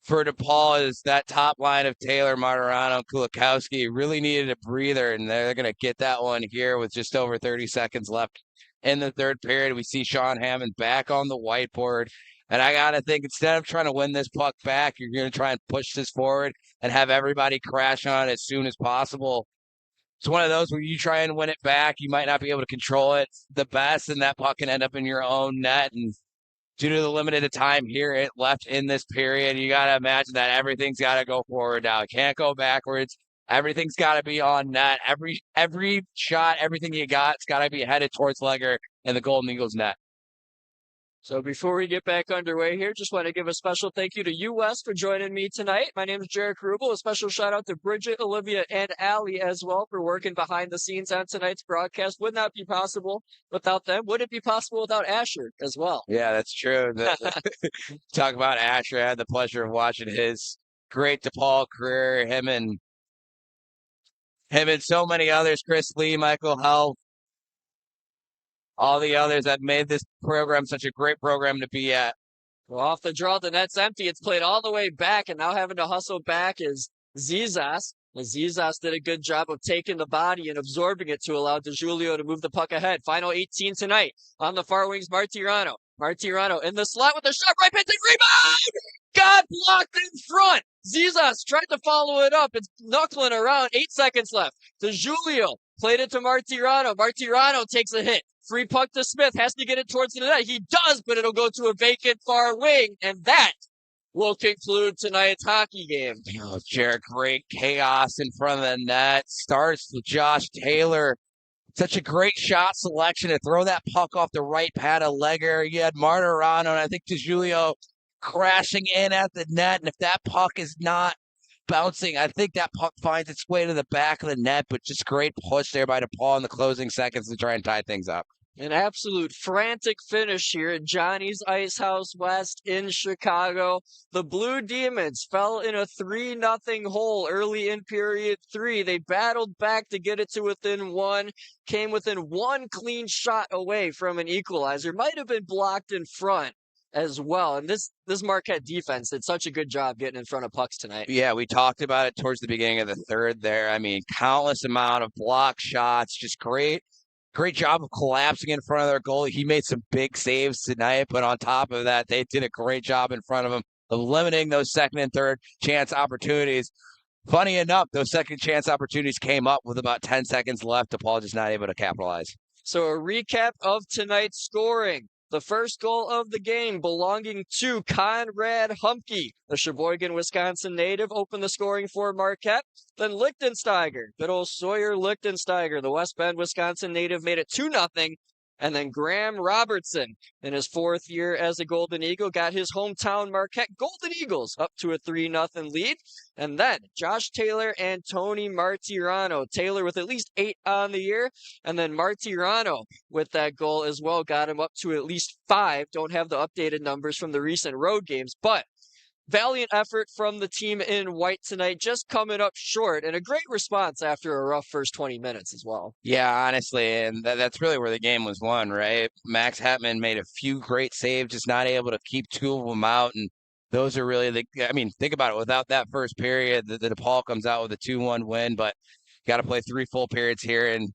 Speaker 2: for DePaul is that top line of Taylor, Martirano, Kulikowski really needed a breather, and they're going to get that one here with just over 30 seconds left in the third period. We see Sean Hammond back on the whiteboard. And I got to think, instead of trying to win this puck back, you're going to try and push this forward and have everybody crash on it as soon as possible. It's one of those where you try and win it back. You might not be able to control it the best, and that puck can end up in your own net. And due to the limited time here left in this period, you got to imagine that everything's got to go forward now. It can't go backwards. Everything's got to be on net. Every shot, everything you got, it's got to be headed towards Legger and the Golden Eagles net.
Speaker 1: So before we get back underway here, just want to give a special thank you to US for joining me tonight. My name is Jarek Rubel. A special shout out to Bridget, Olivia, and Allie as well for working behind the scenes on tonight's broadcast. Would not be possible without them. Would it be possible without Asher as well?
Speaker 2: Yeah, that's true. Talk about Asher. I had the pleasure of watching his great DePaul career. Him and so many others, Chris Lee, Michael Hell, all the others that made this program such a great program to be at.
Speaker 1: Well, off the draw, the net's empty. It's played all the way back, and now having to hustle back is Zizas. And Zizas did a good job of taking the body and absorbing it to allow DeJulio to move the puck ahead. Final 18 tonight. On the far wings, Martirano. Martirano in the slot with a shot, right pitching rebound! Got blocked in front! Zizas tried to follow it up. It's knuckling around. 8 seconds left. DeJulio played it to Martirano. Martirano takes a hit. Free puck to Smith, has to get it towards the net. He does, but it'll go to a vacant far wing, and that will conclude tonight's hockey game.
Speaker 2: Oh, Jarek, great chaos in front of the net. Starts with Josh Taylor. Such a great shot selection to throw that puck off the right pad of Legger. You had Martirano, and I think DeJulio crashing in at the net, and if that puck is not bouncing, I think that puck finds its way to the back of the net, but just great push there by DePaul in the closing seconds to try and tie things up.
Speaker 1: An absolute frantic finish here at Johnny's Ice House West in Chicago. The Blue Demons fell in a 3-0 hole early in period 3. They battled back to get it to within one, came within one clean shot away from an equalizer. Might have been blocked in front as well. And this Marquette defense did such a good job getting in front of pucks tonight.
Speaker 2: Yeah, we talked about it towards the beginning of the third there. I mean, countless amount of block shots, just great job of collapsing in front of their goalie. He made some big saves tonight, but on top of that, they did a great job in front of him of limiting those second and third chance opportunities. Funny enough, those second chance opportunities came up with about 10 seconds left. DePaul just not able to capitalize.
Speaker 1: So a recap of tonight's scoring. The first goal of the game belonging to Conrad Humke, the Sheboygan, Wisconsin native, opened the scoring for Marquette. Then Lichtensteiger, good old Sawyer Lichtensteiger, the West Bend, Wisconsin native, made it 2-0. And then Graham Robertson, in his fourth year as a Golden Eagle, got his hometown Marquette Golden Eagles up to a 3-0 lead. And then Josh Taylor and Tony Martirano. Taylor with at least 8 on the year. And then Martirano with that goal as well got him up to at least 5. Don't have the updated numbers from the recent road games, but valiant effort from the team in white tonight, just coming up short, and a great response after a rough first 20 minutes as well.
Speaker 2: Yeah, honestly, and that's really where the game was won, right? Max Hatman made a few great saves, just not able to keep two of them out, and those are really I mean, think about it. Without that first period, the DePaul comes out with a 2-1 win, but got to play 3 full periods here in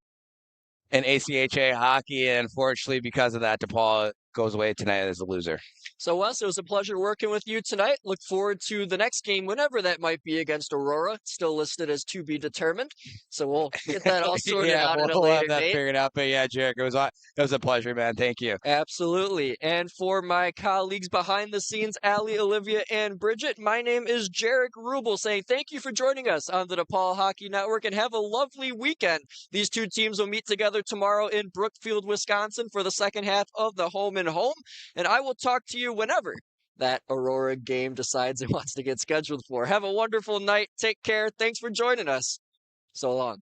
Speaker 2: ACHA hockey, and unfortunately, because of that, DePaul goes away tonight as a loser.
Speaker 1: So, Wes, it was a pleasure working with you tonight. Look forward to the next game, whenever that might be against Aurora. It's still listed as to be determined. So we'll get that all sorted out at a
Speaker 2: we'll
Speaker 1: later
Speaker 2: have that
Speaker 1: date.
Speaker 2: figured out. But yeah, Jarek, it was a pleasure, man. Thank you.
Speaker 1: Absolutely. And for my colleagues behind the scenes, Allie, Olivia, and Bridget, my name is Jarek Rubel saying thank you for joining us on the DePaul Hockey Network and have a lovely weekend. These two teams will meet together tomorrow in Brookfield, Wisconsin for the second half of the home and home. And I will talk to you whenever that Aurora game decides it wants to get scheduled for. Have a wonderful night. Take care. Thanks for joining us. So long.